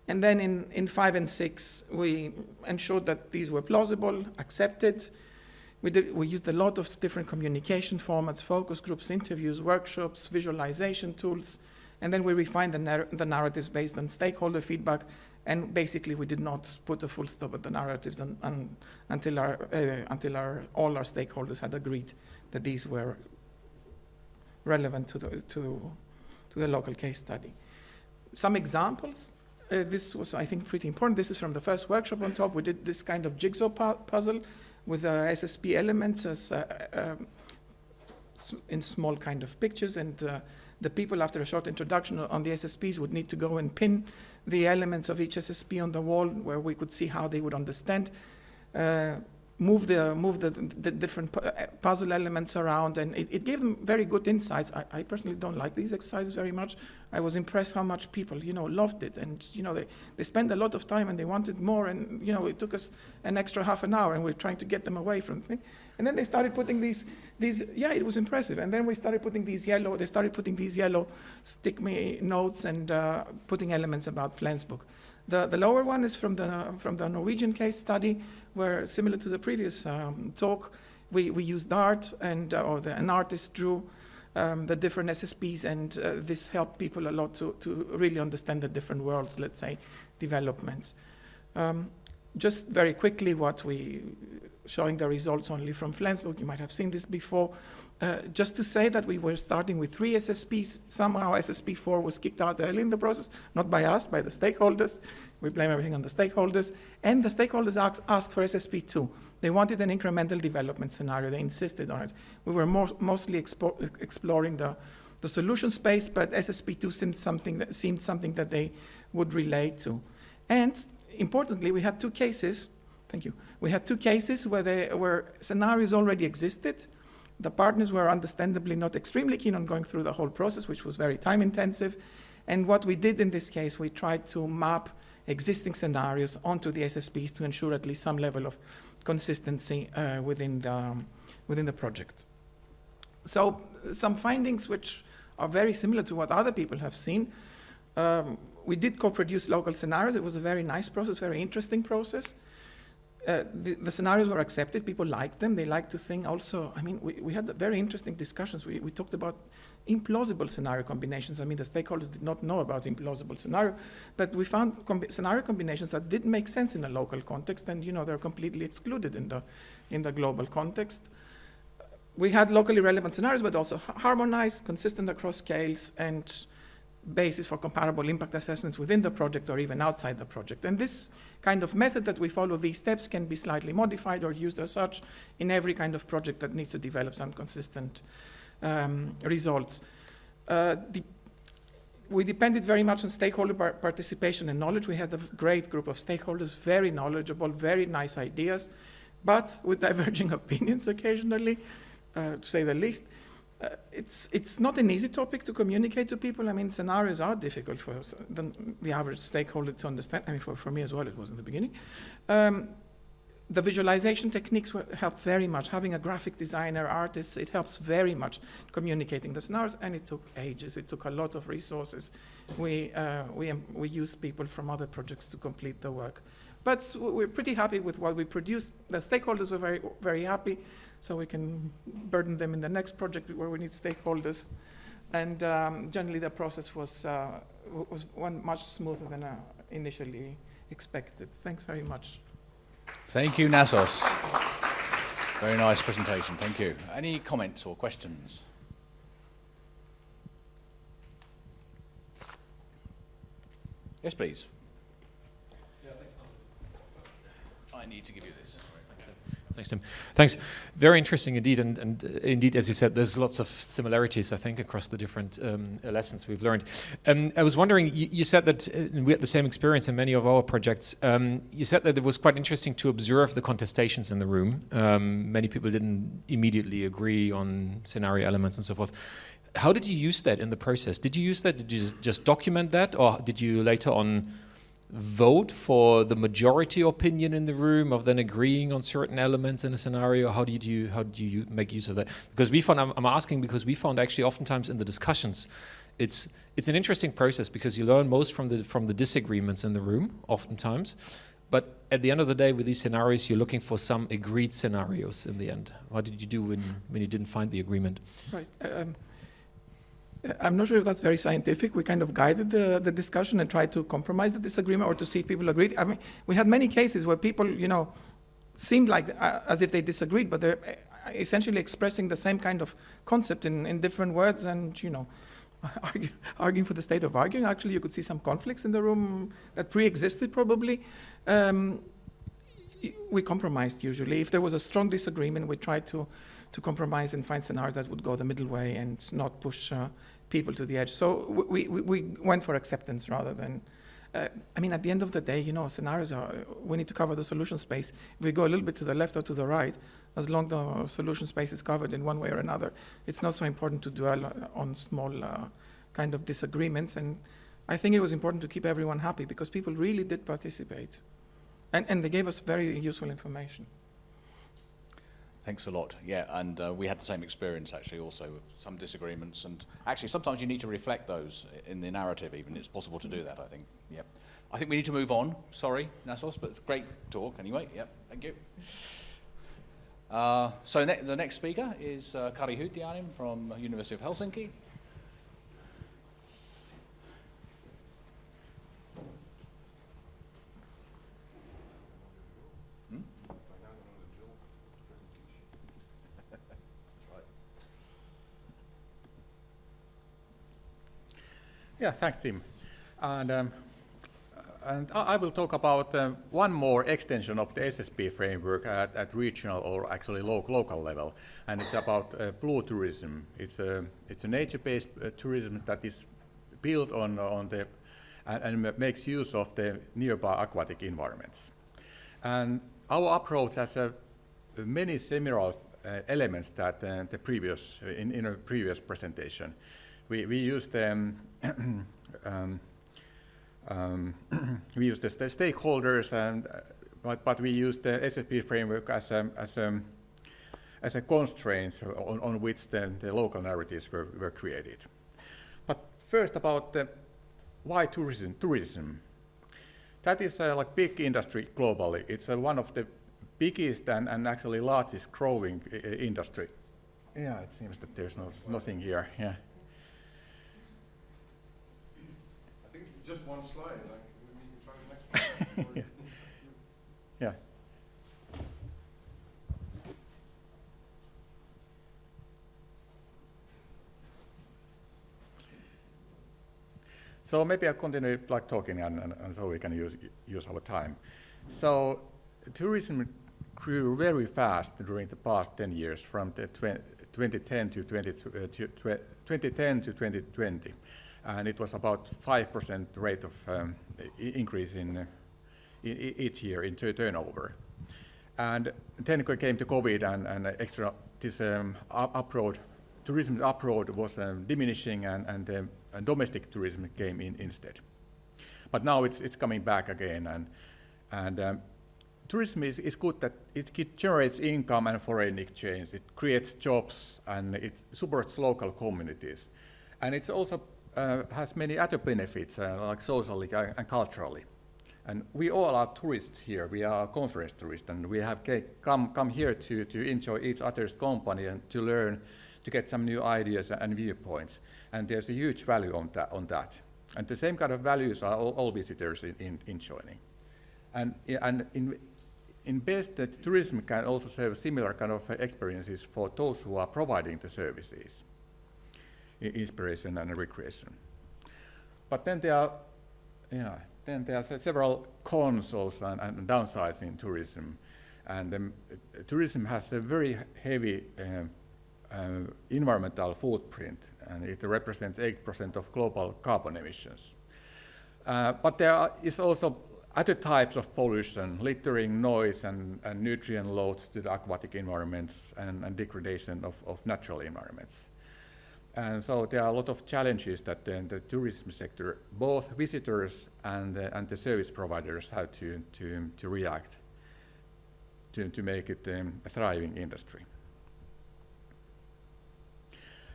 And then in 5 and 6, we ensured that these were plausible, accepted. We used a lot of different communication formats, focus groups, interviews, workshops, visualization tools. And then we refined the narratives based on stakeholder feedback. And basically, we did not put a full stop at the narratives until all our stakeholders had agreed that these were relevant to the local case study. Some examples. This was, I think, pretty important. This is from the first workshop on top. We did this kind of jigsaw puzzle with SSP elements as in small kind of pictures, and the people, after a short introduction on the SSPs, would need to go and pin the elements of each SSP on the wall, where we could see how they would understand, move the different puzzle elements around, and it gave them very good insights. I personally don't like these exercises very much. I was impressed how much people, loved it, and they spent a lot of time and they wanted more, and it took us an extra half an hour, and we're trying to get them away from the thing. And then they started putting these, yeah, it was impressive. And then they started putting these yellow stick-me notes and putting elements about Flensburg. The lower one is from the Norwegian case study, where, similar to the previous talk, we used art, and an artist drew the different SSPs, and this helped people a lot to really understand the different worlds, let's say, developments. Just very quickly, showing the results only from Flensburg, you might have seen this before. Just to say that we were starting with 3 SSPs. Somehow SSP4 was kicked out early in the process, not by us, by the stakeholders. We blame everything on the stakeholders. And the stakeholders asked for SSP2. They wanted an incremental development scenario. They insisted on it. We were mostly exploring the solution space, but SSP2 seemed something that they would relate to. And importantly, we had 2 cases. Thank you. We had 2 cases where scenarios already existed. The partners were understandably not extremely keen on going through the whole process, which was very time intensive. And what we did in this case, we tried to map existing scenarios onto the SSPs to ensure at least some level of consistency within the project. So some findings which are very similar to what other people have seen. We did co-produce local scenarios. It was a very nice process, very interesting process. The scenarios were accepted. People liked them. They liked to think also, we had very interesting discussions. We talked about implausible scenario combinations. The stakeholders did not know about implausible scenario, but we found scenario combinations that did make sense in a local context, and they're completely excluded in the global context. We had locally relevant scenarios, but also harmonized, consistent across scales, and basis for comparable impact assessments within the project or even outside the project. And this kind of method that we follow, these steps, can be slightly modified or used as such in every kind of project that needs to develop some consistent results. We depended very much on stakeholder participation and knowledge. We had a great group of stakeholders, very knowledgeable, very nice ideas, but with diverging opinions occasionally, to say the least. It's not an easy topic to communicate to people. I mean, scenarios are difficult for the average stakeholder to understand. I mean, for me as well, it was in the beginning. The visualization techniques help very much. Having a graphic designer, artist, it helps very much communicating the scenarios, and it took ages. It took a lot of resources. We used people from other projects to complete the work. But we're pretty happy with what we produced. The stakeholders were very, very happy, so we can burden them in the next project where we need stakeholders. And generally the process was much smoother than initially expected. Thanks very much. Thank you, Nassos. Very nice presentation, thank you. Any comments or questions? Yes, please. Yeah, thanks, Nassos. I need to give you this. Thanks, Tim. Thanks. Very interesting indeed, and indeed, as you said, there's lots of similarities, I think, across the different lessons we've learned. I was wondering, you said that we had the same experience in many of our projects. You said that it was quite interesting to observe the contestations in the room. Many people didn't immediately agree on scenario elements and so forth. How did you use that in the process? Did you use that? Did you just document that, or did you later on vote for the majority opinion in the room of then agreeing on certain elements in a scenario? How did you make use of that? Because we found, I'm asking because we found actually oftentimes in the discussions, it's an interesting process because you learn most from the disagreements in the room oftentimes, but at the end of the day with these scenarios you're looking for some agreed scenarios in the end. What did you do when you didn't find the agreement? Right. I'm not sure if that's very scientific. We kind of guided the discussion and tried to compromise the disagreement or to see if people agreed. I mean, we had many cases where people, seemed like as if they disagreed, but they're essentially expressing the same kind of concept in different words and, arguing for the sake of arguing. Actually, you could see some conflicts in the room that pre-existed probably. We compromised usually. If there was a strong disagreement, we tried to compromise and find scenarios that would go the middle way and not push people to the edge. So we went for acceptance rather than, at the end of the day, scenarios we need to cover the solution space. If we go a little bit to the left or to the right, as long as the solution space is covered in one way or another, it's not so important to dwell on small kind of disagreements. And I think it was important to keep everyone happy because people really did participate. And they gave us very useful information. Thanks a lot. Yeah, and we had the same experience actually also with some disagreements, and actually sometimes you need to reflect those in the narrative even. It's possible to do that, I think. Yep. I think we need to move on. Sorry, Nassos, but it's a great talk anyway. Yep, thank you. So the next speaker is Kari Hytiainen from University of Helsinki. Yeah, thanks, Tim. And I will talk about one more extension of the SSP framework at regional or actually local level, and it's about blue tourism. It's a nature-based tourism that is built on the and makes use of the nearby aquatic environments. And our approach has many similar elements that the previous in a previous presentation. We use the we use the stakeholders, but we use the SSP framework as a constraint on which the local narratives were created. But first about why tourism. That is like big industry globally. It's one of the biggest and actually largest growing industry. Yeah, it seems that there's nothing here. Yeah. Just one slide, like we can try the next one. Yeah. Yeah. So maybe I'll continue like talking and so we can use our time. So tourism grew very fast during the past 10 years from the 2010 to 2020, and it was about 5% rate of increase in each year in turnover. And then came to COVID, and extra this tourism abroad was diminishing, and domestic tourism came in instead. But now it's coming back again, and tourism is good that it generates income and foreign exchange. It creates jobs, and it supports local communities, and it also has many other benefits, like socially and culturally. And we all are tourists here. We are conference tourists, and we have come here to enjoy each other's company and to learn, to get some new ideas and viewpoints. And there's a huge value on that. And the same kind of values are all visitors enjoying. And in best, that tourism can also serve similar kind of experiences for those who are providing the services, inspiration and recreation. But then there are, several cons also and downsides in tourism. And tourism has a very heavy environmental footprint, and it represents 8% of global carbon emissions. But there is also other types of pollution, littering, noise, and nutrient loads to the aquatic environments, and degradation of natural environments. And so there are a lot of challenges that the tourism sector, both visitors and the service providers, have to react to make it a thriving industry.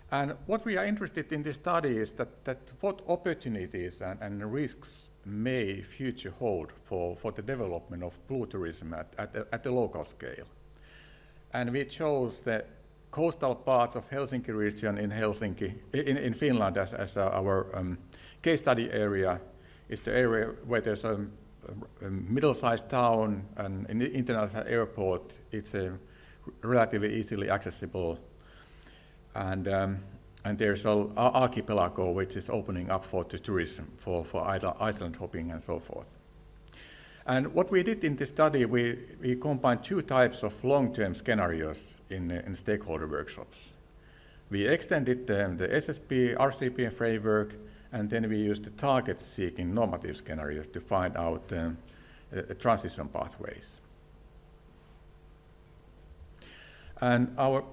And what we are interested in this study is that what opportunities and risks may future hold for the development of blue tourism at the local scale. And we chose the coastal parts of Helsinki region in Finland as our case study area. Is the area where there's a middle-sized town and an international airport. It's relatively easily accessible. And there's an archipelago which is opening up for the tourism, for island hopping and so forth. And what we did in the study, we combined two types of long-term scenarios in stakeholder workshops. We extended the SSP, RCP framework, and then we used the target-seeking normative scenarios to find out transition pathways. And our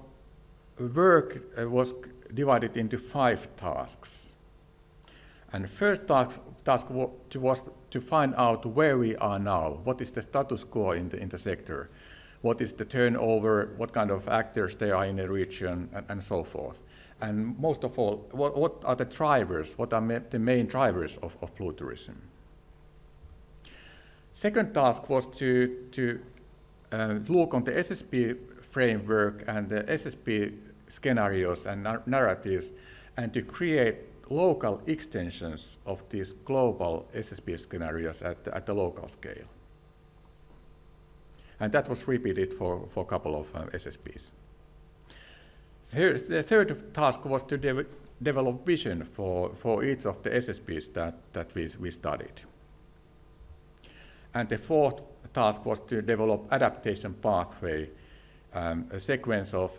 work was divided into 5 tasks. And the first task was to find out where we are now. What is the status quo in the sector? What is the turnover? What kind of actors there are in the region, and so forth. And most of all, what are the drivers? What are the main drivers of blue tourism? Second task was to look on the SSP framework and the SSP scenarios and narratives, and to create local extensions of these global SSP scenarios at the local scale. And that was repeated for a couple of SSPs. The third task was to develop vision for each of the SSPs that we studied. And the fourth task was to develop adaptation pathway, a sequence of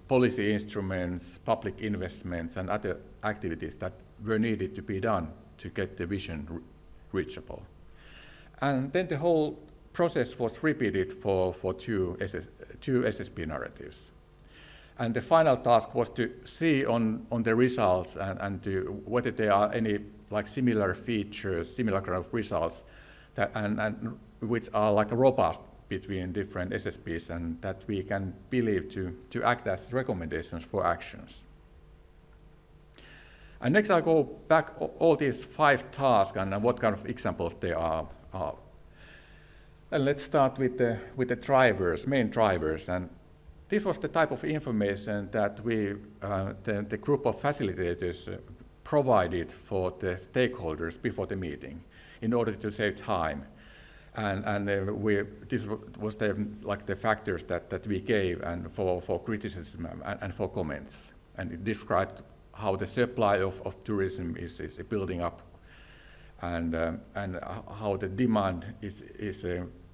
policy instruments, public investments, and other activities that were needed to be done to get the vision reachable. And then the whole process was repeated for two SSP narratives. And the final task was to see on the results and to whether there are any like similar features, similar kind of results that and which are like robust between different SSPs, and that we can believe to act as recommendations for actions. And next I'll go back all these 5 tasks and what kind of examples they are. And let's start with the drivers, main drivers. And this was the type of information that the group of facilitators provided for the stakeholders before the meeting in order to save time. And this was the factors that we gave and for criticism and for comments. And it described how the supply of tourism is building up, and how the demand is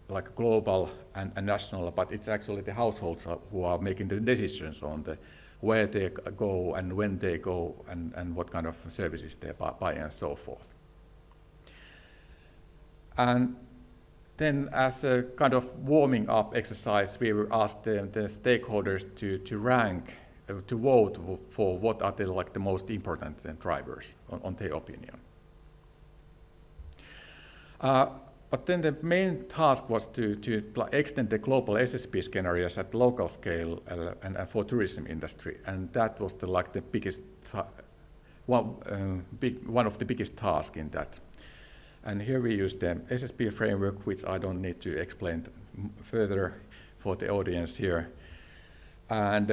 like global and national, but it's actually the households who are making the decisions on the where they go and when they go and what kind of services they buy and so forth. And then as a kind of warming up exercise, we were asked the stakeholders to rank, to vote for what are the most important drivers on their opinion. But then the main task was to extend the global SSP scenarios at local scale and for tourism industry, and that was the biggest one of the biggest tasks in that. And here we use the SSP framework, which I don't need to explain further for the audience here. And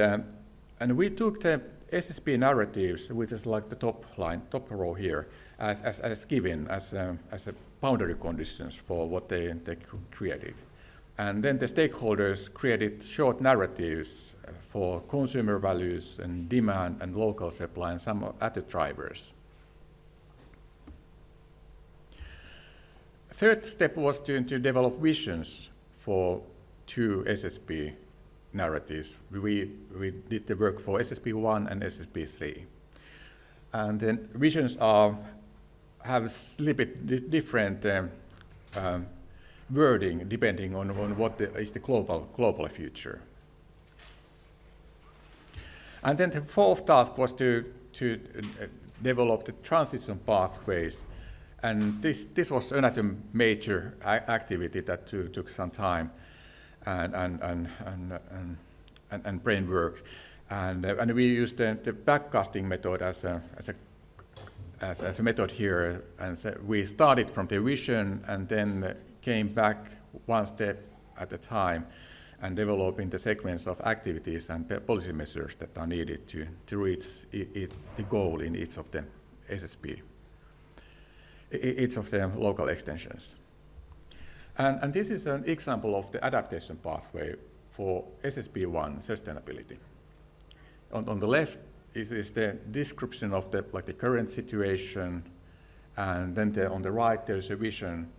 we took the SSP narratives, which is like the top row here, as given as a boundary conditions for what they created. And then the stakeholders created short narratives for consumer values and demand and local supply and some other drivers. Third step was to develop visions for 2 SSP narratives. We did the work for SSP1 and SSP3. And then visions have a little bit different wording depending on what is the global future. And then the fourth task was to develop the transition pathways. And this was another major activity that took some time and brain work. And we used the backcasting method as a method here. And so we started from the vision and then came back one step at a time and developing the sequence of activities and policy measures that are needed to reach the goal in each of the SSP. Each of the local extensions. And this is an example of the adaptation pathway for SSP1 sustainability. On the left is the description of the current situation, and then on the right there's a vision,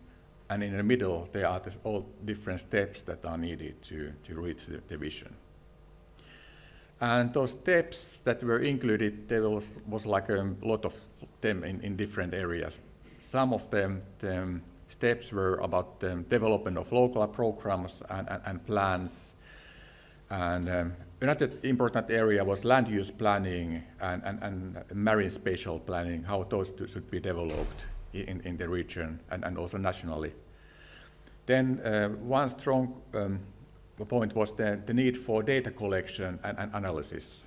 and in the middle there are all different steps that are needed to reach the vision. And those steps that were included, there was like a lot of them in different areas. Some of them, the steps were about the development of local programs and plans. And another important area was land use planning and marine spatial planning, how those should be developed in the region and also nationally. Then one strong point was the need for data collection and analysis.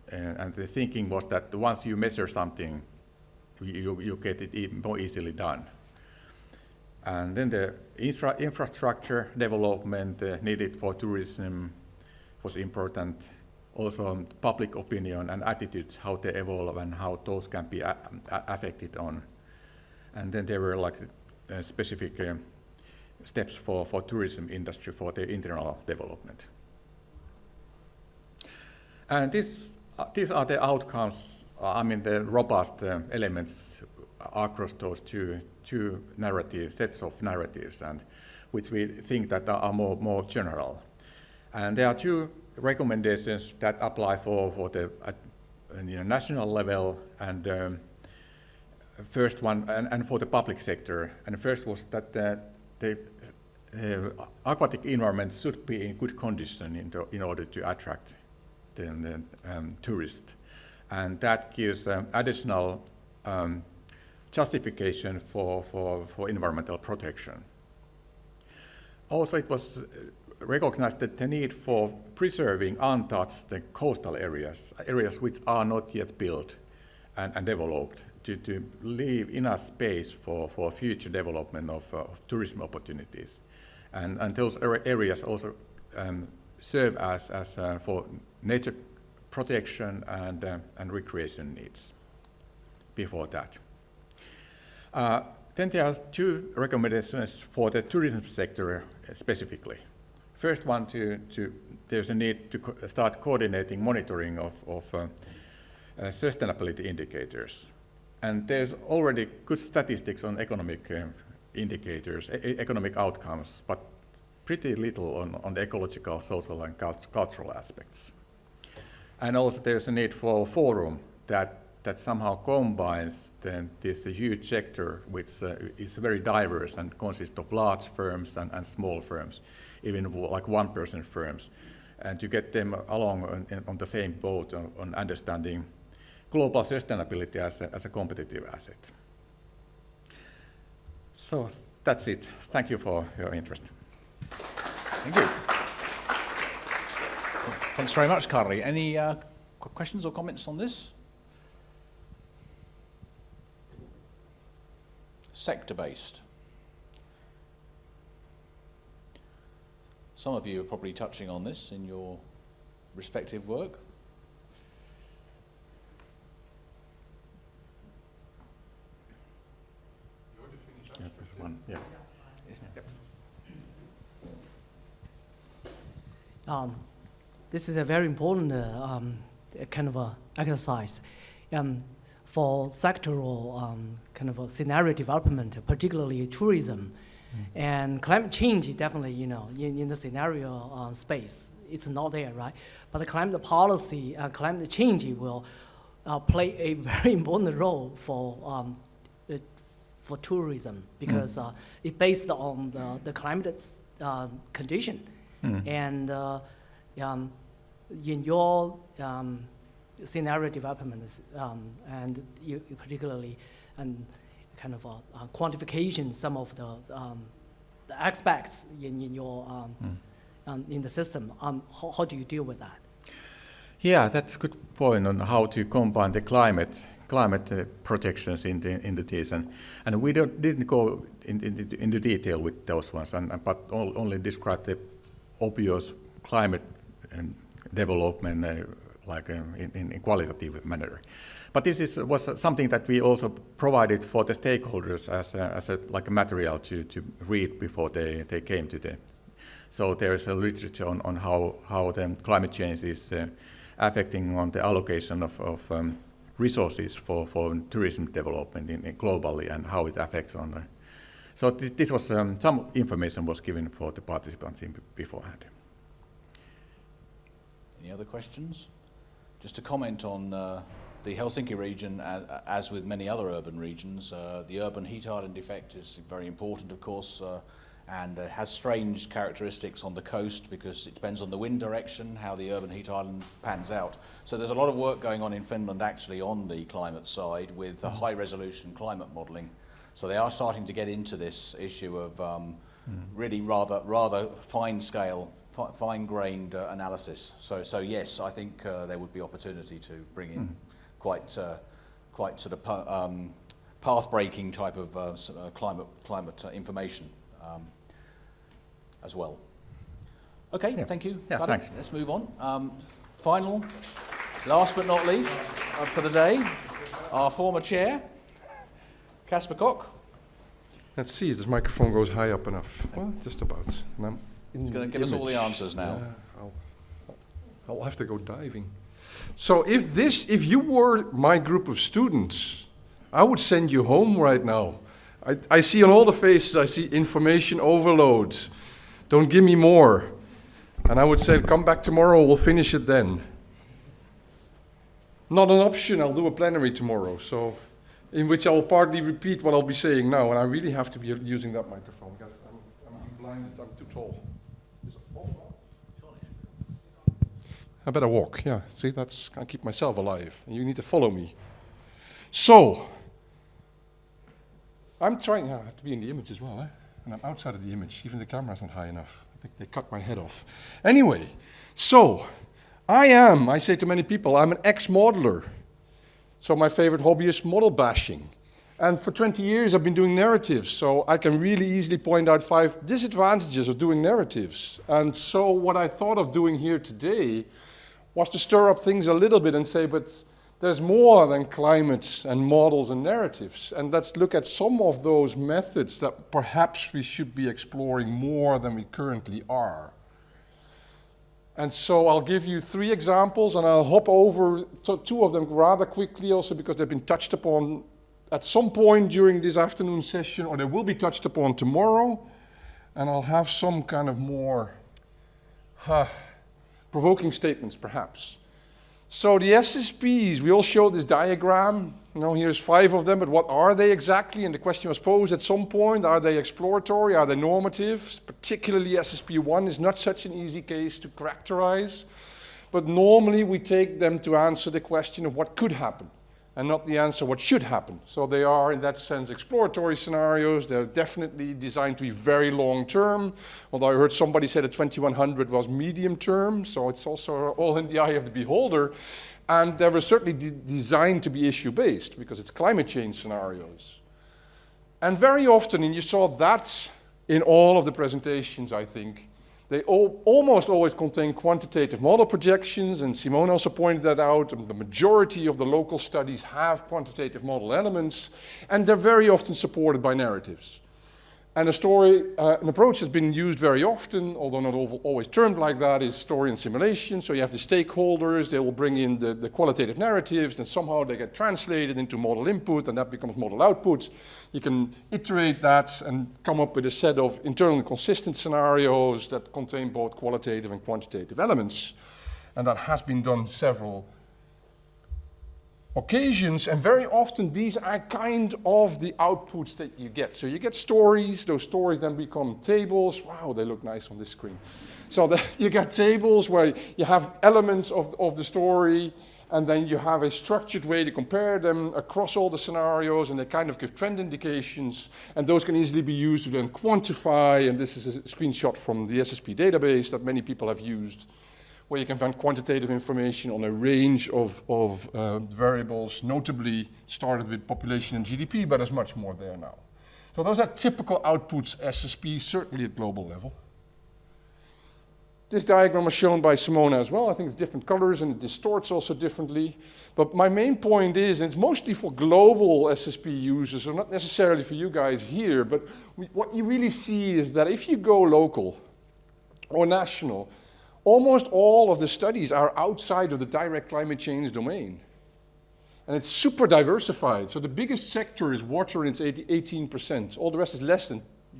And the thinking was that once you measure something, you get it even more easily done. And then the infrastructure development needed for tourism was important. Also public opinion and attitudes, how they evolve and how those can be affected on. And then there were specific steps for tourism industry for the internal development. And these are the outcomes, the robust elements across those two narratives, sets of narratives, and which we think that are more general. And there are 2 recommendations that apply for the national level, and first one, and for the public sector. And the first was that the aquatic environment should be in good condition in order to attract the tourists. And that gives additional justification for environmental protection. Also, it was recognized that the need for preserving untouched coastal areas which are not yet built and developed, to leave enough space for future development of tourism opportunities. And those areas also serve as for nature protection and recreation needs before that. Then there are 2 recommendations for the tourism sector specifically. First one, there's a need to start coordinating monitoring of sustainability indicators. And there's already good statistics on economic indicators, economic outcomes, but pretty little on the ecological, social, and cultural aspects. And also there's a need for a forum that somehow combines this huge sector, which is very diverse and consists of large firms and small firms, even like one-person firms, and to get them along on the same boat on understanding global sustainability as a competitive asset. So that's it. Thank you for your interest. Thank you. Thanks very much, Kari. Any questions or comments on this? Sector-based. Some of you are probably touching on this in your respective work. Yeah, there's one. Yeah. This is a very important kind of exercise for sectoral kind of a scenario development, particularly tourism. And climate change, definitely, you know, in the scenario space, it's not there, right? But the climate policy, climate change will play a very important role for tourism, because it's based on the climate condition. And in your scenario development, and you particularly kind of quantification some of the aspects in your in the system. How do you deal with that? Yeah, that's a good point on how to combine the climate projections into this, and we didn't go into detail with those ones, but only describe the obvious climate development like in qualitative manner. But this was something that we also provided for the stakeholders as a like a material to read before they came to the. So there is a literature on how the climate change is affecting on the allocation of resources for tourism development globally, and how it affects on. So this was some information was given for the participants beforehand. Any other questions? Just to comment on the Helsinki region, as with many other urban regions, the urban heat island effect is very important, of course, and has strange characteristics on the coast because it depends on the wind direction, how the urban heat island pans out. So there's a lot of work going on in Finland actually on the climate side with high resolution climate modelling. So they are starting to get into this issue of really rather fine scale, fine-grained analysis. So yes, I think there would be opportunity to bring in quite sort of path-breaking type of climate information as well. Okay, thank you. Yeah, thanks. Let's move on. Final, last but not least, for the day, our former chair, Casper Koch. Let's see if this microphone goes high up enough. Well, just about. It's going to give us all the answers now. I'll have to go diving. So if you were my group of students, I would send you home right now. I see on all the faces, I see information overload. Don't give me more. And I would say, come back tomorrow, we'll finish it then. Not an option, I'll do a plenary tomorrow, so in which I will partly repeat what I'll be saying now, and I really have to be using that microphone because I'm blinded, I'm too tall. Is it off now? I better walk, yeah. See, that's, I keep myself alive. You need to follow me. So, I'm trying, I have to be in the image as well, and I'm outside of the image. Even the camera's not high enough. I think they cut my head off. Anyway, so, I say to many people, I'm an ex-modeler. So my favorite hobby is model bashing. And for 20 years I've been doing narratives, so I can really easily point out 5 disadvantages of doing narratives. And so what I thought of doing here today was to stir up things a little bit and say, but there's more than climate and models and narratives. And let's look at some of those methods that perhaps we should be exploring more than we currently are. And so I'll give you 3 examples, and I'll hop over 2 of them rather quickly also because they've been touched upon at some point during this afternoon session, or they will be touched upon tomorrow. and I'll have some kind of more provoking statements, perhaps. So the SSPs, we all showed this diagram. You know, here's 5 of them, but what are they exactly? And the question was posed at some point, are they exploratory, are they normative? Particularly SSP1 is not such an easy case to characterize, but normally we take them to answer the question of what could happen, and not the answer what should happen. So they are, in that sense, exploratory scenarios. They're definitely designed to be very long term, although I heard somebody say that 2100 was medium term, so it's also all in the eye of the beholder. And they were certainly designed to be issue-based, because it's climate change scenarios. And very often, and you saw that in all of the presentations, I think, they almost always contain quantitative model projections, and Simone also pointed that out. And the majority of the local studies have quantitative model elements, and they're very often supported by narratives. And an approach that's been used very often, although not always termed like that, is story and simulation. So you have the stakeholders, they will bring in the qualitative narratives, then somehow they get translated into model input, and that becomes model output. You can iterate that and come up with a set of internally consistent scenarios that contain both qualitative and quantitative elements. And that has been done several occasions, and very often these are kind of the outputs that you get. So you get stories, those stories then become tables. Wow, they look nice on this screen. So you get tables where you have elements of the story, and then you have a structured way to compare them across all the scenarios, and they kind of give trend indications, and those can easily be used to then quantify, and this is a screenshot from the SSP database that many people have used, where you can find quantitative information on a range of variables, notably started with population and GDP, but there's much more there now. So those are typical outputs SSP, certainly at global level. This diagram was shown by Simona as well. I think it's different colors and it distorts also differently. But my main point is, and it's mostly for global SSP users, so not necessarily for you guys here, but what you really see is that if you go local or national, almost all of the studies are outside of the direct climate change domain. And it's super diversified. So the biggest sector is water, and it's 18%. All the rest is less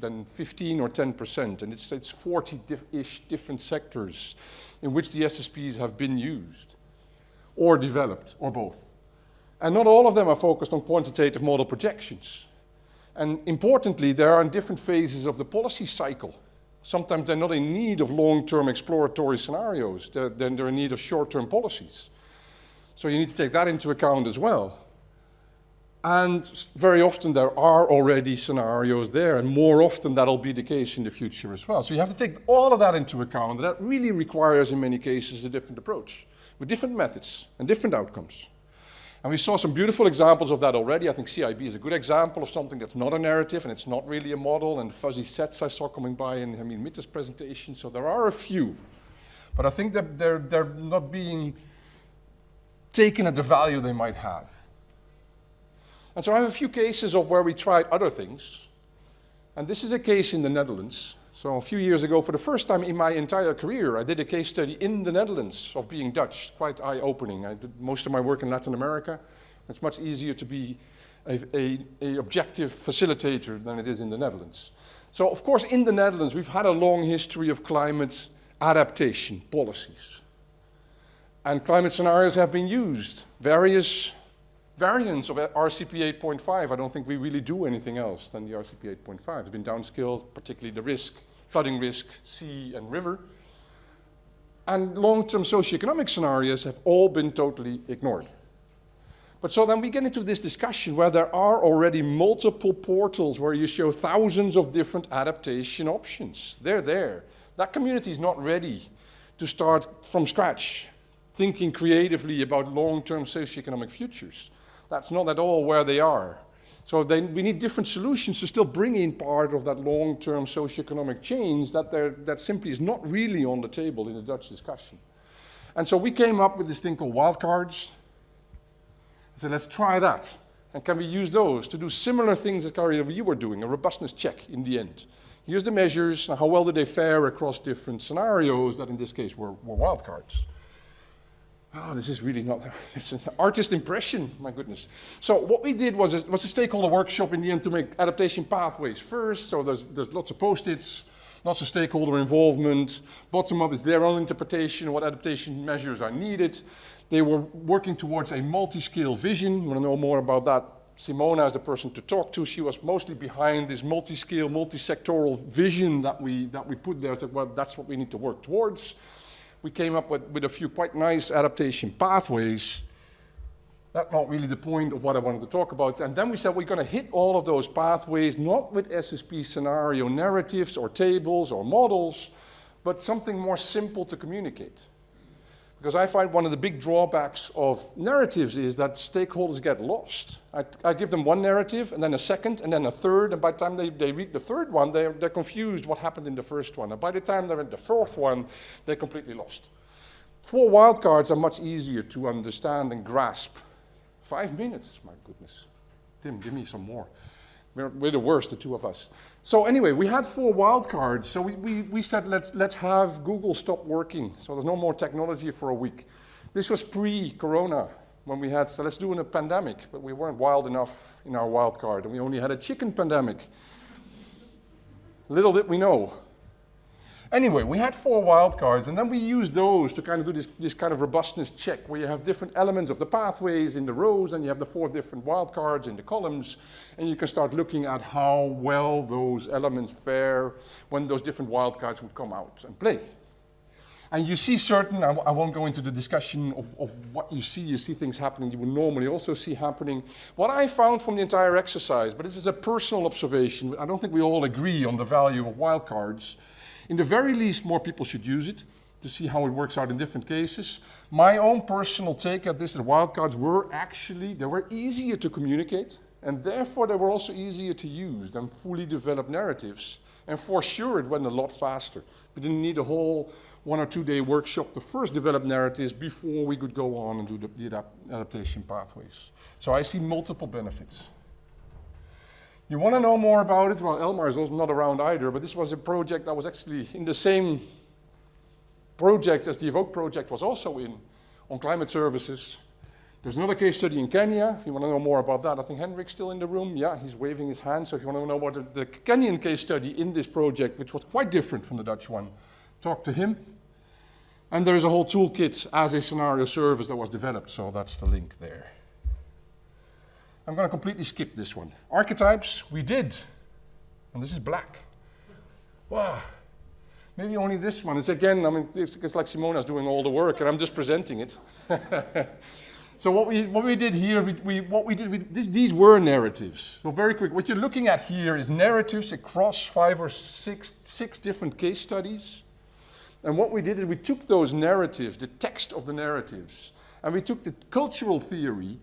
than 15 or 10%. And it's 40-ish different sectors in which the SSPs have been used or developed, or both. And not all of them are focused on quantitative model projections. And importantly, they are in different phases of the policy cycle. Sometimes they're not in need of long-term exploratory scenarios, then they're in need of short-term policies. So you need to take that into account as well. And very often there are already scenarios there, and more often that'll be the case in the future as well. So you have to take all of that into account. That really requires, in many cases, a different approach, with different methods and different outcomes. And we saw some beautiful examples of that already. I think CIB is a good example of something that's not a narrative and it's not really a model, and fuzzy sets I saw coming by in Mitte's presentation. So there are a few, but I think that they're not being taken at the value they might have. And so I have a few cases of where we tried other things. And this is a case in the Netherlands. So a few years ago, for the first time in my entire career, I did a case study in the Netherlands of being Dutch, quite eye-opening. I did most of my work in Latin America. It's much easier to be an objective facilitator than it is in the Netherlands. So of course, in the Netherlands, we've had a long history of climate adaptation policies. And climate scenarios have been used, various variants of RCP 8.5. I don't think we really do anything else than the RCP 8.5. It's been downscaled, particularly the risk, flooding risk, sea and river. And long-term socioeconomic scenarios have all been totally ignored. But so then we get into this discussion where there are already multiple portals where you show thousands of different adaptation options. They're there. That community is not ready to start from scratch, thinking creatively about long-term socioeconomic futures. That's not at all where they are. So we need different solutions to still bring in part of that long-term socioeconomic change that simply is not really on the table in the Dutch discussion. And so we came up with this thing called wildcards. So let's try that. And can we use those to do similar things that you were doing, a robustness check in the end? Here's the measures, how well did they fare across different scenarios that in this case were wildcards. Oh, this is really not, it's an artist impression, my goodness. So what we did was a stakeholder workshop in the end to make adaptation pathways first. So there's lots of post-its. lots of stakeholder involvement. Bottom up is their own interpretation of what adaptation measures are needed. They were working towards a multi-scale vision. You want to know more about that? Simona is the person to talk to. She was mostly behind this multi-scale, multi-sectoral vision that we put there. So, well, that's what we need to work towards. We came up with a few quite nice adaptation pathways. That's not really the point of what I wanted to talk about. And then we said we're going to hit all of those pathways, not with SSP scenario narratives or tables or models, but something more simple to communicate. Because I find one of the big drawbacks of narratives is that stakeholders get lost. I give them one narrative, and then a second, and then a third, and by the time they read the third one, they're confused what happened in the first one. And by the time they're in the fourth one, they're completely lost. 4 wildcards are much easier to understand and grasp. 5 minutes, my goodness. Tim, give me some more. We're the worst, the two of us. So anyway, we had 4 wildcards. So we said, let's have Google stop working. So there's no more technology for a week. This was pre-corona when we had, so let's do in a pandemic, but we weren't wild enough in our wildcard, and we only had a chicken pandemic. Little did we know. Anyway, we had 4 wildcards, and then we used those to kind of do this kind of robustness check, where you have different elements of the pathways in the rows, and you have the 4 different wildcards in the columns, and you can start looking at how well those elements fare when those different wildcards would come out and play. And you see certain, I won't go into the discussion of what you see things happening you would normally also see happening. What I found from the entire exercise, but this is a personal observation, I don't think we all agree on the value of wildcards. In the very least, more people should use it to see how it works out in different cases. My own personal take at this, the wildcards were actually, they were easier to communicate, and therefore they were also easier to use than fully developed narratives. And for sure, it went a lot faster. We didn't need a whole 1 or 2 day workshop to first develop narratives before we could go on and do the adaptation pathways. So I see multiple benefits. You want to know more about it? Well, Elmar is also not around either, but this was a project that was actually in the same project as the Evoke project was also in, on climate services. There's another case study in Kenya. If you want to know more about that, I think Henrik's still in the room. Yeah, he's waving his hand. So if you want to know about the Kenyan case study in this project, which was quite different from the Dutch one, talk to him. And there is a whole toolkit as a scenario service that was developed, so that's the link there. I'm going to completely skip this one. Archetypes, we did. And this is black. Wow. Maybe only this one. It's again, I mean, it's like Simona's doing all the work and I'm just presenting it. So what we did here, these were narratives. So very quick, what you're looking at here is narratives across 5 or 6 different case studies. And what we did is we took those narratives, the text of the narratives, and we took the cultural theory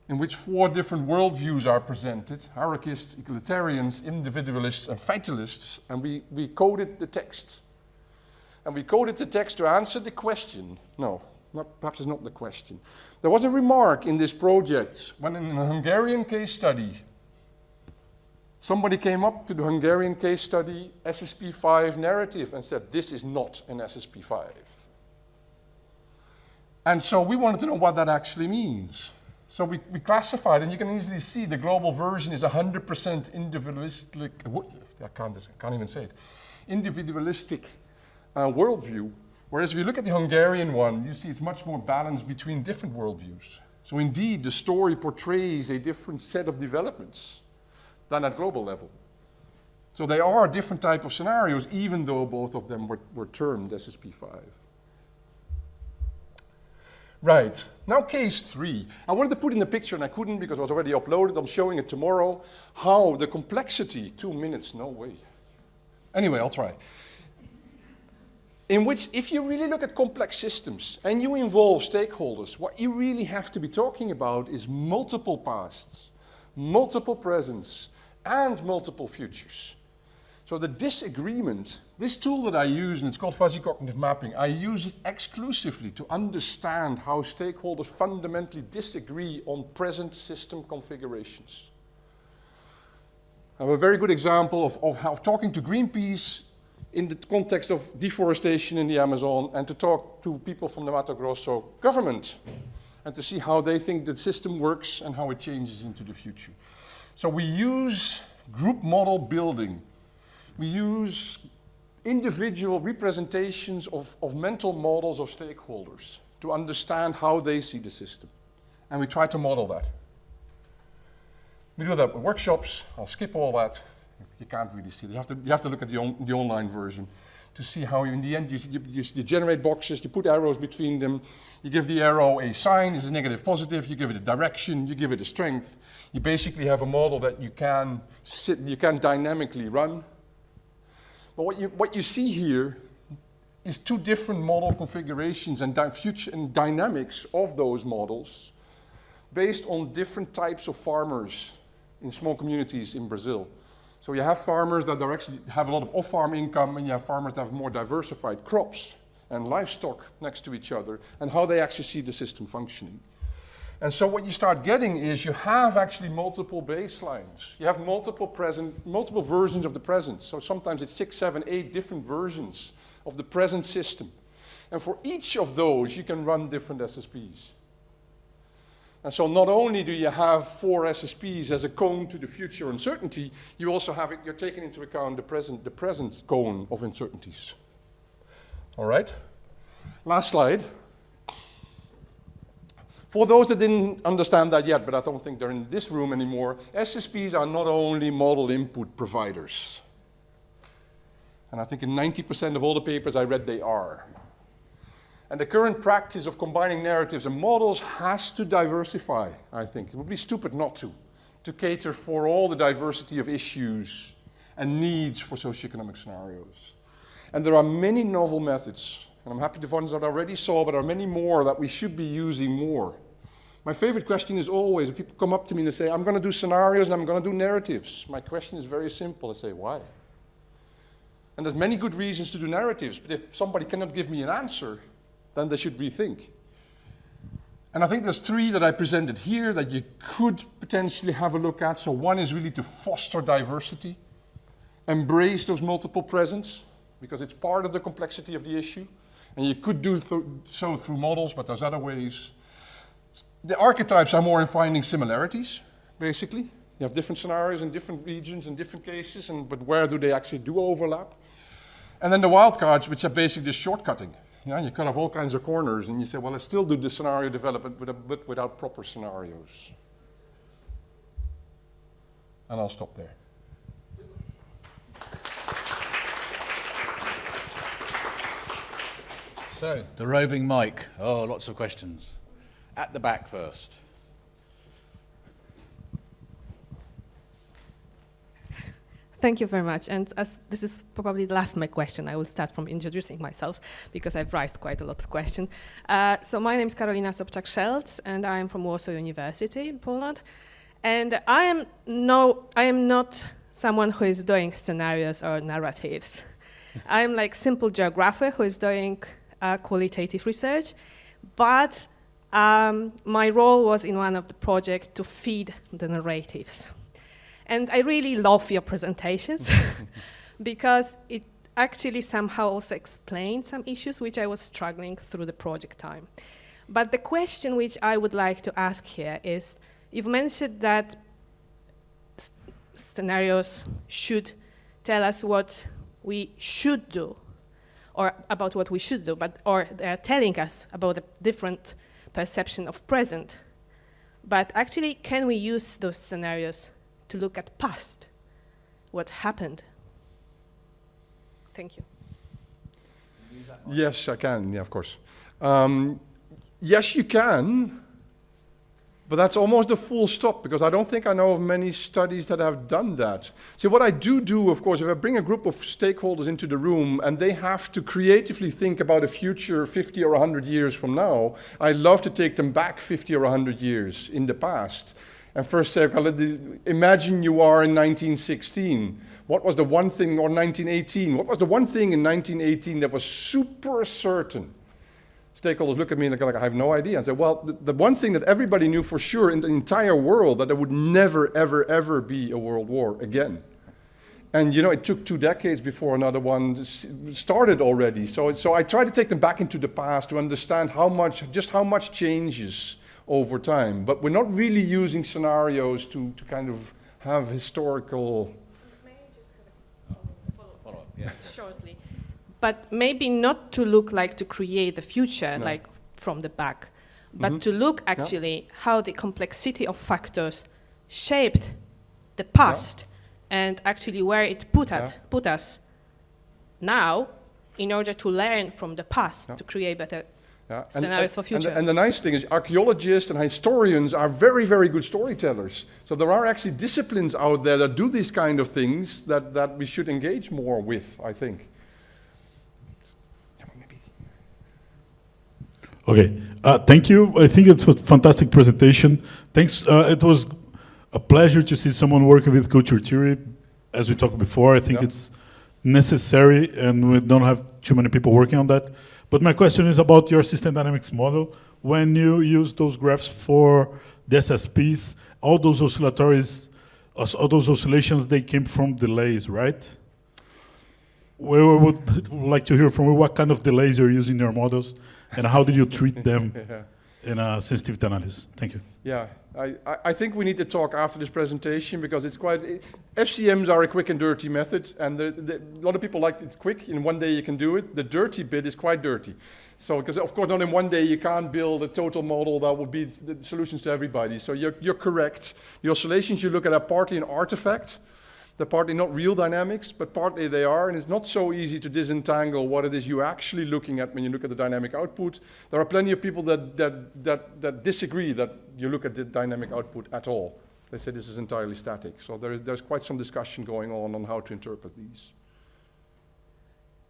in which 4 different worldviews are presented, hierarchists, egalitarians, individualists, and fatalists, and we coded the text. And we coded the text to answer the question. No, perhaps it's not the question. There was a remark in this project when in a Hungarian case study, somebody came up to the Hungarian case study SSP5 narrative and said, this is not an SSP5. And so we wanted to know what that actually means. So we classified, and you can easily see the global version is 100% individualistic, I can't even say it, individualistic worldview, whereas if you look at the Hungarian one, you see it's much more balanced between different worldviews. So indeed, the story portrays a different set of developments than at global level. So they are a different type of scenarios, even though both of them were termed SSP5. Right, now case 3. I wanted to put in the picture and I couldn't because it was already uploaded. I'm showing it tomorrow. How the complexity, 2 minutes, no way. Anyway, I'll try. In which if you really look at complex systems and you involve stakeholders, what you really have to be talking about is multiple pasts, multiple presents, and multiple futures. So the disagreement, this tool that I use, and it's called fuzzy cognitive mapping, I use it exclusively to understand how stakeholders fundamentally disagree on present system configurations. I have a very good example of how talking to Greenpeace in the context of deforestation in the Amazon and to talk to people from the Mato Grosso government and to see how they think the system works and how it changes into the future. So we use group model building. We use individual representations of mental models of stakeholders to understand how they see the system. And we try to model that. We do that with workshops. I'll skip all that. You can't really see it. You have to look at the online version to see how in the end you generate boxes, you put arrows between them, you give the arrow a sign, is a negative, positive, you give it a direction, you give it a strength. You basically have a model that you can dynamically run. But what you see here is two different model configurations and dynamics of those models based on different types of farmers in small communities in Brazil. So you have farmers that actually have a lot of off-farm income, and you have farmers that have more diversified crops and livestock next to each other, and how they actually see the system functioning. And so what you start getting is you have actually multiple baselines. You have multiple versions of the present. So sometimes it's 6, 7, 8 different versions of the present system. And for each of those, you can run different SSPs. And so not only do you have 4 SSPs as a cone to the future uncertainty, you also have you're taking into account the present cone of uncertainties. All right? Last slide. For those that didn't understand that yet, but I don't think they're in this room anymore, SSPs are not only model input providers. And I think in 90% of all the papers I read, they are. And the current practice of combining narratives and models has to diversify, I think. It would be stupid not to cater for all the diversity of issues and needs for socioeconomic scenarios. And there are many novel methods, and I'm happy the ones that I already saw, but there are many more that we should be using more. My favorite question is always, if people come up to me and they say, I'm going to do scenarios and I'm going to do narratives. My question is very simple. I say, why? And there's many good reasons to do narratives, but if somebody cannot give me an answer, then they should rethink. And I think there's 3 that I presented here that you could potentially have a look at. So one is really to foster diversity, embrace those multiple presents, because it's part of the complexity of the issue. And you could do so through models, but there's other ways. The archetypes are more in finding similarities, basically. You have different scenarios in different regions and different cases, but where do they actually do overlap? And then the wildcards, which are basically just shortcutting. You cut off all kinds of corners, and you say, well, let's still do the scenario development, but without proper scenarios. And I'll stop there. So, the roving mic. Oh, lots of questions. At the back first. Thank you very much. And as this is probably the last my question, I will start from introducing myself because I've raised quite a lot of questions. So my name is Karolina Sobczak-Szelc, and I am from Warsaw University in Poland. And I am not someone who is doing scenarios or narratives. I am like simple geographer who is doing qualitative research, but my role was in one of the projects to feed the narratives. And I really love your presentations because it actually somehow also explained some issues which I was struggling through the project time. But the question which I would like to ask here is, you've mentioned that scenarios should tell us what we should do, or about what we should do, or they're telling us about the different perception of present. But actually, can we use those scenarios to look at past, what happened? Thank you. Yes, I can, yeah, of course. Yes, you can, but that's almost a full stop, because I don't think I know of many studies that have done that. So what I do, of course, if I bring a group of stakeholders into the room and they have to creatively think about a future 50 or 100 years from now, I love to take them back 50 or 100 years in the past. And first say, imagine you are in 1916. What was the one thing, or 1918? What was the one thing in 1918 that was super certain? Stakeholders look at me and they're like, I have no idea. And say, well, the one thing that everybody knew for sure in the entire world, that there would never, ever, ever be a world war again. And you know, it took 2 decades before another one started already. So I try to take them back into the past to understand just how much changes over time. But we're not really using scenarios to kind of have historical... May I just have a follow-up, shortly? but maybe not to look like to create the future, No. like from the back, but to look actually how the complexity of factors shaped the past and actually where it put us now in order to learn from the past to create better scenarios for future. And the nice thing is archaeologists and historians are very, very good storytellers. So there are actually disciplines out there that do these kind of things that we should engage more with, I think. Okay, thank you. I think it's a fantastic presentation. Thanks. It was a pleasure to see someone working with culture theory. As we talked before, I think it's necessary, and we don't have too many people working on that. But my question is about your system dynamics model. When you use those graphs for the SSPs, all those oscillations, they came from delays, right? We would like to hear from you what kind of delays you're using in your models, and how did you treat them in a sensitivity analysis? Thank you. Yeah, I think we need to talk after this presentation because it's FCMs are a quick and dirty method, and a lot of people like it's quick, in one day you can do it. The dirty bit is quite dirty. So, because of course not in one day you can't build a total model that will be the solutions to everybody. So you're correct. The oscillations you look at are partly an artifact. They're partly not real dynamics, but partly they are, and it's not so easy to disentangle what it is you're actually looking at when you look at the dynamic output. There are plenty of people that disagree that you look at the dynamic output at all. They say this is entirely static. So there's quite some discussion going on how to interpret these.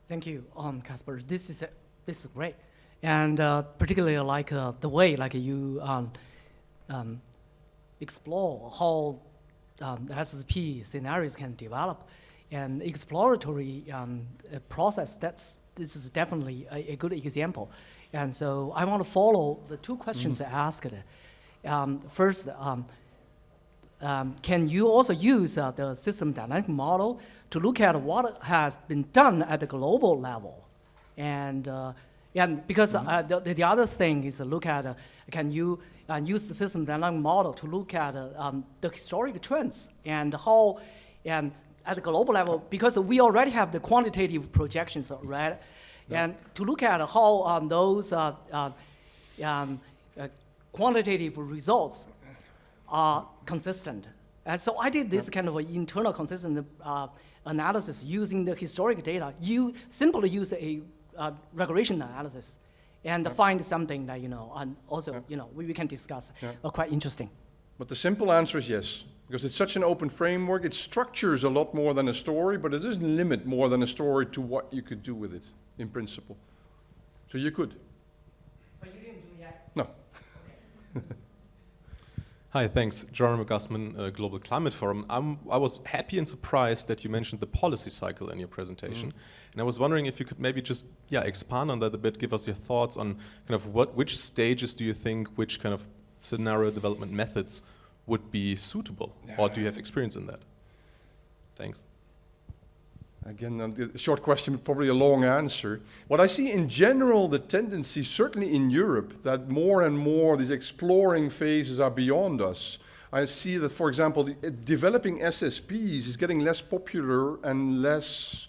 Thank you, Casper. This is great, and particularly like the way you explore how the SSP scenarios can develop, and exploratory process. This is definitely a good example, and so I want to follow the two questions I asked. First, can you also use the system dynamic model to look at what has been done at the global level, and because the other thing is to look at can you use the system dynamic model to look at the historic trends and how, and at the global level, because we already have the quantitative projections, right? And to look at how those quantitative results are consistent. And so I did this kind of internal consistent analysis using the historic data. You simply use a regression analysis and find something that, and also, we can discuss, quite interesting. But the simple answer is yes, because it's such an open framework. It structures a lot more than a story, but it doesn't limit more than a story to what you could do with it, in principle. So you could. But you didn't do that? No. Okay. Hi, thanks. Jeremy Gassman, Global Climate Forum. I was happy and surprised that you mentioned the policy cycle in your presentation. And I was wondering if you could maybe just expand on that a bit, give us your thoughts on kind of which stages do you think, which kind of scenario development methods would be suitable? Or do you have experience in that? Thanks. Again, a short question, but probably a long answer. What I see in general, the tendency, certainly in Europe, that more and more these exploring phases are beyond us. I see that, for example, developing SSPs is getting less popular and less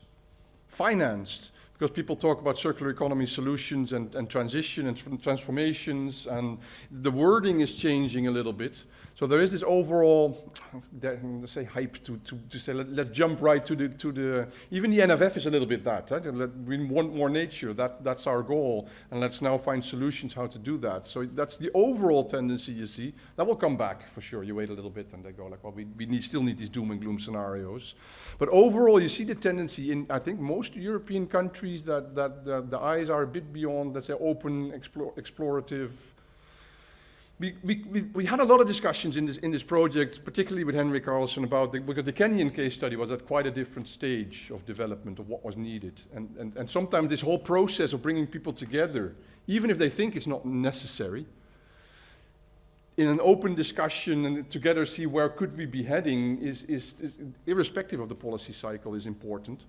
financed, because people talk about circular economy solutions and transition and transformations, and the wording is changing a little bit. So there is this overall, let's say, hype to say let's jump right to the even the NFF is a little bit that. Right? We want more nature. That's our goal, and let's now find solutions how to do that. So that's the overall tendency you see. That will come back for sure. You wait a little bit, and they go like, well, we still need these doom and gloom scenarios. But overall, you see the tendency in I think most European countries that the eyes are a bit beyond, let's say, open, explorative. We had a lot of discussions in this project, particularly with Henry Carlson, because the Kenyan case study was at quite a different stage of development of what was needed. And sometimes this whole process of bringing people together, even if they think it's not necessary, in an open discussion and together see where could we be heading is irrespective of the policy cycle, is important.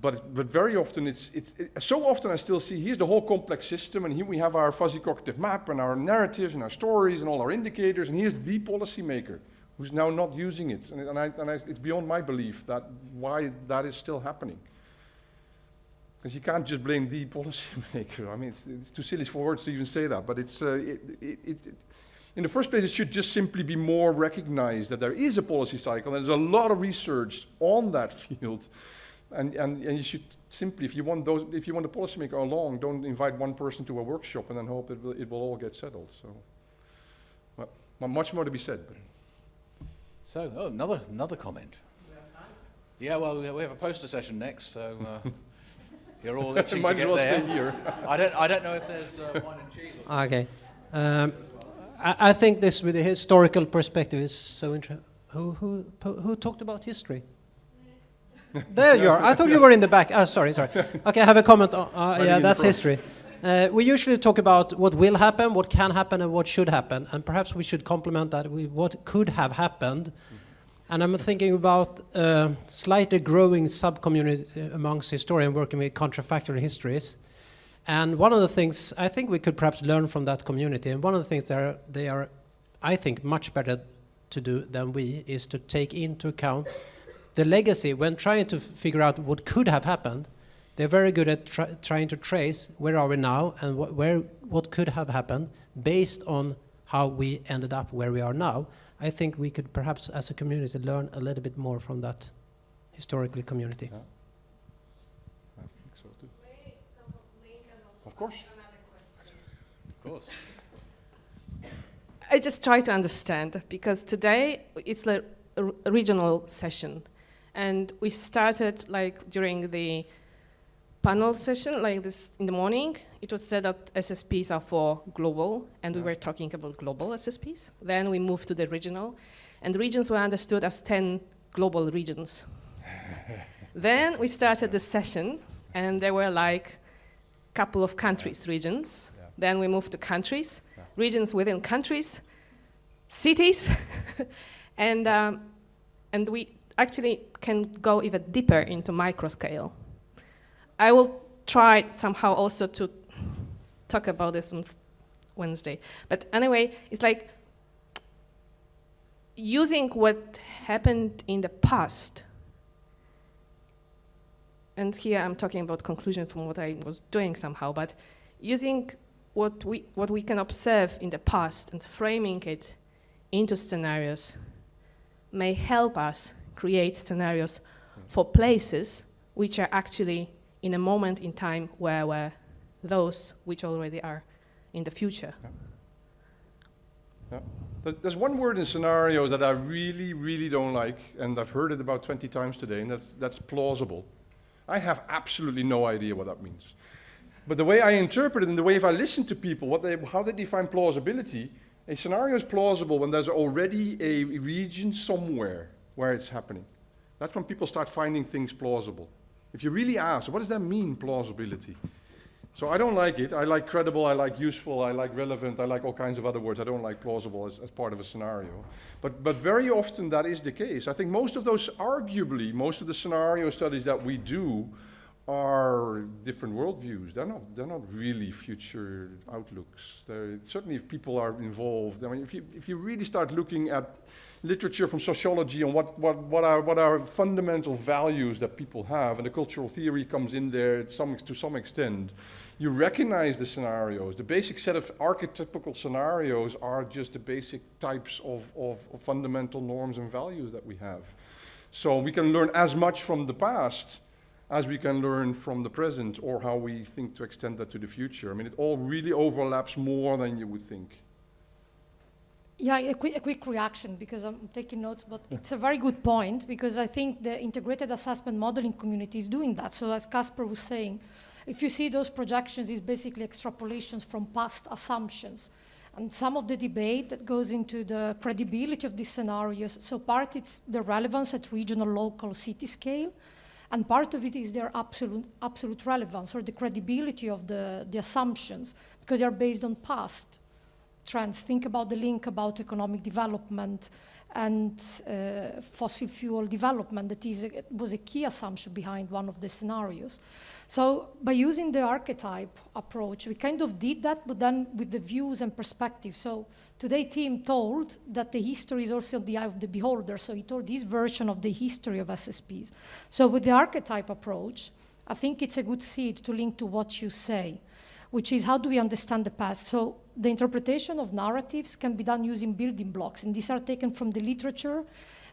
But very often, so often I still see, here's the whole complex system, and here we have our fuzzy cognitive map and our narratives and our stories and all our indicators, and here's the policymaker who's now not using it. And it's beyond my belief why that is still happening. Because you can't just blame the policymaker. I mean, it's too silly for words to even say that, but it's, in the first place, it should just simply be more recognized that there is a policy cycle, and there's a lot of research on that field, and you should simply, if you want the policymaker along, don't invite one person to a workshop and then hope it will all get settled. So, well, much more to be said. But. So, another comment. Yeah, well, we have a poster session next, so you're all itching to get there. Stay here. I don't know if there's wine and cheese. Okay. I think this with the historical perspective is so interesting. Who talked about history? There you are. I thought you were in the back. Oh, sorry. Okay, I have a comment. Yeah, that's history. We usually talk about what will happen, what can happen, and what should happen. And perhaps we should complement that with what could have happened. And I'm thinking about slightly growing sub-community amongst historians working with contrafactual histories. And one of the things I think we could perhaps learn from that community, and one of the things they are, I think, much better to do than we, is to take into account the legacy when trying to figure out what could have happened. They're very good at trying to trace where are we now and what could have happened based on how we ended up where we are now. I think we could perhaps, as a community, learn a little bit more from that historical community. Yeah. I think so too. Of course. Of course. I just try to understand, because today it's a regional session, and we started like during the panel session, like this in the morning. It was said that SSPs are for global, and we were talking about global SSPs. Then we moved to the regional, and the regions were understood as 10 global regions. Then we started the session, and there were like a couple of countries, regions. Yeah. Then we moved to countries, regions within countries, cities, and we actually can go even deeper into micro scale. I will try somehow also to talk about this on Wednesday. But anyway, it's like using what happened in the past, and here I'm talking about conclusion from what I was doing somehow, but using what we can observe in the past and framing it into scenarios may help us create scenarios for places which are actually in a moment in time where were those which already are in the future. Yeah. Yeah. There's one word in scenario that I really, really don't like, and I've heard it about 20 times today, and that's plausible. I have absolutely no idea what that means. But the way I interpret it, and the way if I listen to people, how they define plausibility, a scenario is plausible when there's already a region somewhere where it's happening. That's when people start finding things plausible. If you really ask, what does that mean, plausibility? So I don't like it. I like credible, I like useful, I like relevant, I like all kinds of other words. I don't like plausible as part of a scenario. But very often that is the case. I think most of those, arguably, most of the scenario studies that we do are different worldviews. They're not really future outlooks. Certainly if people are involved, I mean, if you really start looking at literature from sociology on what are fundamental values that people have, and the cultural theory comes in there to some extent, you recognize the scenarios. The basic set of archetypical scenarios are just the basic types of fundamental norms and values that we have. So we can learn as much from the past as we can learn from the present, or how we think to extend that to the future. I mean, it all really overlaps more than you would think. Yeah, a quick reaction, because I'm taking notes, but it's a very good point, because I think the integrated assessment modeling community is doing that. So as Casper was saying, if you see those projections, it's basically extrapolations from past assumptions. And some of the debate that goes into the credibility of these scenarios, so part it's the relevance at regional, local, city scale, and part of it is their absolute relevance, or the credibility of the assumptions, because they are based on past trends. Think about the link about economic development and fossil fuel development. That was a key assumption behind one of the scenarios. So by using the archetype approach, we kind of did that, but then with the views and perspectives. So today Tim told that the history is also the eye of the beholder. So he told this version of the history of SSPs. So with the archetype approach, I think it's a good seed to link to what you say, which is how do we understand the past? So the interpretation of narratives can be done using building blocks, and these are taken from the literature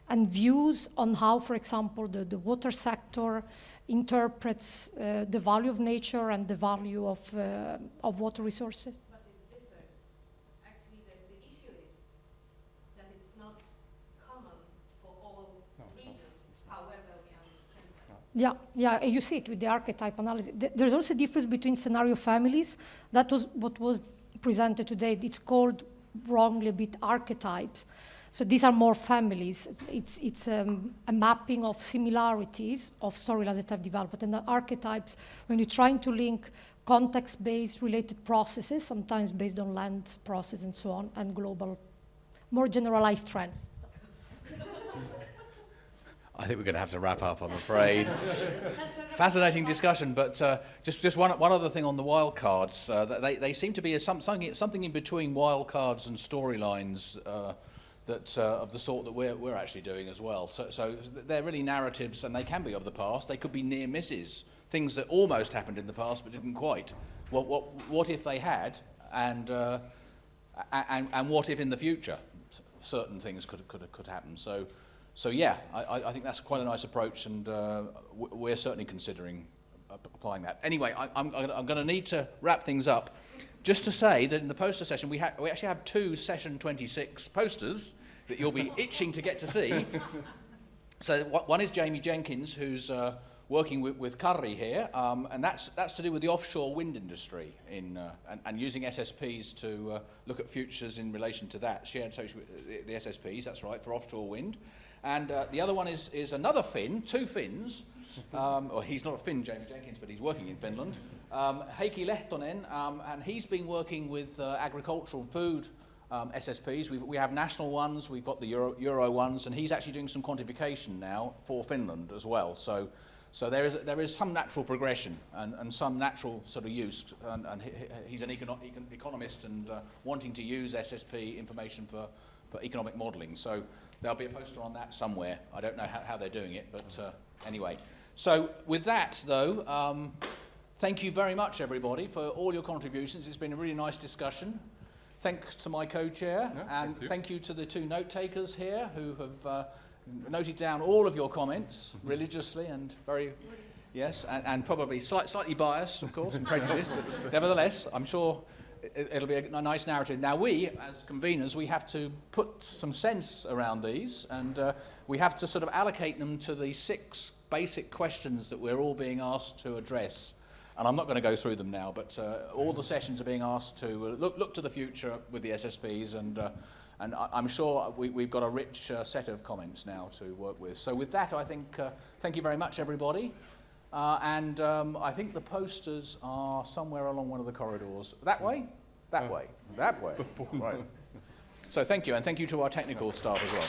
and views on how, for example, the water sector interprets the value of nature and the value of water resources. But it differs. Actually, the issue is that it's not common for all regions, however we understand them. Yeah, you see it with the archetype analysis. There's also a difference between scenario families. That was what was presented today. It's called wrongly a bit archetypes. So these are more families. It's a mapping of similarities of storylines that have developed. And the archetypes, when you're trying to link context-based related processes, sometimes based on land process and so on, and global, more generalized trends. I think we're going to have to wrap up, I'm afraid. Fascinating discussion, but just one other thing on the wildcards. They seem to be something in between wildcards and storylines that of the sort that we're actually doing as well. So they're really narratives, and they can be of the past. They could be near misses, things that almost happened in the past but didn't quite. What if they had, and what if in the future certain things could happen? So yeah, I think that's quite a nice approach, and we're certainly considering applying that. Anyway, I'm going to need to wrap things up. Just to say that in the poster session, we actually have 2 session 26 posters that you'll be itching to get to see. So one is Jamie Jenkins, who's working with Karri here, and that's to do with the offshore wind industry and using SSPs to look at futures in relation to that. Shared social, the SSPs, that's right, for offshore wind. And the other one is another Finn, 2 Finns. Or he's not a Finn, Jamie Jenkins, but he's working in Finland. Heikki Lehtonen, and he's been working with agricultural food SSPs. We have national ones, we've got the Euro ones, and he's actually doing some quantification now for Finland as well. So there is some natural progression and some natural sort of use, and he's an economist and wanting to use SSP information for economic modelling. So there'll be a poster on that somewhere. I don't know how they're doing it, but anyway. So with that, though, thank you very much, everybody, for all your contributions. It's been a really nice discussion. Thanks to my co-chair, and thank you to the 2 note-takers here who have noted down all of your comments religiously and very, yes, and probably slightly biased, of course, and prejudiced, but nevertheless, I'm sure it'll be a nice narrative. Now we, as conveners, we have to put some sense around these, and we have to sort of allocate them to the 6 basic questions that we're all being asked to address. And I'm not going to go through them now, but all the sessions are being asked to look to the future with the SSPs, and I'm sure we've got a rich set of comments now to work with. So with that, I think, thank you very much, everybody. And I think the posters are somewhere along one of the corridors. That way? That way. That way. Right. So thank you, and thank you to our technical staff as well.